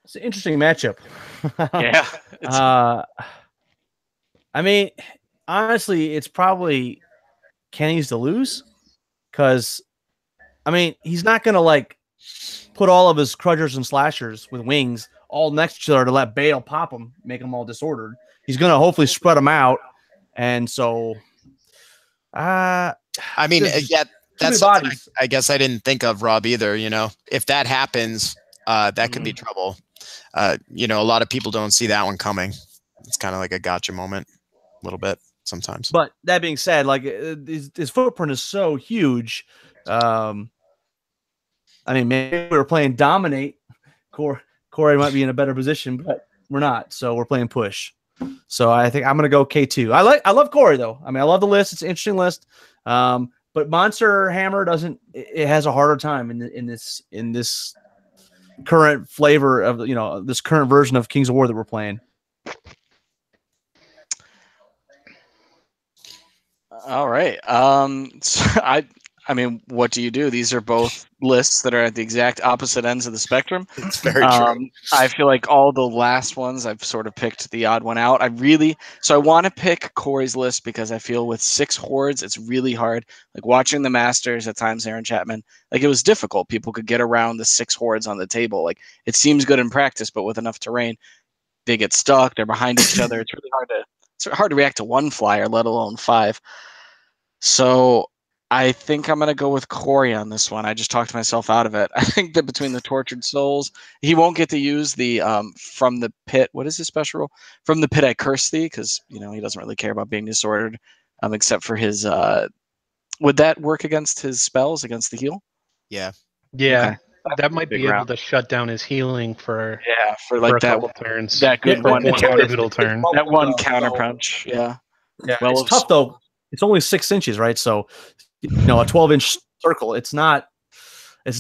S3: It's an interesting matchup.
S4: Yeah.
S3: I mean, honestly, it's probably Kenny's to lose because, I mean, he's not going to like put all of his Crudgers and Slashers with wings all next to each other to let Bale pop them, make them all disordered. He's going to hopefully spread them out. And so,
S1: I mean, yeah, that's something I guess I didn't think of, Rob, either. You know, if that happens, that could be trouble. You know, a lot of people don't see that one coming. It's kind of like a gotcha moment a little bit sometimes.
S3: But that being said, like his footprint is so huge. I mean, maybe we were playing dominate. Corey might be in a better position, but we're not. So we're playing push. So I think I'm going to go K2. I love Corey though. I mean, I love the list. It's an interesting list. But Monster Hammer it has a harder time in this current flavor of, you know, this current version of Kings of War that we're playing.
S4: All right. So I mean, what do you do? These are both lists that are at the exact opposite ends of the spectrum.
S1: It's very true.
S4: I feel like all the last ones I've sort of picked the odd one out. I want to pick Corey's list because I feel with 6 hordes, it's really hard. Like watching the Masters at times, Aaron Chapman, like it was difficult. People could get around the 6 hordes on the table. Like it seems good in practice, but with enough terrain, they get stuck. They're behind each other. It's really hard to react to one flyer, let alone 5. So I think I'm going to go with Corey on this one. I just talked myself out of it. I think that between the Tortured Souls, he won't get to use the from the pit. What is his special rule? From the pit, I curse thee, because he doesn't really care about being disordered, except for his. Would that work against his spells against the heal?
S1: Yeah.
S2: Yeah,
S4: Okay.
S2: that might
S4: Big
S2: be able
S4: round.
S2: to shut down his healing for
S4: for
S2: a
S4: like that
S2: couple turns.
S4: that good
S2: for
S4: one
S2: pivotal turn.
S4: that one counter punch. Yeah.
S3: Yeah,
S4: Well,
S3: it's tough though. It's only 6 inches, right? So, a 12-inch circle. It's not as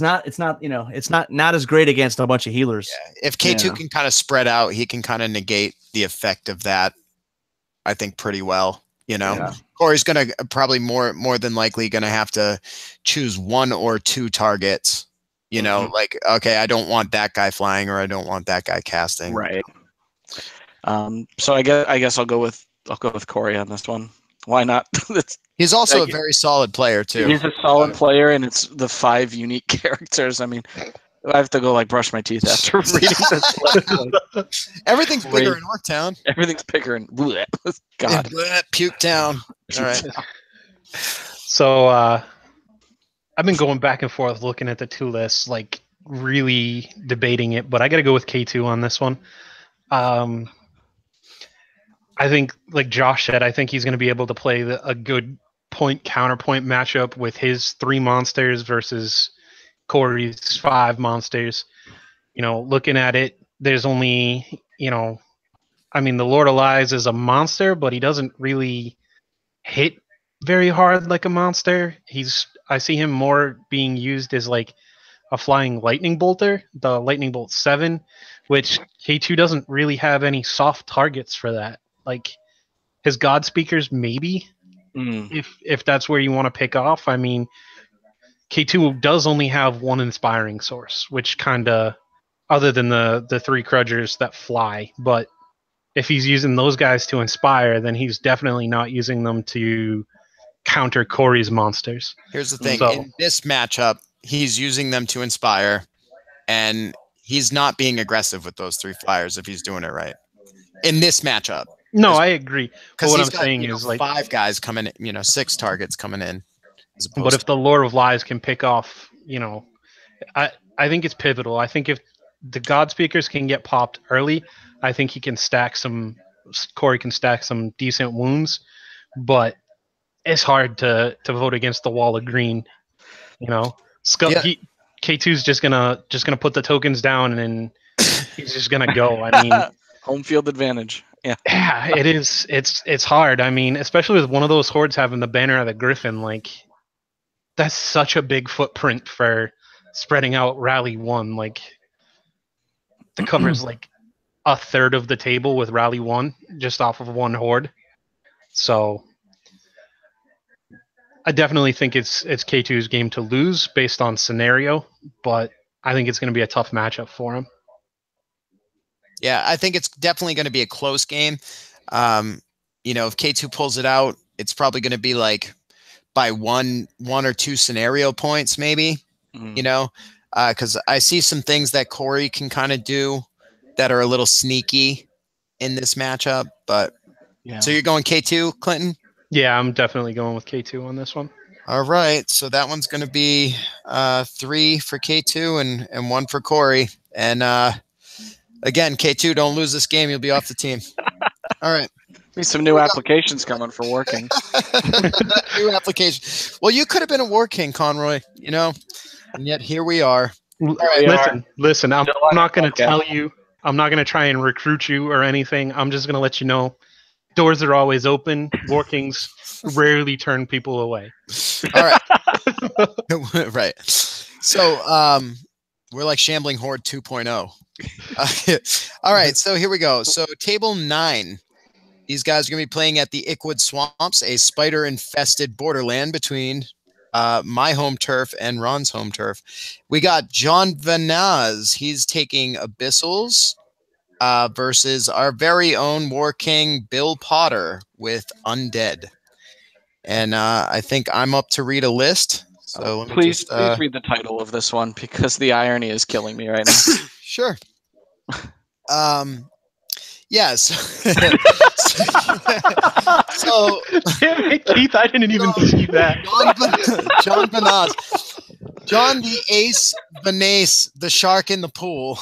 S3: great against a bunch of healers.
S1: Yeah. If K2 can kind of spread out, he can kind of negate the effect of that, I think, pretty well.
S3: Yeah.
S1: Corey's gonna probably more than likely gonna have to choose 1 or 2 targets. Like, okay, I don't want that guy flying, or I don't want that guy casting.
S4: Right. So I guess I'll go with Corey on this one. Why not?
S1: He's also a very solid player too.
S4: He's a solid player, and it's the 5 unique characters. I mean, I have to go brush my teeth after reading this list.
S1: Everything's bigger in Orktown.
S4: Everything's bigger in God.
S1: Bleh, Puke Town. All right.
S2: So I've been going back and forth looking at the 2 lists, really debating it, but I got to go with K2 on this one. I think, like Josh said, I think he's going to be able to play a good counterpoint matchup with his 3 monsters versus Corey's 5 monsters. Looking at it, there's only, the Lord of Lies is a monster, but he doesn't really hit very hard like a monster. I see him more being used as a flying lightning bolter, the Lightning Bolt 7, which K2 doesn't really have any soft targets for that. His God Speakers, maybe, if that's where you want to pick off. K2 does only have 1 inspiring source, which kind of, other than the 3 Crudgers that fly. But if he's using those guys to inspire, then he's definitely not using them to counter Corey's monsters.
S1: Here's the thing. In this matchup, he's using them to inspire, and he's not being aggressive with those 3 flyers if he's doing it right. In this matchup.
S2: No, I agree. But what I'm
S1: got,
S2: saying is
S1: 5 guys coming in, 6 targets coming in.
S2: But if the Lord of Lies can pick off, I think it's pivotal. I think if the God Speakers can get popped early, I think Corey can stack some decent wounds, but it's hard to vote against the wall of green. K2's just gonna put the tokens down, and he's just gonna go.
S4: Home field advantage. Yeah.
S2: Yeah, it is. It's hard. Especially with one of those hordes having the banner of the Griffin, that's such a big footprint for spreading out Rally 1. The cover's a third of the table with Rally 1 just off of 1 horde. So I definitely think it's K2's game to lose based on scenario, but I think it's going to be a tough matchup for him.
S1: Yeah, I think it's definitely going to be a close game. If K2 pulls it out, it's probably going to be by one or 2 scenario points, maybe. Because I see some things that Corey can kind of do that are a little sneaky in this matchup. But so you're going K2, Clinton?
S2: Yeah, I'm definitely going with K2 on this one.
S1: All right, so that one's going to be 3 for K2 and 1 for Corey. And again, K2, don't lose this game. You'll be off the team. All right.
S4: Be some new applications coming for War King.
S1: New application. Well, you could have been a War King, Conroy, and yet here we are.
S2: Listen, I'm not going to tell you. I'm not going to try and recruit you or anything. I'm just going to let you know doors are always open. War Kings rarely turn people away.
S1: All right. Right. So we're like Shambling Horde 2.0. All right. So here we go. So table 9. These guys are going to be playing at the Ickwood Swamps, a spider-infested borderland between my home turf and Ron's home turf. We got John Vanaz. He's taking Abyssals versus our very own War King Bill Potter with Undead. And I think I'm up to read a list. So
S4: please read the title of this one, because the irony is killing me right now.
S1: Sure. Yes. So,
S2: Damn it, Keith, I didn't even see that.
S1: John Banaz. John the Ace Vanace, the shark in the pool.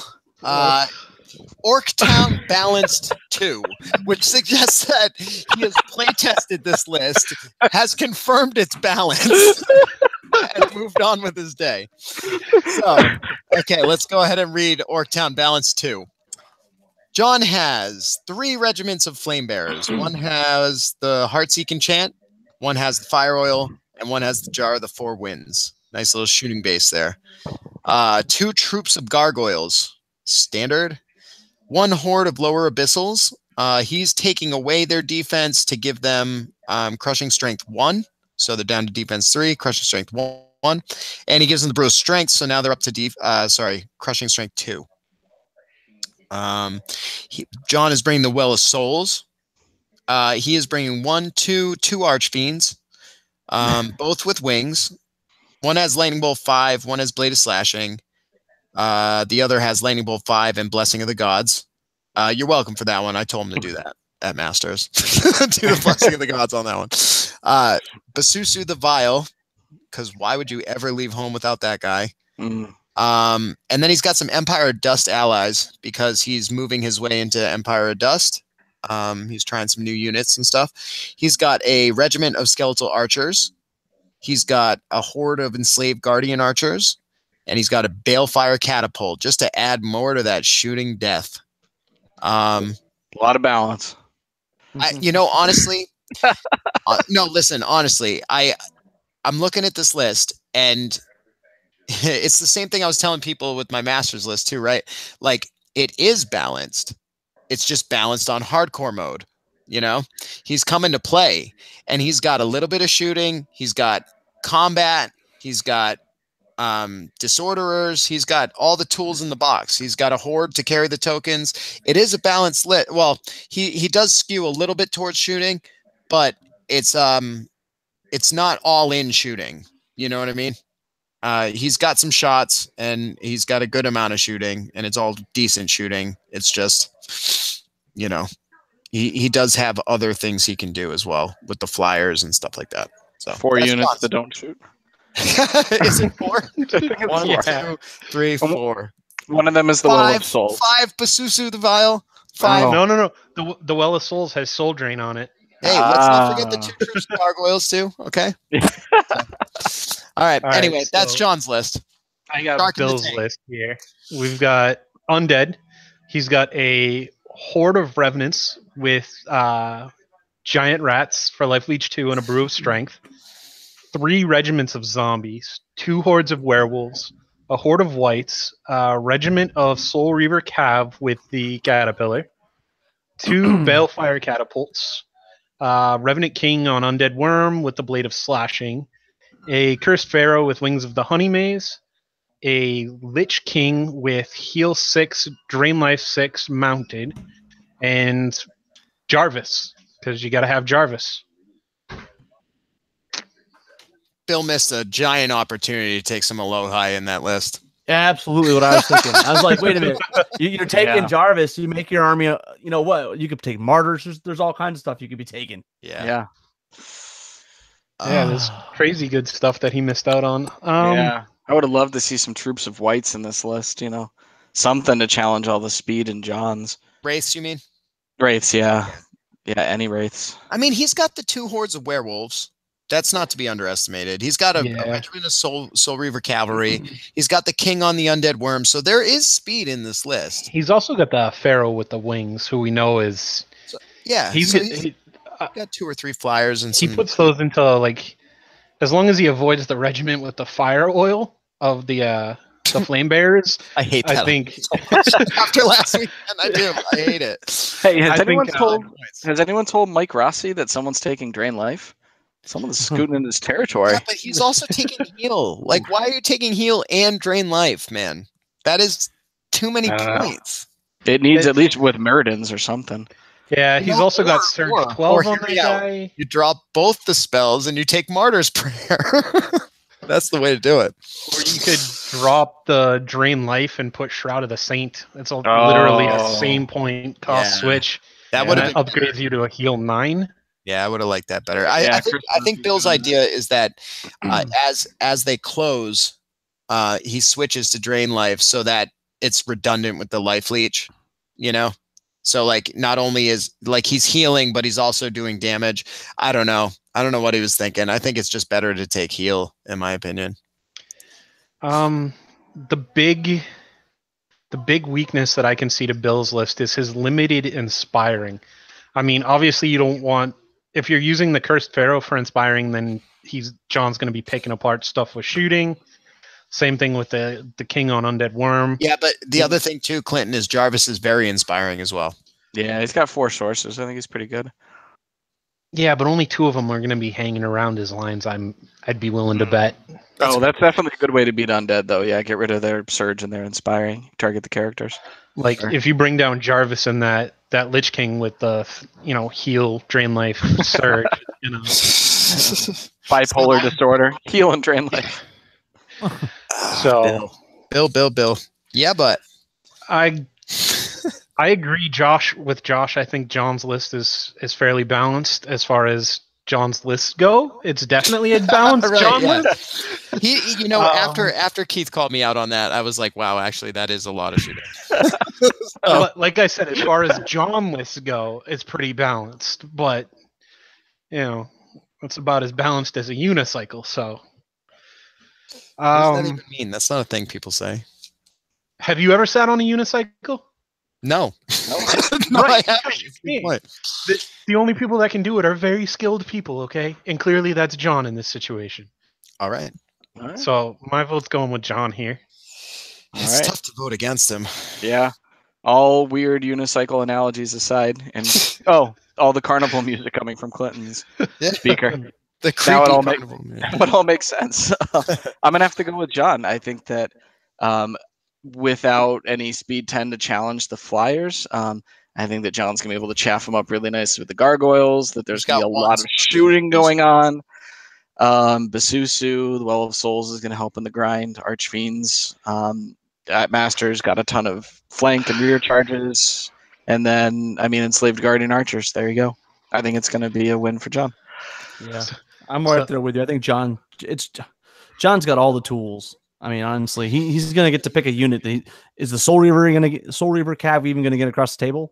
S1: Orktown balanced 2, which suggests that he has play tested this list, has confirmed its balance, and moved on with his day. So, okay, let's go ahead and read Orktown Balance 2. John has 3 regiments of flame bearers. One has the Heartseek Enchant, one has the Fire Oil, and one has the Jar of the 4 Winds. Nice little shooting base there. 2 troops of gargoyles, standard. 1 horde of lower abyssals. He's taking away their defense to give them crushing strength 1. So they're down to defense 3, crushing strength 1. And he gives them the brew of strength. So now they're up to crushing strength 2. John is bringing the Well of Souls. He is bringing 2 Archfiends, both with wings. One has Lightning Bolt 5, one has Blade of Slashing. The other has Lightning Bolt 5 and Blessing of the Gods. You're welcome for that one. I told him to do that at Masters. Do the Blessing of the Gods on that one. Basusu the Vile, because why would you ever leave home without that guy? And then he's got some Empire of Dust allies because he's moving his way into Empire of Dust. He's trying some new units and stuff. He's got a regiment of skeletal archers. He's got a horde of enslaved guardian archers. And he's got a balefire catapult just to add more to that shooting death.
S4: A lot of balance.
S1: Honestly, no, listen, honestly, I'm looking at this list and it's the same thing I was telling people with my master's list too, right? Like it is balanced. It's just balanced on hardcore mode. He's coming to play and he's got a little bit of shooting. He's got combat. He's got disorderers. He's got all the tools in the box. He's got a horde to carry the tokens. It is a balanced list. Well, he does skew a little bit towards shooting, but it's not all in shooting. You know what I mean? He's got some shots and he's got a good amount of shooting and it's all decent shooting. It's just, he does have other things he can do as well with the flyers and stuff like that. So
S4: 4 units that don't shoot.
S1: Is it 4?
S4: I think it's
S1: 1,
S4: 4.
S1: 2, 3, 4.
S4: One of them is the Well of Souls.
S1: 5 Basusu the Vile. 5.
S2: Oh. No. The Well of Souls has Soul Drain on it.
S1: Hey, let's not forget the 2 troops of gargoyles too. Okay. All right. Anyway, that's John's list.
S2: I got Bill's list here. We've got Undead. He's got a horde of revenants with giant rats for Life Leech 2 and a brew of strength. 3 regiments of zombies, 2 hordes of werewolves, a horde of wights, a regiment of Soul Reaver Cav with the caterpillar, 2 balefire catapults, Revenant King on Undead Worm with the Blade of Slashing, a Cursed Pharaoh with Wings of the Honey Maze, a Lich King with Heal 6, Drain Life 6 mounted, and Jarvis, because you got to have Jarvis.
S1: Bill missed a giant opportunity to take some Alohi in that list.
S3: Absolutely what I was thinking. I was like, wait a minute. You're taking Jarvis. You make your army, what? You could take martyrs. There's all kinds of stuff you could be taking.
S1: Yeah.
S2: Yeah, there's crazy good stuff that he missed out on.
S4: I would have loved to see some troops of wights in this list, something to challenge all the speed in John's.
S1: Wraiths, you mean?
S4: Wraiths, yeah. Yeah, any Wraiths.
S1: I mean, he's got the 2 hordes of werewolves. That's not to be underestimated. He's got a regiment of Soul Reaver Cavalry. He's got the King on the Undead Worm. So there is speed in this list.
S2: He's also got the Pharaoh with the wings, who we know is... He's
S1: got 2 or 3 flyers. And
S2: he puts those into, as long as he avoids the regiment with the fire oil of the flame bearers.
S1: I hate that.
S2: I think
S1: after last weekend, I do. I hate it.
S4: Hey, has anyone told Mike Rossi that someone's taking Drain Life? Someone's scooting in his territory.
S1: Yeah, but he's also taking heal. Why are you taking heal and Drain Life, man? That is too many points.
S4: It needs at least with Muradins or something.
S2: Yeah, he's also got Surge 12 on the guy.
S1: You drop both the spells and you take Martyr's Prayer. That's the way to do it.
S2: Or you could drop the Drain Life and put Shroud of the Saint. It's literally a same point cost switch.
S1: That would have
S2: upgrades you to a heal 9.
S1: Yeah, I would have liked that better.
S4: Yeah,
S1: I think Bill's idea is that as they close, he switches to drain life so that it's redundant with the life leech, you know? So like not only is like he's healing, but he's also doing damage. I don't know. I don't know what he was thinking. I think it's just better to take heal, in my opinion.
S2: The big weakness that I can see to Bill's list is his limited inspiring. I mean, obviously you don't want, if you're using the Cursed Pharaoh for inspiring, then John's going to be picking apart stuff with shooting. Same thing with the King on Undead Worm.
S1: Yeah, but the other thing too, Clinton, is Jarvis is very inspiring as well.
S4: Yeah, he's got 4 sources. I think he's pretty good.
S2: Yeah, but only 2 of them are going to be hanging around his lines. I'd be willing to bet.
S4: That's definitely a good way to beat undead, though. Yeah, get rid of their surge and their inspiring. Target the characters.
S2: Like if you bring down Jarvis and that Lich King with the heal, drain life, surge,
S4: bipolar disorder, heal and drain life.
S2: So
S1: Bill. Yeah, but
S2: I agree, with Josh. I think John's list is fairly balanced as far as John's lists go. It's definitely a balanced
S1: Right,
S2: John
S1: yeah.
S2: list.
S1: After Keith called me out on that, I was like, wow, actually that is a lot of shooting.
S2: But like I said, as far as John lists go, it's pretty balanced. But it's about as balanced as a unicycle. So
S1: What does that even mean? That's not a thing people say.
S2: have you ever sat on a unicycle?
S1: No.
S2: No,
S1: I
S2: right.
S1: haven't. What?
S2: The only people that can do it are very skilled people, okay? And clearly that's John in this situation.
S1: All right.
S2: So my vote's going with John here.
S1: It's tough to vote against him.
S4: Yeah. All weird unicycle analogies aside, and all the carnival music coming from Clinton's speaker.
S1: The creepy
S4: it all makes sense. I'm gonna have to go with John. I think that without any speed 10 to challenge the flyers, I think that John's gonna be able to chaff them up really nice with the gargoyles. That there's gonna be a lot of shooting going on. Basusu, the Well of Souls, is gonna help in the grind. Archfiends, Master's got a ton of flank and rear charges, and then Enslaved Guardian Archers. There you go. I think it's gonna be a win for John.
S3: Yeah, I'm right there with you. I think John's got all the tools. I mean, honestly, he's going to get to pick a unit. Is the Soul Reaver Cav even going to get across the table?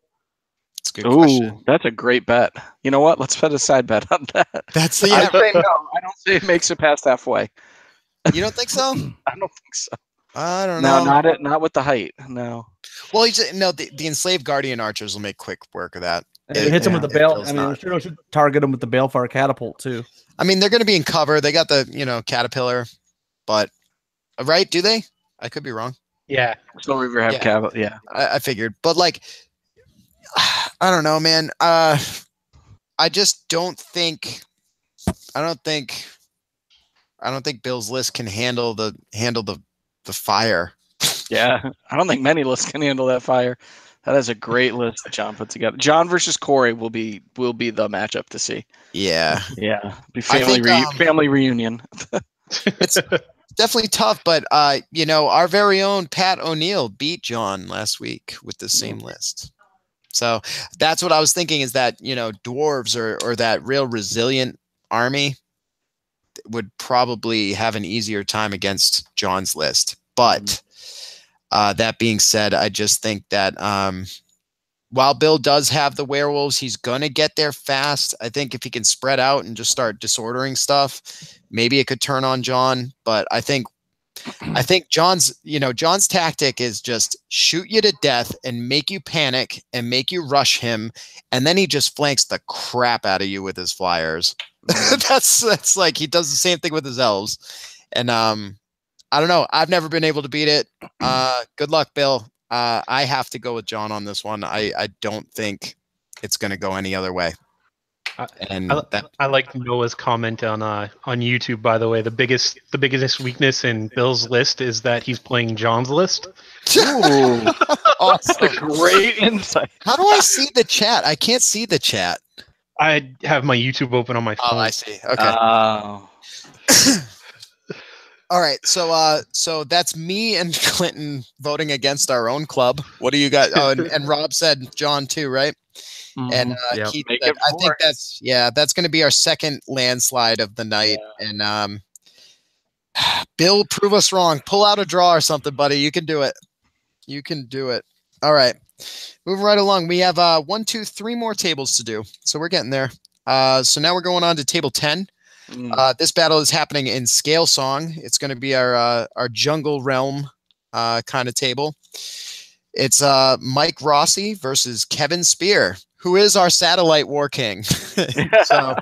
S1: That's a good question.
S4: That's a great bet. You know what? Let's put a side bet on that.
S1: That's
S4: I say no. I don't say it makes it past halfway.
S1: You don't think so?
S4: I don't think so.
S1: I don't know.
S4: No, not with the height. No.
S1: Well, the Enslaved Guardian Archers will make quick work of that.
S3: It hits him with the Bale. I'm sure should target him with the Balefire Catapult too.
S1: I mean, they're going to be in cover. They got the Caterpillar, but right? Do they? I could be wrong.
S2: Yeah.
S4: Soul Reaver have Cav. Yeah.
S1: I figured, but like, I don't know, man. I just don't think. I don't think Bill's list can handle the fire.
S4: Yeah, I don't think many lists can handle that fire. That is a great list that John put together. John versus Corey will be the matchup to see.
S1: Yeah.
S4: Yeah. Family reunion.
S1: It's definitely tough, but our very own Pat O'Neill beat John last week with the same list. So that's what I was thinking, is that, dwarves or that real resilient army would probably have an easier time against John's list. But that being said, I just think that while Bill does have the werewolves, he's going to get there fast. I think if he can spread out and just start disordering stuff, maybe it could turn on John. But I think John's tactic is just shoot you to death and make you panic and make you rush him. And then he just flanks the crap out of you with his flyers. That's like, he does the same thing with his elves. And I don't know. I've never been able to beat it. Good luck, Bill. I have to go with John on this one. I don't think it's going to go any other way.
S2: I like Noah's comment on YouTube. By the way, the biggest weakness in Bill's list is that he's playing John's list.
S4: Ooh, awesome. That's a great insight.
S1: How do I see the chat? I can't see the chat.
S2: I have my YouTube open on my phone.
S1: Oh, I see. Okay. All right, so that's me and Clinton voting against our own club. What do you got? Oh, and Rob said John too, right? And
S3: Yep.
S1: Keith
S4: Make
S1: said,
S4: it
S1: I think
S4: 4.
S1: that's going to be our second landslide of the night. And Bill, prove us wrong. Pull out a draw or something, buddy. You can do it. You can do it. All right, moving right along. We have 1, 2, 3 more tables to do, so we're getting there. So now we're going on to table 10. This battle is happening in Scale Song. It's going to be our Jungle Realm kind of table. It's Mike Rossi versus Kevin Spear, who is our satellite war king. So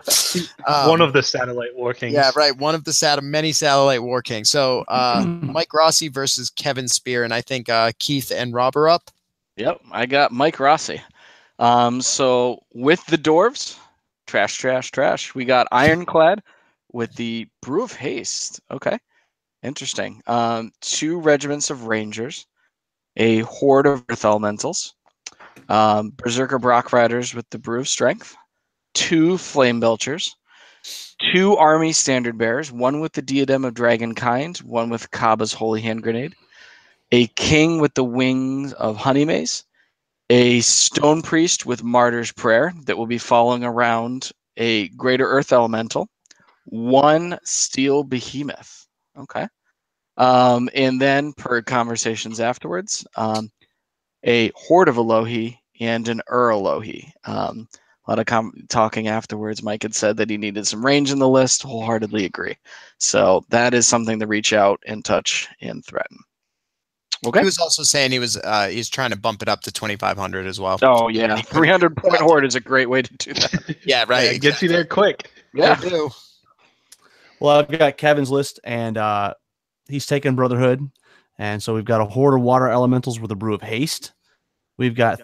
S2: One of the satellite war kings.
S1: yeah, right. One of the many satellite war kings. So Mike Rossi versus Kevin Spear, and I think Keith and Rob are up.
S4: Yep, I got Mike Rossi. So with the dwarves, trash. We got Ironclad with the Brew of Haste. Okay, interesting. 2 regiments of Rangers, a horde of Earth Elementals, Berserker Brock Riders with the Brew of Strength, 2 Flame Belchers, 2 Army Standard Bearers, 1 with the Diadem of Dragonkind, 1 with Kaba's Holy Hand Grenade, a King with the Wings of Honey Maze, a Stone Priest with Martyr's Prayer that will be following around a Greater Earth Elemental, 1 Steel Behemoth. Okay. And then, per conversations afterwards, a Horde of Alohi and an Alohi. A lot of talking afterwards. Mike had said that he needed some range in the list. Wholeheartedly agree. So that is something to reach out and touch and threaten. Okay.
S1: He was also saying he's trying to bump it up to 2,500 as well.
S4: Oh yeah, 300-point horde is a great way to do that.
S1: Yeah, right.
S2: Yeah, it gets you there quick.
S4: Yeah.
S1: They do.
S3: Well, I've got Kevin's list, and he's taken Brotherhood. And so we've got a horde of water elementals with a Brew of Haste. We've got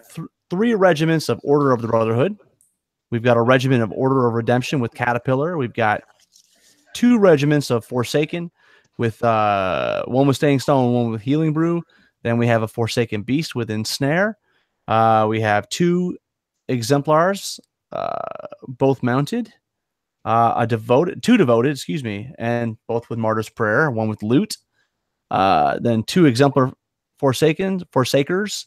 S3: 3 regiments of Order of the Brotherhood. We've got a regiment of Order of Redemption with Caterpillar. We've got 2 regiments of Forsaken with 1 with Staying Stone and 1 with Healing Brew. Then we have a Forsaken Beast with Ensnare. We have 2 exemplars, both mounted. 2 devoted, excuse me, and both with Martyr's Prayer, 1 with Loot. Then 2 exemplar Forsakers,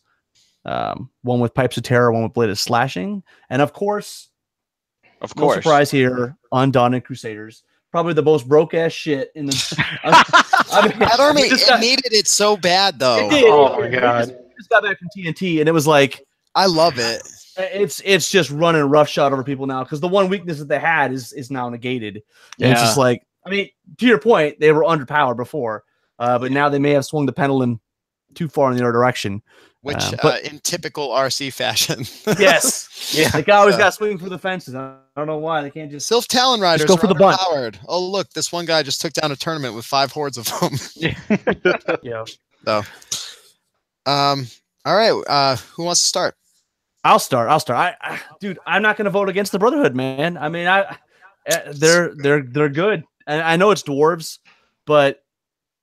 S3: 1 with Pipes of Terror, 1 with Bladed Slashing, and of course, no surprise here, Undaunted Crusaders, probably the most broke ass shit in the.
S1: That army needed it so bad though.
S3: It did.
S2: Oh my god!
S3: We just got back from TNT, and it was like,
S1: I love it.
S3: It's just running roughshod over people now because the one weakness that they had is now negated. And it's just like, I mean, to your point, they were underpowered before, but now they may have swung the pendulum too far in the other direction.
S1: Which, in typical RC fashion.
S3: Yes. Yeah. They always got to swing for the fences. I don't know why. They can't just.
S1: Sylph Talon Riders
S3: go for the bunt.
S1: Powered. Oh, look, this one guy just took down a tournament with 5 hordes of them.
S3: Yeah.
S1: So, all right. Who wants to start?
S3: I'll start. Dude, I'm not going to vote against the Brotherhood, man. I mean, they're good. And I know it's dwarves, but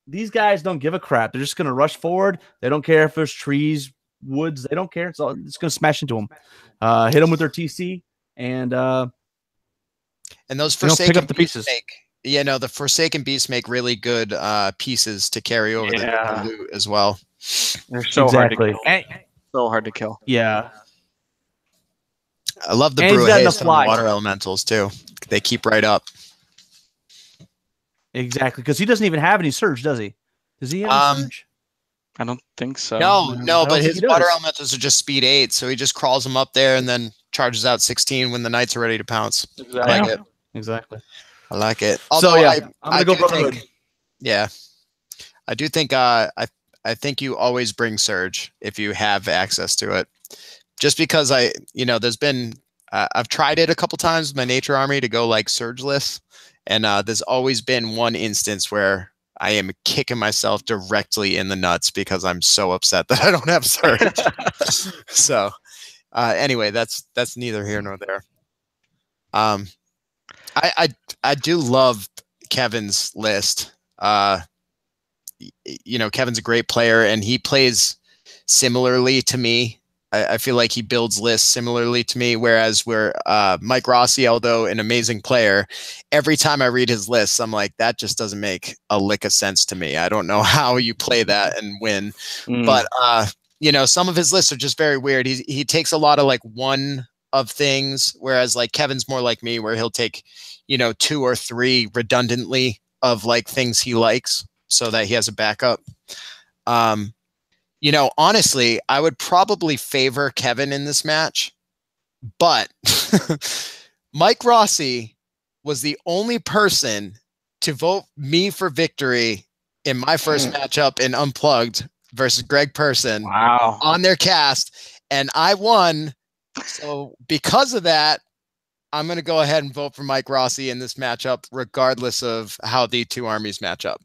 S3: these guys don't give a crap. They're just going to rush forward. They don't care if there's trees, woods. They don't care. It's going to smash into them. Hit them with their TC, and
S1: those Forsaken
S3: pick up the pieces.
S1: The Forsaken Beasts make really good pieces to carry over the loot as well.
S4: They're so hard to kill. So hard to kill.
S3: Yeah.
S1: I love the Brew of Haste on the water elementals too. They keep right up.
S3: Exactly, because he doesn't even have any surge, does he? Does he have any surge?
S4: I don't think so.
S1: No, but his water elementals are just speed 8, so he just crawls them up there and then charges out 16 when the knights are ready to pounce.
S4: Exactly.
S1: I like it.
S3: Exactly.
S1: I like it.
S3: Although, I'm gonna go Brotherhood.
S1: I do think I think you always bring surge if you have access to it. Just because there's been I've tried it a couple times with my nature army to go like surgeless, and there's always been one instance where I am kicking myself directly in the nuts because I'm so upset that I don't have surge. So anyway, that's neither here nor there. I do love Kevin's list. Kevin's a great player, and he plays similarly to me I feel like he builds lists similarly to me, whereas where Mike Rossi, although an amazing player, every time I read his lists, I'm like, that just doesn't make a lick of sense to me. I don't know how you play that and win. But some of his lists are just very weird. He takes a lot of like one of things, whereas like Kevin's more like me, where he'll take, 2 or 3 redundantly of like things he likes so that he has a backup. Honestly, I would probably favor Kevin in this match, but Mike Rossi was the only person to vote me for victory in my first matchup in Unplugged versus Greg Person on their cast, and I won. So because of that, I'm going to go ahead and vote for Mike Rossi in this matchup, regardless of how the two armies match up.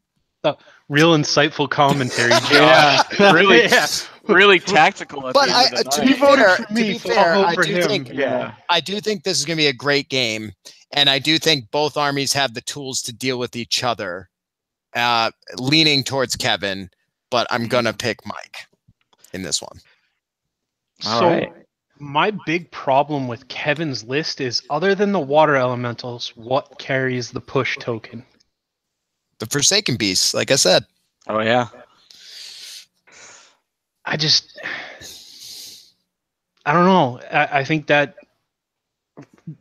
S2: Real insightful commentary, Josh.
S4: Really tactical.
S1: But to be fair,
S4: Yeah.
S1: I do think this is going to be a great game, and I do think both armies have the tools to deal with each other. Leaning towards Kevin, but I'm going to pick Mike in this one.
S2: My big problem with Kevin's list is, other than the water elementals, what carries the push token?
S1: The Forsaken Beasts, like I said.
S4: Oh, yeah.
S2: I don't know. I think that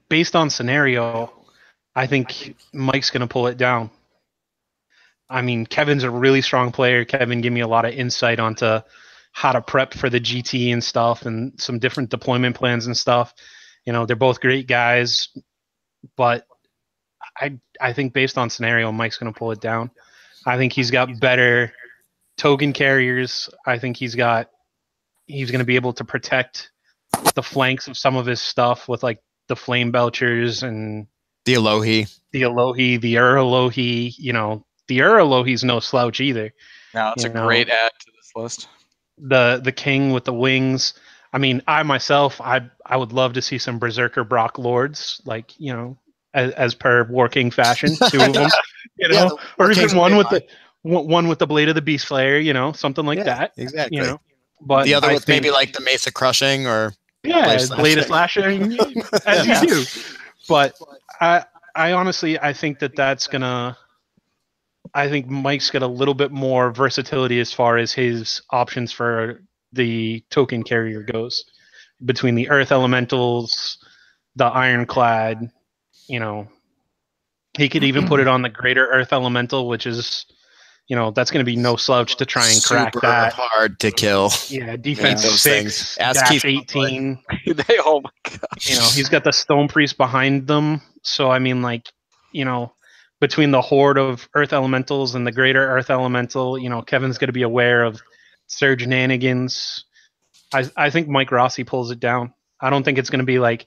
S2: based on scenario, I think Mike's going to pull it down. I mean, Kevin's a really strong player. Kevin gave me a lot of insight onto how to prep for the GT and stuff, and some different deployment plans and stuff. They're both great guys, but I think based on scenario, Mike's going to pull it down. I think he's got better token carriers. I think he's going to be able to protect the flanks of some of his stuff with like the Flame Belchers and
S1: the Alohi,
S2: the Ur-Alohi. The Ur-Alohi's no slouch either.
S4: No, it's a great add to this list.
S2: The King with the wings. I mean, I myself, I would love to see some Berserker Brock Lords, like, as per War King fashion, 2 of them, or even one with the Blade of the Beast Slayer, something like that.
S1: Exactly.
S2: But
S1: the other with maybe like the Mesa Crushing or
S2: Blade of Slashing, as you do. But I honestly, I think that's gonna. I think Mike's got a little bit more versatility as far as his options for the token carrier goes, between the Earth Elementals, the Ironclad. He could even put it on the Greater Earth Elemental, which is, that's going to be no slouch to try and crack that.
S1: Hard to kill.
S2: Yeah, defense 6, dash 18.
S4: Oh my god.
S2: He's got the Stone Priest behind them. So I mean, between the horde of Earth Elementals and the Greater Earth Elemental, Kevin's going to be aware of Surge Nanigans. I think Mike Rossi pulls it down. I don't think it's going to be like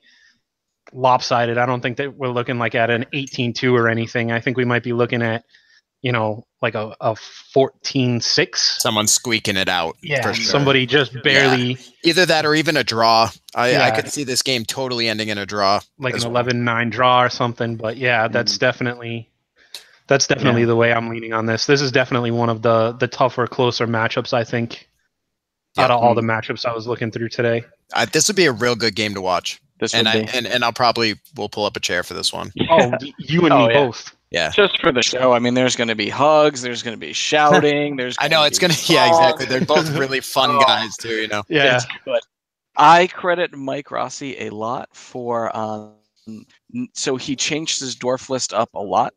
S2: lopsided. I don't think that we're looking like at an 18-2 or anything. I think we might be looking at, like a 14-6.
S1: Someone squeaking it out.
S2: Yeah,
S1: for sure.
S2: Somebody just barely.
S1: Yeah. Either that or even a draw. I could see this game totally ending in a draw.
S2: Like an 11-9 draw or something. But yeah, that's definitely the way I'm leaning on this. This is definitely one of the tougher, closer matchups, I think, out of all the matchups I was looking through today.
S1: This would be a real good game to watch.
S4: And
S1: we'll pull up a chair for this one.
S2: Oh, you and me both.
S1: Yeah.
S4: Just for the show. I mean, there's going to be hugs. There's going to be shouting.
S1: Yeah, exactly. They're both really fun guys too,
S2: Yeah.
S4: It's good. I credit Mike Rossi a lot for, so he changed his dwarf list up a lot.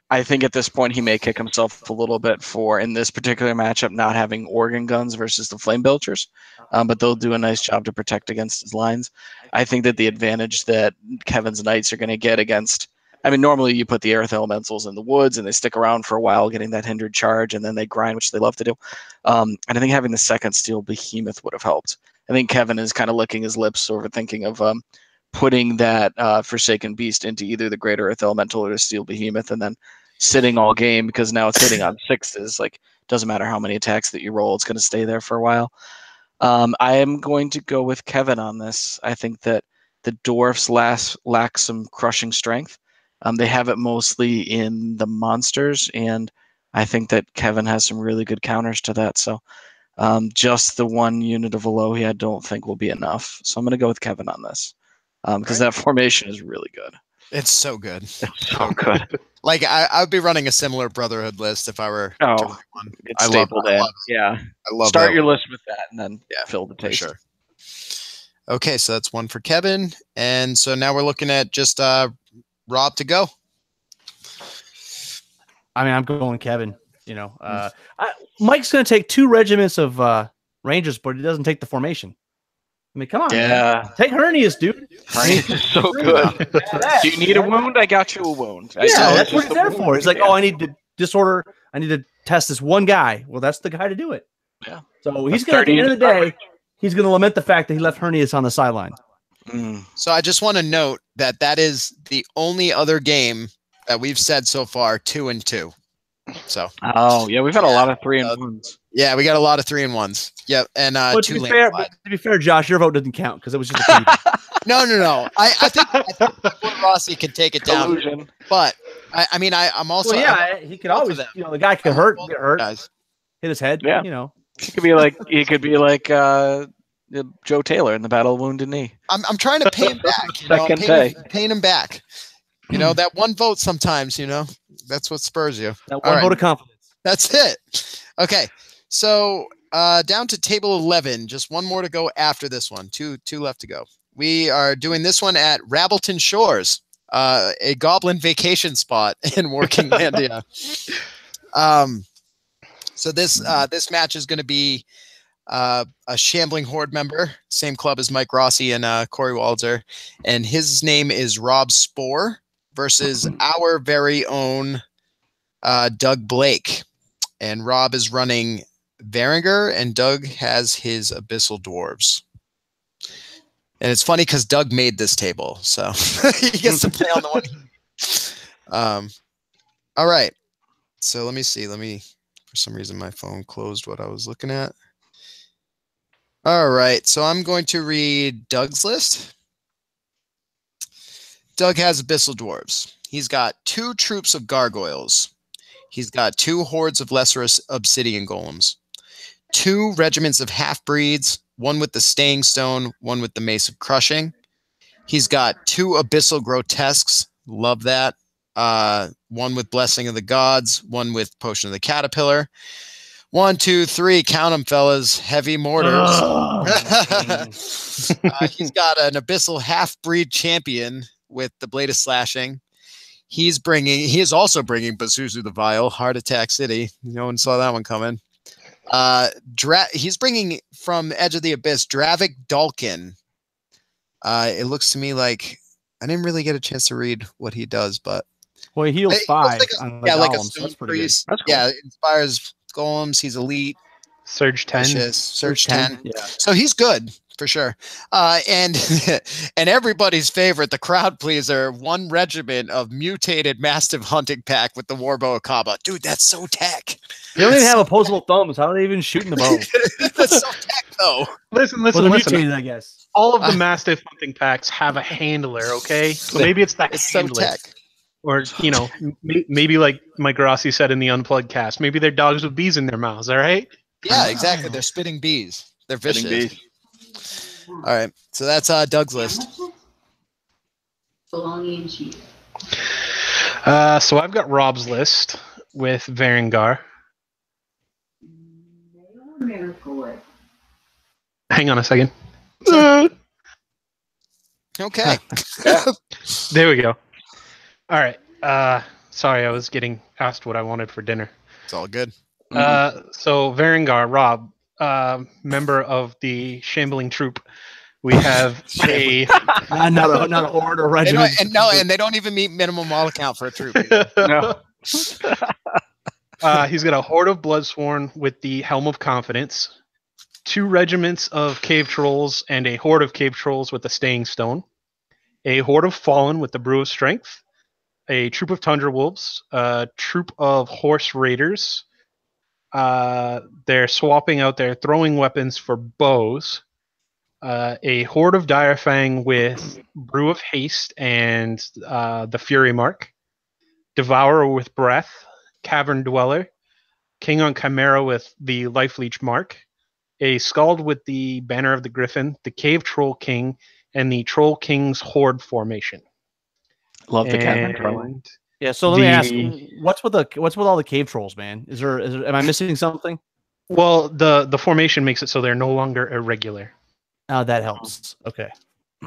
S4: I think at this point he may kick himself a little bit for, in this particular matchup, not having organ guns versus the Flame Belchers, but they'll do a nice job to protect against his lines. I think that the advantage that Kevin's Knights are going to get against, I mean, normally you put the Earth Elementals in the woods and they stick around for a while getting that hindered charge, and then they grind, which they love to do. And I think having the second Steel Behemoth would have helped. I think Kevin is kind of licking his lips, sort of thinking of putting that Forsaken Beast into either the Greater Earth Elemental or the Steel Behemoth, and then sitting all game, because now it's hitting on 6s. Like, doesn't matter how many attacks that you roll, it's going to stay there for a while. I am going to go with Kevin on this. I think that the dwarfs lack some crushing strength. They have it mostly in the monsters, and I think that Kevin has some really good counters to that. So Just the one unit of Alohi I don't think will be enough. So I'm going to go with Kevin on this because that formation is really good.
S1: It's so good.
S4: It's so good.
S1: Like I would be running a similar Brotherhood list if I were to run one.
S4: It's
S1: I love
S4: stapled
S1: it.
S4: in. Yeah.
S1: I love
S4: Start
S1: that
S4: your
S1: one.
S4: list with that and then fill the
S1: For
S4: taste.
S1: sure. Okay, so that's one for Kevin. And so now we're looking at just Rob to go.
S3: I mean, I'm going Kevin. Mike's going to take 2 regiments of Rangers, but he doesn't take the formation. I mean, come on.
S4: Yeah.
S3: Man. Take Hernius, dude.
S4: Hernius is so good. Do you need a wound? I got you a wound.
S3: Yeah, that's what he's there for. He's like, I need to disorder. I need to test this one guy. Well, that's the guy to do it.
S4: Yeah.
S3: So he's going to, at the end of the day, he's going to lament the fact that he left Hernius on the sideline.
S1: So I just want to note that is the only other game that we've said so far 2-2. So.
S4: Oh yeah, we've had a lot of 3-1s.
S1: Yeah, we got a lot of 3-1s. Yep, and
S3: but to be fair, Josh, your vote doesn't count because it was just a TV.
S1: No. I think Rossi can take it down.
S4: Illusion.
S1: But I'm also.
S3: Well, yeah, he could always. The guy could get hurt,
S1: guys.
S3: Hit his head.
S4: Yeah. He could be like Joe Taylor in the Battle of Wounded Knee.
S1: I'm trying to pay him back. Paying him back. That one vote sometimes. That's what spurs you.
S3: That one vote of confidence.
S1: That's it. Okay, so down to table 11. Just one more to go after this one. Two left to go. We are doing this one at Rabbleton Shores, a goblin vacation spot in Working Landia. So this match is going to be a Shambling Horde member, same club as Mike Rossi and Corey Walzer, and his name is Rob Spore versus our very own Doug Blake. And Rob is running Varinger, and Doug has his Abyssal Dwarves. And it's funny because Doug made this table, so he gets to play on the one. All right. So let me see. For some reason, my phone closed what I was looking at. All right. So I'm going to read Doug's list. Doug has Abyssal Dwarves. He's got 2 troops of gargoyles. He's got 2 hordes of lesser obsidian golems, 2 regiments of half-breeds, one with the staying stone, one with the mace of crushing. He's got 2 abyssal grotesques. Love that. One with blessing of the gods, one with potion of the caterpillar. 1, 2, 3, count them, fellas. Heavy mortars. He's got an abyssal half-breed champion with the blade of slashing. He is also bringing Pazuzu the Vile, Heart Attack City. No one saw that one coming. He's bringing from Edge of the Abyss, Dravik Dalkin. It looks to me like I didn't really get a chance to read what he does, but
S3: he heals 5 on the
S1: like a
S3: golems. That's pretty good.
S4: That's cool.
S1: Yeah, inspires golems. He's elite.
S2: Surge 10.
S1: Vicious. Surge 10.
S3: Yeah.
S1: So he's good for sure. And everybody's favorite, the crowd pleaser, 1 regiment of mutated mastiff hunting pack with the Warbow Akaba. Dude, that's so tech.
S3: They don't even have opposable thumbs. How are they even shooting the bow?
S1: That's so tech, though.
S2: Listen.
S3: Mutated, I guess.
S2: All of the Mastiff hunting packs have a handler, okay? So maybe it's that
S1: It's so
S2: handler.
S1: tech.
S2: Or, maybe like Mike Rossi said in the Unplugged cast, maybe they're dogs with bees in their mouths, all right?
S1: Yeah, exactly. They're spitting bees. They're vicious.
S4: Spitting bees.
S1: All right. So that's Doug's list.
S5: Bologna and cheese.
S2: So I've got Rob's list with Varangar. Hang on a second.
S1: Okay.
S2: There we go. All right. Sorry, I was getting asked what I wanted for dinner.
S1: It's all good.
S2: So Varangar, Rob, member of the Shambling Troop. We have
S3: not a horde or regiment.
S1: And they don't even meet minimum model count for a troop.
S4: No.
S2: He's got a horde of Bloodsworn with the Helm of Confidence, 2 regiments of Cave Trolls and a horde of Cave Trolls with the Staying Stone, a horde of Fallen with the Brew of Strength, a troop of Tundra Wolves, a troop of Horse Raiders. They're swapping out their throwing weapons for bows. A horde of Direfang with Brew of Haste and the Fury Mark. Devourer with Breath. Cavern Dweller. King on Chimera with the Life Leech Mark. a Skald with the Banner of the Griffin, the Cave Troll King, and the Troll King's Horde formation.
S4: Love the cat
S2: And
S4: drawing.
S3: Yeah, so let me ask,
S2: The-
S3: what's with all the cave trolls, man? Is there am I missing something?
S2: Well, the formation makes it so they're no longer irregular.
S3: Oh, that helps. Okay.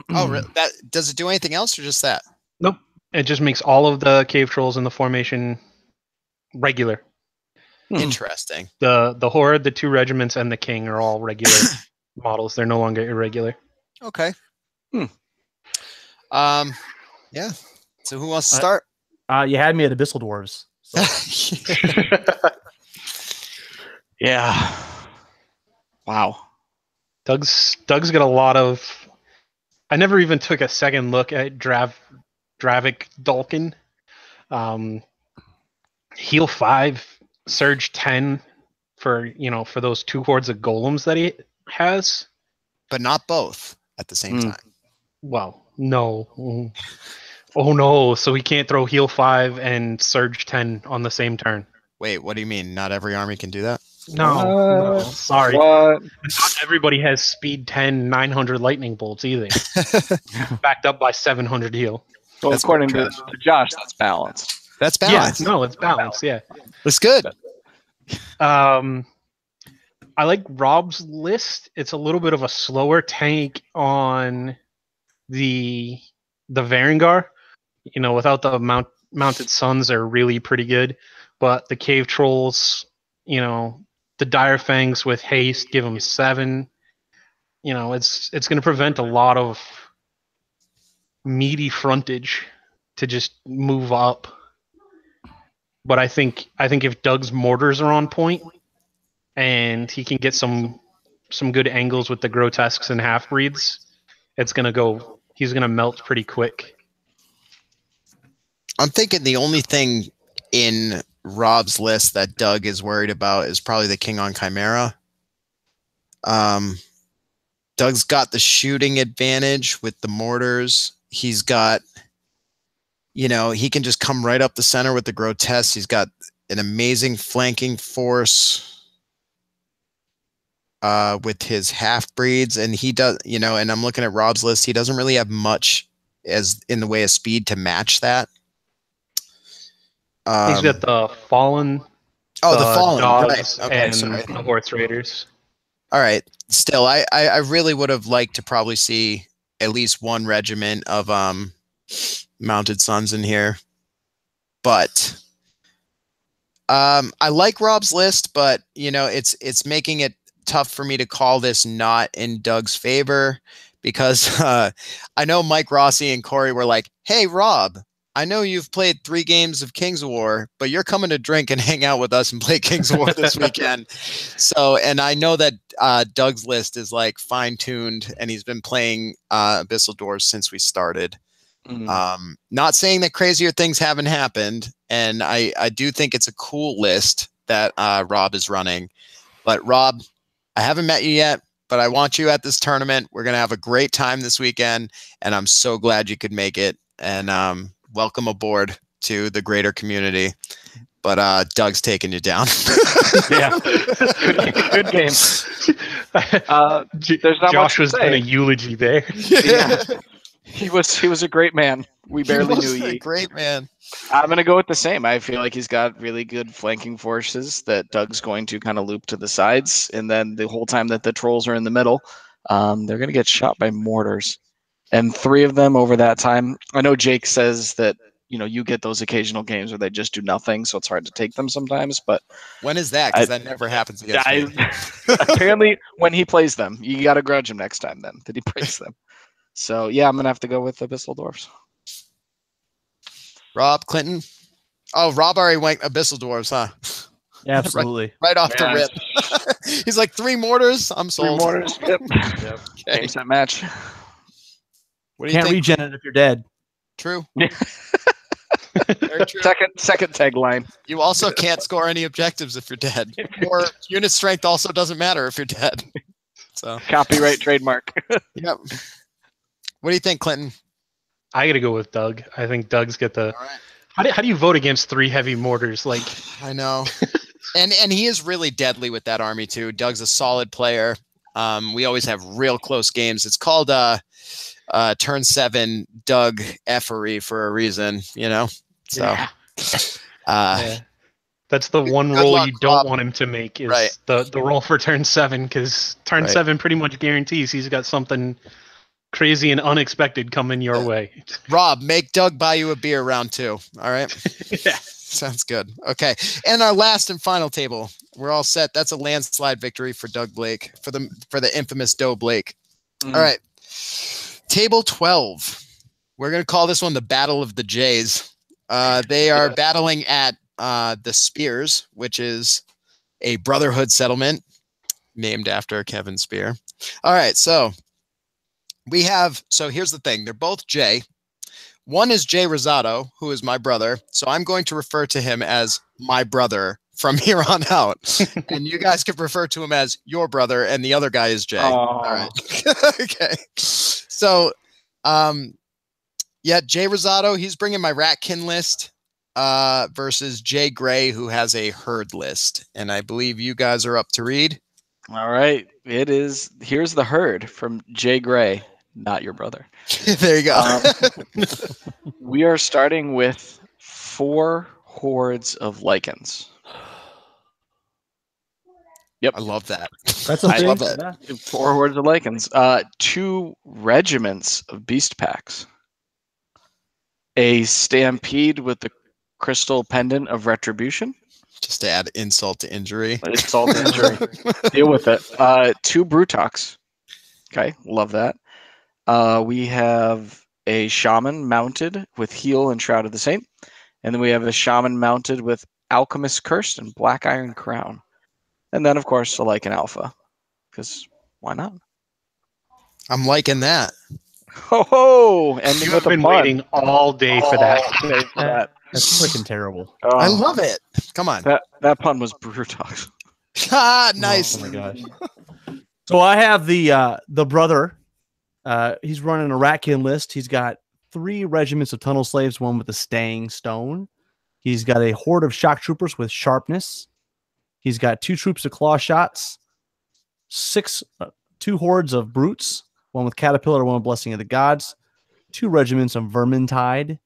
S1: Oh, that does it do anything else or just that?
S2: Nope. It just makes all of the cave trolls in the formation regular.
S1: Interesting.
S2: The Horde, the 2 regiments, and the King are all regular models. They're no longer irregular.
S1: Okay. Yeah. So who wants to start?
S3: You had me at Abyssal Dwarves. So.
S4: Yeah. Wow.
S2: Doug's got a lot of. I never even took a second look at Dravik Dalkin. Heal 5, Surge 10 for those 2 hordes of golems that he has.
S1: But not both at the same time.
S2: Well, no. Oh no, so he can't throw Heal 5 and Surge 10 on the same turn.
S1: Wait, what do you mean? Not every army can do that?
S2: No, sorry.
S5: What?
S2: Not everybody has speed 10, 900 lightning bolts either. Backed up by 700 heal.
S5: Well,
S1: That's
S5: according to
S1: trash.
S5: Josh, that's balanced.
S1: That's balanced.
S2: Yeah, no, it's balanced, yeah.
S1: That's good.
S2: I like Rob's list. It's a little bit of a slower tank on the Varangar. Without the mounted suns are really pretty good. But the cave trolls, the dire fangs with haste give them 7. It's going to prevent a lot of meaty frontage to just move up. But I think if Doug's mortars are on point and he can get some good angles with the grotesques and half breeds, he's gonna melt pretty quick.
S1: I'm thinking the only thing in Rob's list that Doug is worried about is probably the King on Chimera. Doug's got the shooting advantage with the mortars. He's got, he can just come right up the center with the grotesque. He's got an amazing flanking force with his half breeds, and he does, and I'm looking at Rob's list. He doesn't really have much as in the way of speed to match that.
S2: He's got the Fallen.
S1: Oh, the Fallen,
S2: dogs,
S1: right? Okay,
S2: and
S1: sorry.
S2: the Horse Raiders.
S1: All right. Still, I really would have liked to probably see at least one regiment of mounted sons in here, but I like Rob's list, but it's making it tough for me to call this not in Doug's favor because I know Mike Rossi and Corey were like, "Hey, Rob, I know you've played 3 games of Kings of War, but you're coming to drink and hang out with us and play Kings of War this weekend." So, and I know that Doug's list is like fine-tuned, and he's been playing Abyssal Dwarves since we started. Not saying that crazier things haven't happened, and I do think it's a cool list that Rob is running. But Rob, I haven't met you yet, but I want you at this tournament. We're going to have a great time this weekend, and I'm so glad you could make it. And welcome aboard to the greater community. But Doug's taking you down.
S5: Yeah, good game. There's not
S2: Josh
S5: much to
S2: was
S5: say.
S2: in a eulogy there.
S5: Yeah. He was a great man. We barely knew
S1: a
S5: you.
S1: great man.
S4: I'm going to go with the same. I feel like he's got really good flanking forces that Doug's going to kind of loop to the sides. And then the whole time that the trolls are in the middle, they're going to get shot by mortars. And 3 of them over that time. I know Jake says that, you get those occasional games where they just do nothing. So it's hard to take them sometimes. But
S1: When is that? Because that never happens against me.
S4: apparently when he plays them, you got to grudge him next time then that he plays them. So, yeah, I'm going to have to go with Abyssal Dwarves.
S1: Rob, Clinton? Oh, Rob already went Abyssal Dwarves, huh?
S3: Yeah, absolutely.
S1: Right off
S5: Yeah.
S1: the rip. He's like 3 mortars. I'm
S5: 3
S1: sold.
S5: mortars. Yep.
S1: Okay.
S4: Game set match.
S1: What do you
S3: Can't
S1: think?
S3: regen it if you're dead.
S1: True.
S5: Yeah.
S1: Very true.
S4: Second tagline.
S1: You also can't score any objectives if you're dead. Or unit strength also doesn't matter if you're dead. So,
S5: Copyright trademark.
S1: yep. What do you think, Clinton?
S2: I got to go with Doug. I think Doug's got the.
S1: All right.
S2: How do you vote against 3 heavy mortars? Like,
S1: I know. And he is really deadly with that army too. Doug's a solid player. We always have real close games. It's called turn 7 Doug effery for a reason, you know. So
S2: Yeah. That's the one
S1: good
S2: roll
S1: luck,
S2: you don't
S1: Rob.
S2: want him to make is
S1: Right.
S2: the roll for turn 7, because turn
S1: Right.
S2: 7 pretty much guarantees he's got something crazy and unexpected coming your way.
S1: Rob, make Doug buy you a beer round 2. All right.
S2: Yeah.
S1: Sounds good. Okay. And our last and final table. We're all set. That's a landslide victory for Doug Blake, for the infamous Doe Blake. All right. Table 12. We're going to call this one the Battle of the Jays. They are battling at the Spears, which is a brotherhood settlement named after Kevin Spear. All right. So here's the thing. They're both Jay. One is Jay Rosado, who is my brother. So I'm going to refer to him as my brother from here on out. And you guys can refer to him as your brother, and the other guy is Jay. All right. Okay. So, Jay Rosado, he's bringing my Ratkin list versus Jay Gray, who has a herd list. And I believe you guys are up to read.
S4: All right. It is. Here's the herd from Jay Gray, not your brother.
S1: There you go.
S4: We are starting with 4 hordes of lichens. Yep.
S1: I love that.
S3: That's
S1: I love that.
S4: 4 hordes of lichens. 2 regiments of beast packs. A stampede with the crystal pendant of retribution.
S1: Just to add insult to injury.
S4: Insult to injury. Deal with it. 2 Brutox. Okay, love that. We have a shaman mounted with heal and shroud of the saint, and then we have a shaman mounted with alchemist curse and black iron crown, and then of course a Lycan alpha, because why not?
S1: I'm liking that.
S4: Ho! Ending
S2: You've
S4: with a
S2: been
S4: pun.
S2: waiting all day for that.
S4: All day for that.
S3: That's freaking terrible.
S1: I love it. Come on.
S4: That pun was Brutox.
S1: Nice.
S3: Oh my gosh. So I have the brother. He's running a Ratkin list. He's got 3 regiments of tunnel slaves, one with a staying stone. He's got a horde of shock troopers with sharpness. He's got 2 troops of claw shots, 2 hordes of brutes, one with caterpillar, one with blessing of the gods, 2 regiments of vermintide,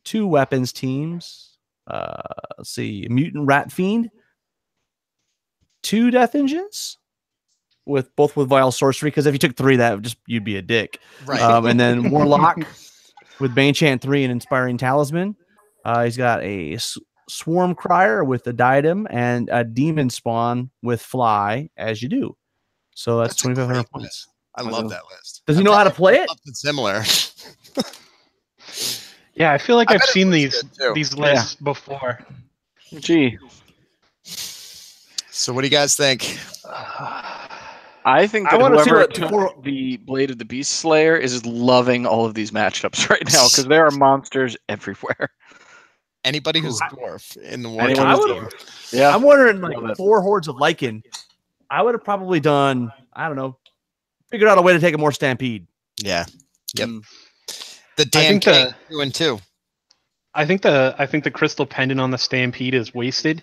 S3: 2 weapons teams. Let's see, mutant rat fiend, 2 death engines. With vile sorcery, because if you took 3, that would you'd be a dick.
S1: Right.
S3: And then warlock with Banechant 3 and inspiring talisman. He's got a swarm crier with a diadem and a demon spawn with fly, as you do. So that's 2,500 points.
S1: I love that list.
S3: Does he know how to play it?
S1: Something similar.
S2: Yeah, I feel like I've
S1: bet it
S2: seen
S1: looks
S2: these
S1: good, too.
S2: lists before.
S4: Gee.
S1: So what do you guys think?
S4: I think
S3: I
S4: that
S3: wanna see
S4: whoever
S3: what
S4: took the Blade of the Beast Slayer is loving all of these matchups right now, because there are monsters everywhere.
S1: Anybody who's dwarf in the war
S4: Anyone
S1: team.
S4: who's dwarf. Yeah.
S3: I'm wondering,
S4: Love it.
S3: 4 hordes of Lycan. I would have probably done, I don't know, figured out a way to take a more stampede.
S1: Yeah. Yep.
S4: Mm.
S1: The Dan
S2: think
S1: King 2 and 2.
S2: I think the crystal pendant on the stampede is wasted.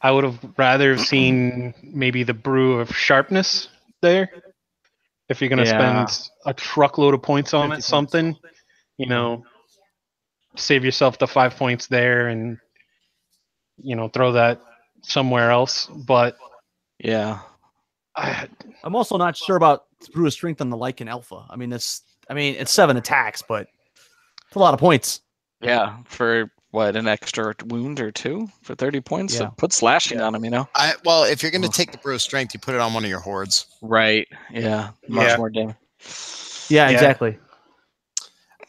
S2: I would have rather seen maybe the brew of sharpness there. If you're gonna spend a truckload of points on it, something, save yourself the 5 points there and throw that somewhere else. But
S4: Yeah.
S3: I'm also not sure about brew of strength on the Lycan alpha. It's 7 attacks, but it's a lot of points.
S4: Yeah. For what, an extra wound or 2 for 30 points?
S3: Yeah.
S4: So put slashing on him,
S1: Well, if you're going to take the brew of strength, you put it on one of your hordes.
S4: Right. Yeah. Much more damage.
S3: Yeah, exactly.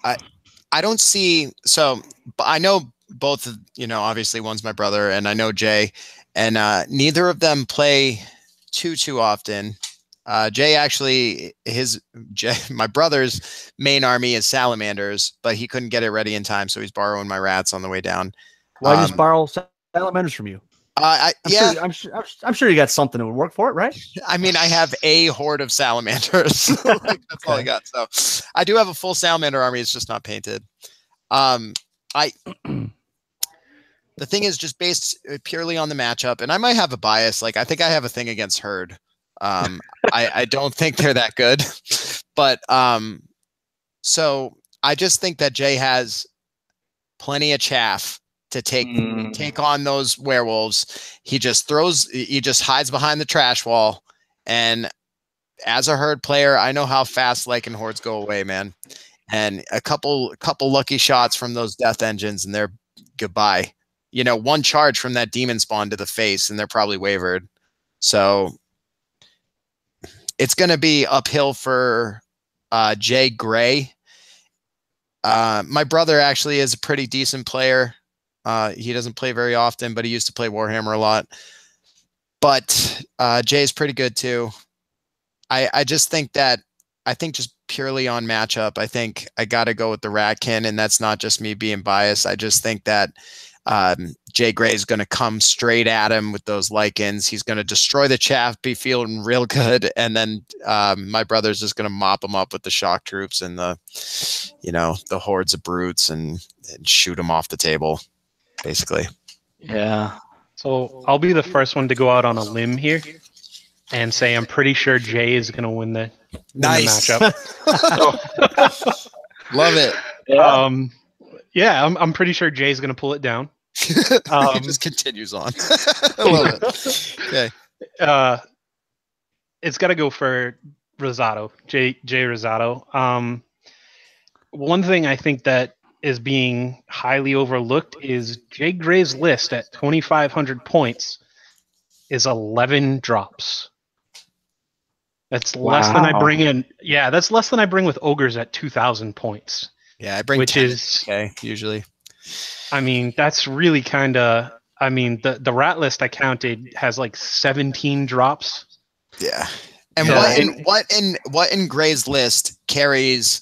S1: I don't see. So I know both. Obviously one's my brother, and I know Jay, and neither of them play too often. Jay actually, my brother's main army is salamanders, but he couldn't get it ready in time, so he's borrowing my rats on the way down.
S3: Why just borrow salamanders from you?
S1: I'm
S3: sure you got something that would work for it, right?
S1: I have a horde of salamanders. That's all I got. So I do have a full salamander army. It's just not painted. the thing is just based purely on the matchup, and I might have a bias. Like I think I have a thing against Herd. I don't think they're that good, but so I just think that Jay has plenty of chaff to take on those werewolves. He just hides behind the trash wall, and as a Herd player, I know how fast Lycan hordes go away, man. And a couple lucky shots from those death engines, and they're goodbye. You know, one charge from that demon spawn to the face, and they're probably wavered. So it's going to be uphill for Jay Gray. My brother actually is a pretty decent player. He doesn't play very often, but he used to play Warhammer a lot. But Jay's pretty good too. I just think that just purely on matchup, I think I got to go with the Ratkin, and that's not just me being biased. I just think that Jay Gray is going to come straight at him with those Lycans. He's going to destroy the chaff, be feeling real good, and then my brother's just going to mop him up with the shock troops and the hordes of brutes and shoot him off the table, basically.
S4: Yeah.
S2: So I'll be the first one to go out on a limb here and say I'm pretty sure Jay is going to win the matchup.
S1: Love it.
S2: Yeah, I'm pretty sure Jay's going to pull it down.
S1: He just continues on. I love it. Okay.
S2: It's got to go for Rosado, Jay Rosado. One thing I think that is being highly overlooked is Jay Gray's list at 2,500 points is 11 drops. That's less than I bring in. Yeah, that's less than I bring with Ogres at 2,000 points.
S1: Yeah, I bring
S2: which
S1: 10
S2: is
S1: okay usually.
S2: I mean, that's really kind of. I mean, the rat list I counted has like 17 drops.
S1: Yeah, and
S2: Yeah.
S1: what in Gray's list carries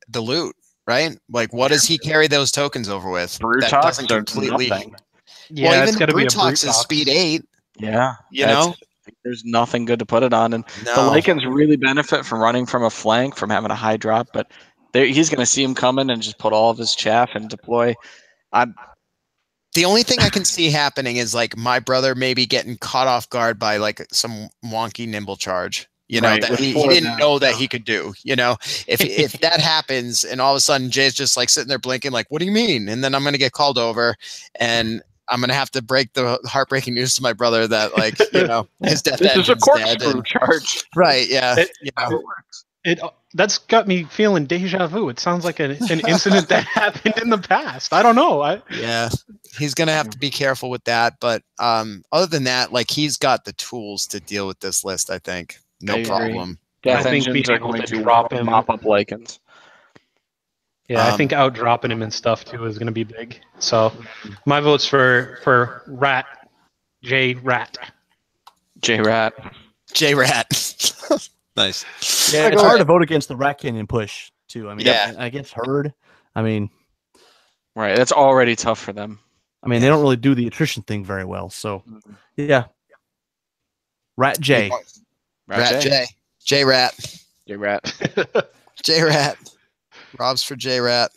S1: the loot, right? Like, what does he carry those tokens over with?
S4: Brutox
S1: That doesn't
S4: or
S1: completely.
S4: nothing.
S2: Yeah,
S1: Well,
S2: it's
S1: even
S2: got to be a
S1: Brutox is
S2: Brutox.
S1: speed 8.
S4: Yeah.
S1: You know,
S4: there's nothing good to put it on, and
S1: no.
S4: the Lycans really benefit from running from a flank, from having a high drop. But he's going to see him coming and just put all of his chaff and deploy.
S1: The only thing I can see happening is like my brother maybe getting caught off guard by like some wonky nimble charge. You know,
S4: Right,
S1: that
S4: with
S1: he
S4: four
S1: didn't
S4: down.
S1: know that he could do. You know, if that happens and all of a sudden Jay's just like sitting there blinking, like, what do you mean? And then I'm going to get called over and I'm going to have to break the heartbreaking news to my brother that, like, you know, his death
S4: This is a
S1: engine's dead.
S4: corkscrew
S1: And,
S4: charge.
S1: right. Yeah. You know.
S4: It works.
S2: That's got me feeling deja vu. It sounds like an incident that happened in the past. I don't know.
S1: Yeah, he's gonna have to be careful with that. But other than that, like, he's got the tools to deal with this list. I think no
S4: I agree.
S1: problem.
S4: Death
S2: I think
S4: engines
S2: being
S4: are
S2: able
S4: going
S2: to
S4: to
S2: drop him-
S4: mop up Lycans.
S2: Yeah, I think out dropping him and stuff too is going to be big. So my vote's for Rat, J Rat.
S4: J-Rat.
S1: J Rat. Nice.
S3: Yeah, it's hard to vote against the Rat Canyon push too. I mean,
S1: Yeah.
S3: against Herd. I mean,
S4: Right, that's already tough for them.
S3: they don't really do the attrition thing very well. So, yeah, Rat J.
S1: Rat J. J Rat.
S4: J-Rat.
S1: J Rat. Rob's for J Rat.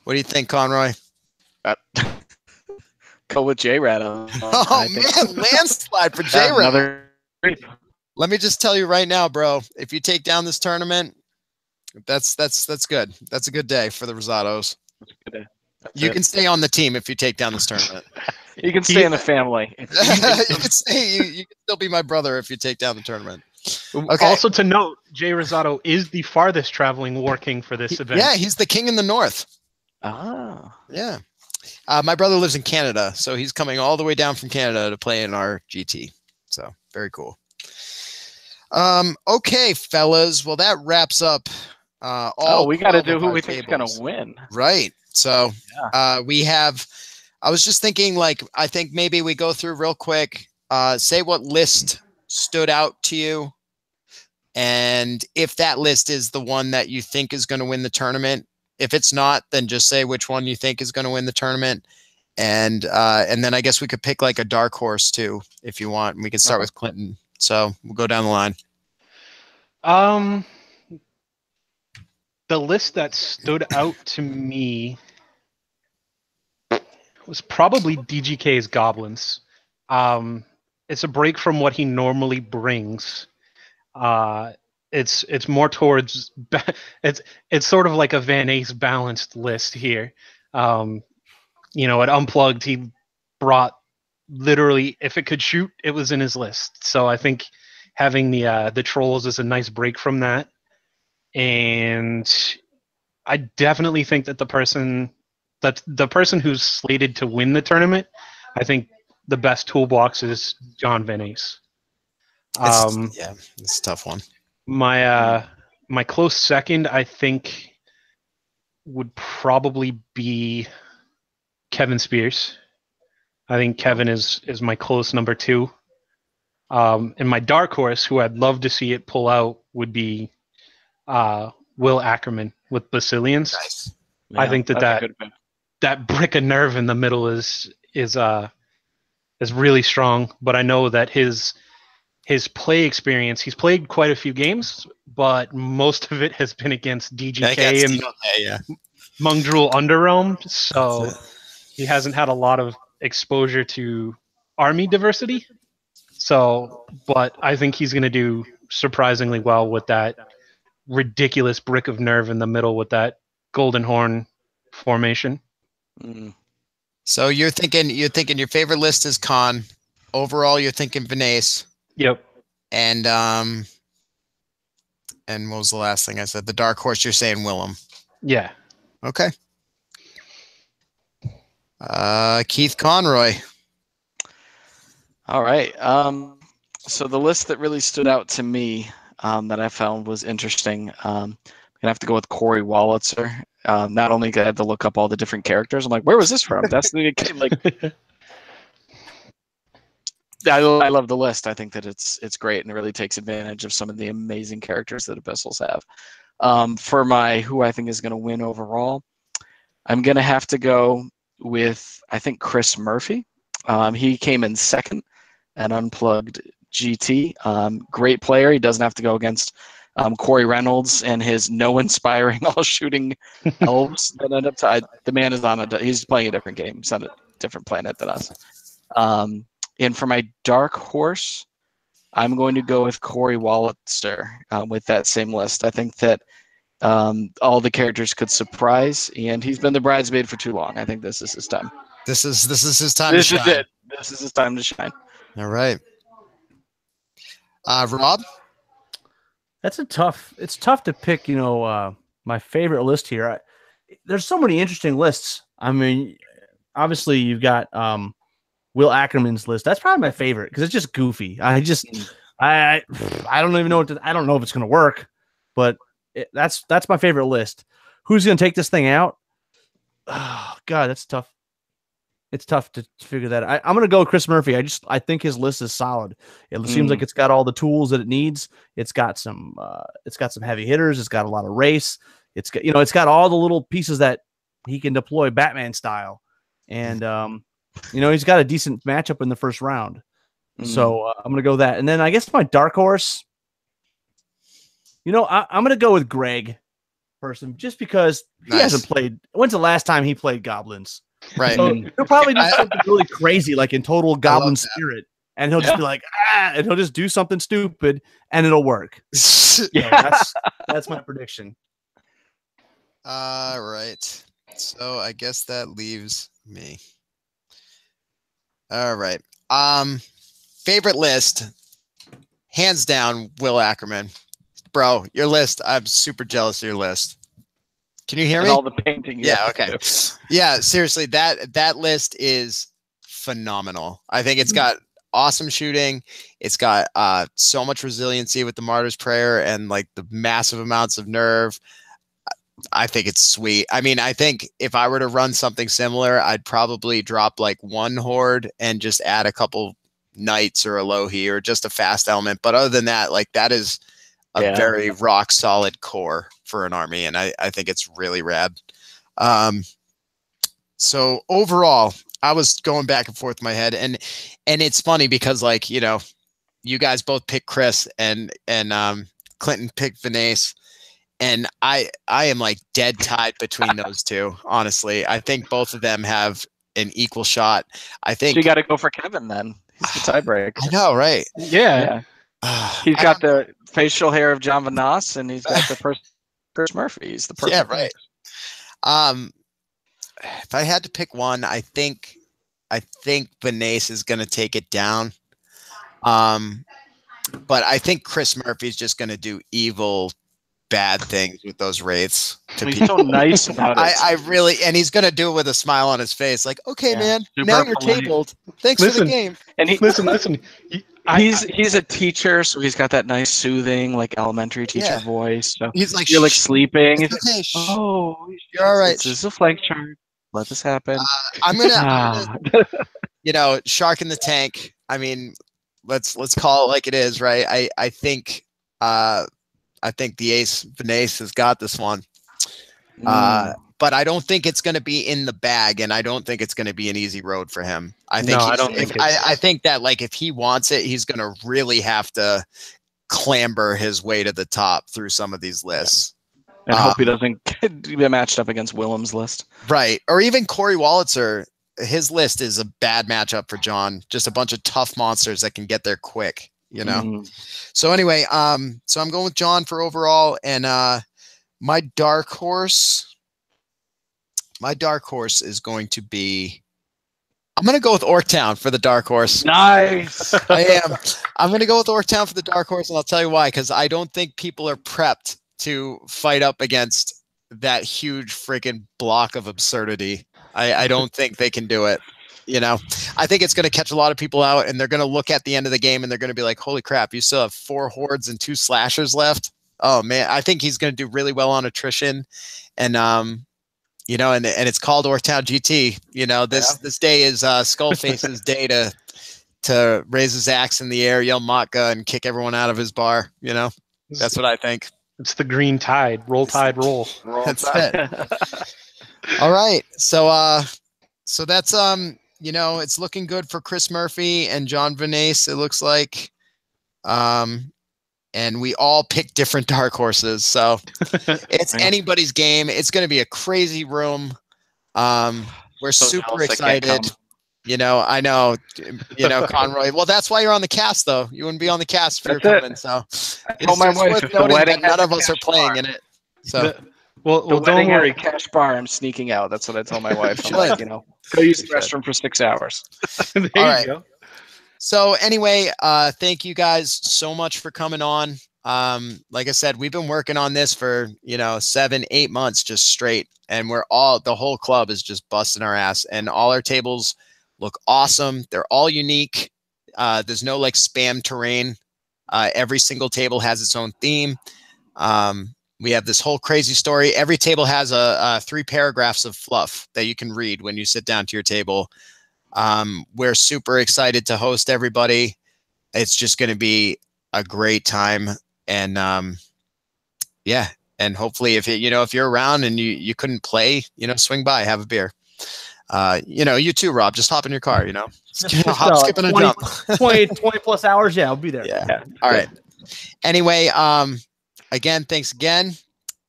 S1: What do you think, Conroy?
S4: Go with J-Rat.
S1: Oh man, landslide for J Rat.
S4: Another.
S1: Let me just tell you right now, bro. If you take down this tournament, that's good. That's a good day for the Rosados. You can stay on the team if you take down this tournament.
S4: You can stay in the family.
S1: You can stay. You can still be my brother if you take down the tournament. Okay.
S2: Also to note, Jay Rosado is the farthest traveling War King for this event.
S1: Yeah, he's the king in the north.
S4: Ah.
S1: Yeah. My brother lives in Canada, so he's coming all the way down from Canada to play in our GT. So very cool. Okay, fellas. Well, that wraps up.
S4: We got to
S1: 12
S4: do
S1: of
S4: who
S1: our
S4: we think is going
S1: tables.
S4: to win.
S1: Right. So
S4: Yeah.
S1: we have. I was just thinking, like, I think maybe we go through real quick. Say what list stood out to you, and if that list is the one that you think is going to win the tournament. If it's not, then just say which one you think is going to win the tournament, and then I guess we could pick like a dark horse too, if you want. We can start with Clinton. So we'll go down the line.
S2: The list that stood out to me. was probably DGK's Goblins. It's a break from what he normally brings. It's more towards it's sort of like a Van Ace balanced list here. At Unplugged, he brought literally, if it could shoot, it was in his list. So I think having the trolls is a nice break from that. And I definitely think that the person who's slated to win the tournament, I think the best toolbox is John Van Ace.
S1: It's a tough one.
S2: My close second, I think, would probably be Kevin Spears. I think Kevin is my close number 2. And my dark horse, who I'd love to see it pull out, would be Will Ackerman with Basilians.
S1: Nice.
S2: I think that brick of nerve in the middle is really strong. But I know that his play experience, he's played quite a few games, but most of it has been against DGK and Mungdrul Underrealm. So he hasn't had a lot of exposure to army diversity. So, but I think he's going to do surprisingly well with that ridiculous brick of nerve in the middle with that golden horn formation.
S1: So you're thinking your favorite list is Khan. Overall, you're thinking Vinace.
S2: Yep.
S1: And what was the last thing I said? The dark horse, you're saying Willem.
S2: Yeah.
S1: Okay. Keith Conroy.
S4: All right. So the list that really stood out to me that I found was interesting. I'm gonna have to go with Corey Wolitzer. Not only did I have to look up all the different characters, I'm like, where was this from? That's the like. I love the list. I think that it's great and it really takes advantage of some of the amazing characters that Abyssals have. For my who I think is going to win overall, I'm going to have to go with, I think, Chris Murphy. He came in second at Unplugged GT. Great player. He doesn't have to go against Corey Reynolds and his no-inspiring all-shooting elves that end up tied. The man is he's playing a different game. He's on a different planet than us. And for my dark horse, I'm going to go with Corey Wolitzer with that same list. I think that all the characters could surprise, and he's been the bridesmaid for too long. I think this is his time.
S1: This is his time to shine.
S4: This is it. This is his time to shine.
S1: All right. Rob?
S3: It's tough to pick, my favorite list here. There's so many interesting lists. I mean, obviously you've got Will Ackerman's list. That's probably my favorite because it's just goofy. I don't even know I don't know if it's going to work, but that's my favorite list. Who's going to take this thing out? Oh, God, that's tough. It's tough to figure that out. I'm going to go with Chris Murphy. I think his list is solid. It seems like it's got all the tools that it needs. It's got some heavy hitters. It's got a lot of race. It's got all the little pieces that he can deploy Batman style. And, he's got a decent matchup in the first round. So I'm going to go that. And then I guess my dark horse, I'm going to go with Greg person just because he hasn't played. When's the last time he played Goblins?
S1: Right.
S3: So he'll probably do something really crazy, like in total Goblin Spirit. And he'll just be like, and he'll just do something stupid and it'll work. That's my prediction.
S1: All right. So I guess that leaves me. All right. Favorite list, hands down, Will Ackerman. Bro, your list. I'm super jealous of your list. Can you hear me?
S4: All the painting.
S1: Yeah. Okay. Yeah. Seriously, that list is phenomenal. I think it's got awesome shooting. It's got so much resiliency with the Martyr's Prayer and like the massive amounts of nerve. I think it's sweet. I mean, I think if I were to run something similar, I'd probably drop like one horde and just add a couple knights or a Lohi or just a fast element. But other than that, like that is a very rock solid core for an army. And I think it's really rad. So overall, I was going back and forth in my head and it's funny because like, you guys both picked Chris and Clinton picked Vinace. And I am like dead tied between those two. Honestly, I think both of them have an equal shot. I
S5: So
S1: think
S5: you got to go for Kevin then. He's the tiebreaker.
S1: I know, right?
S2: Yeah.
S5: He's got the facial hair of John Van Noss, and he's got the Chris Murphy. He's the perfect
S1: right.
S5: mix.
S1: If I had to pick one, I think Benace is going to take it down. But I think Chris Murphy's just going to do evil, bad things with those wraiths.
S5: He's so nice about it.
S1: I really, and he's going to do it with a smile on his face, like, okay, man,
S5: super
S1: now you're
S5: polite.
S1: tabled. Thanks for the game.
S5: And
S2: Listen.
S5: He's a teacher, so he's got that nice, soothing, like elementary teacher voice. So
S1: He's like,
S5: you're like
S1: "Shh,
S5: sleeping.
S1: it's okay, shh.
S5: Oh,
S1: You're all right.
S5: This is a flank chart. Let this happen.
S1: I'm gonna, shark in the tank. I mean, let's call it like it is, right? I think the ace Benace has got this one. But I don't think it's going to be in the bag, and I don't think it's going to be an easy road for him. I think that, like, if he wants it, he's going to really have to clamber his way to the top through some of these lists.
S5: And hope he doesn't get matched up against Willem's list.
S1: Right. Or even Corey Wallitzer. His list is a bad matchup for John. Just a bunch of tough monsters that can get there quick, So anyway, so I'm going with John for overall, and my dark horse is going to be, I'm going to go with Orktown for the dark horse.
S5: Nice.
S1: I am. I'm going to go with Orktown for the dark horse, and I'll tell you why, because I don't think people are prepped to fight up against that huge freaking block of absurdity. I don't think they can do it. I think it's going to catch a lot of people out, and they're going to look at the end of the game and they're going to be like, holy crap, you still have 4 hordes and 2 slashers left. Oh man, I think he's going to do really well on attrition. And, and it's called Orktown GT. This day is Skullface's day to raise his axe in the air, yell MOTGA, and kick everyone out of his bar. That's what I think.
S2: It's the green tide. Roll tide, roll.
S1: That's it. All right. So that's, it's looking good for Chris Murphy and John Benace, it looks like. And we all picked different dark horses. So it's anybody's game. It's going to be a crazy room. We're
S5: So
S1: super
S5: jealous I can't
S1: excited. I know, Conroy. Well, that's why you're on the cast, though. You wouldn't be on the cast if you're coming. So
S5: told my wife
S1: worth
S5: if the
S1: noting
S5: wedding
S1: that none
S5: has
S1: of
S5: a
S1: us are
S5: cash
S1: playing
S5: bar.
S1: in it. So
S2: Well,
S5: The
S2: don't
S5: wedding had
S2: worry.
S5: a cash bar. I'm sneaking out. That's what I told my wife. I'm
S1: Should.
S5: like, go use the restroom for 6 hours.
S2: There
S1: All
S2: you
S1: right.
S2: go.
S1: So anyway, thank you guys so much for coming on. Like I said, we've been working on this for 7-8 months just straight, and the whole club is just busting our ass, and all our tables look awesome. They're all unique. There's no like spam terrain. Every single table has its own theme. We have this whole crazy story. Every table has a 3 paragraphs of fluff that you can read when you sit down to your table. We're super excited to host everybody. It's just going to be a great time. And and hopefully if you're around and you couldn't play, swing by, have a beer. You too, Rob, just hop in your car, hop, skip, and a jump.
S3: 20 plus hours. Yeah, I'll be there.
S1: Yeah. All right. Anyway, again, thanks again.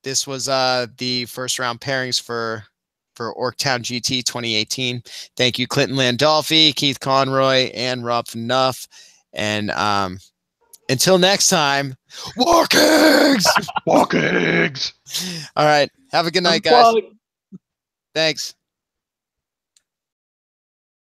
S1: This was the first round pairings for Orktown GT 2018. Thank you, Clinton Landolfi, Keith Conroy, and Rob Fnuff. And until next time, War Kings!
S2: War Kings!
S1: All right. Have a good night, guys. Thanks.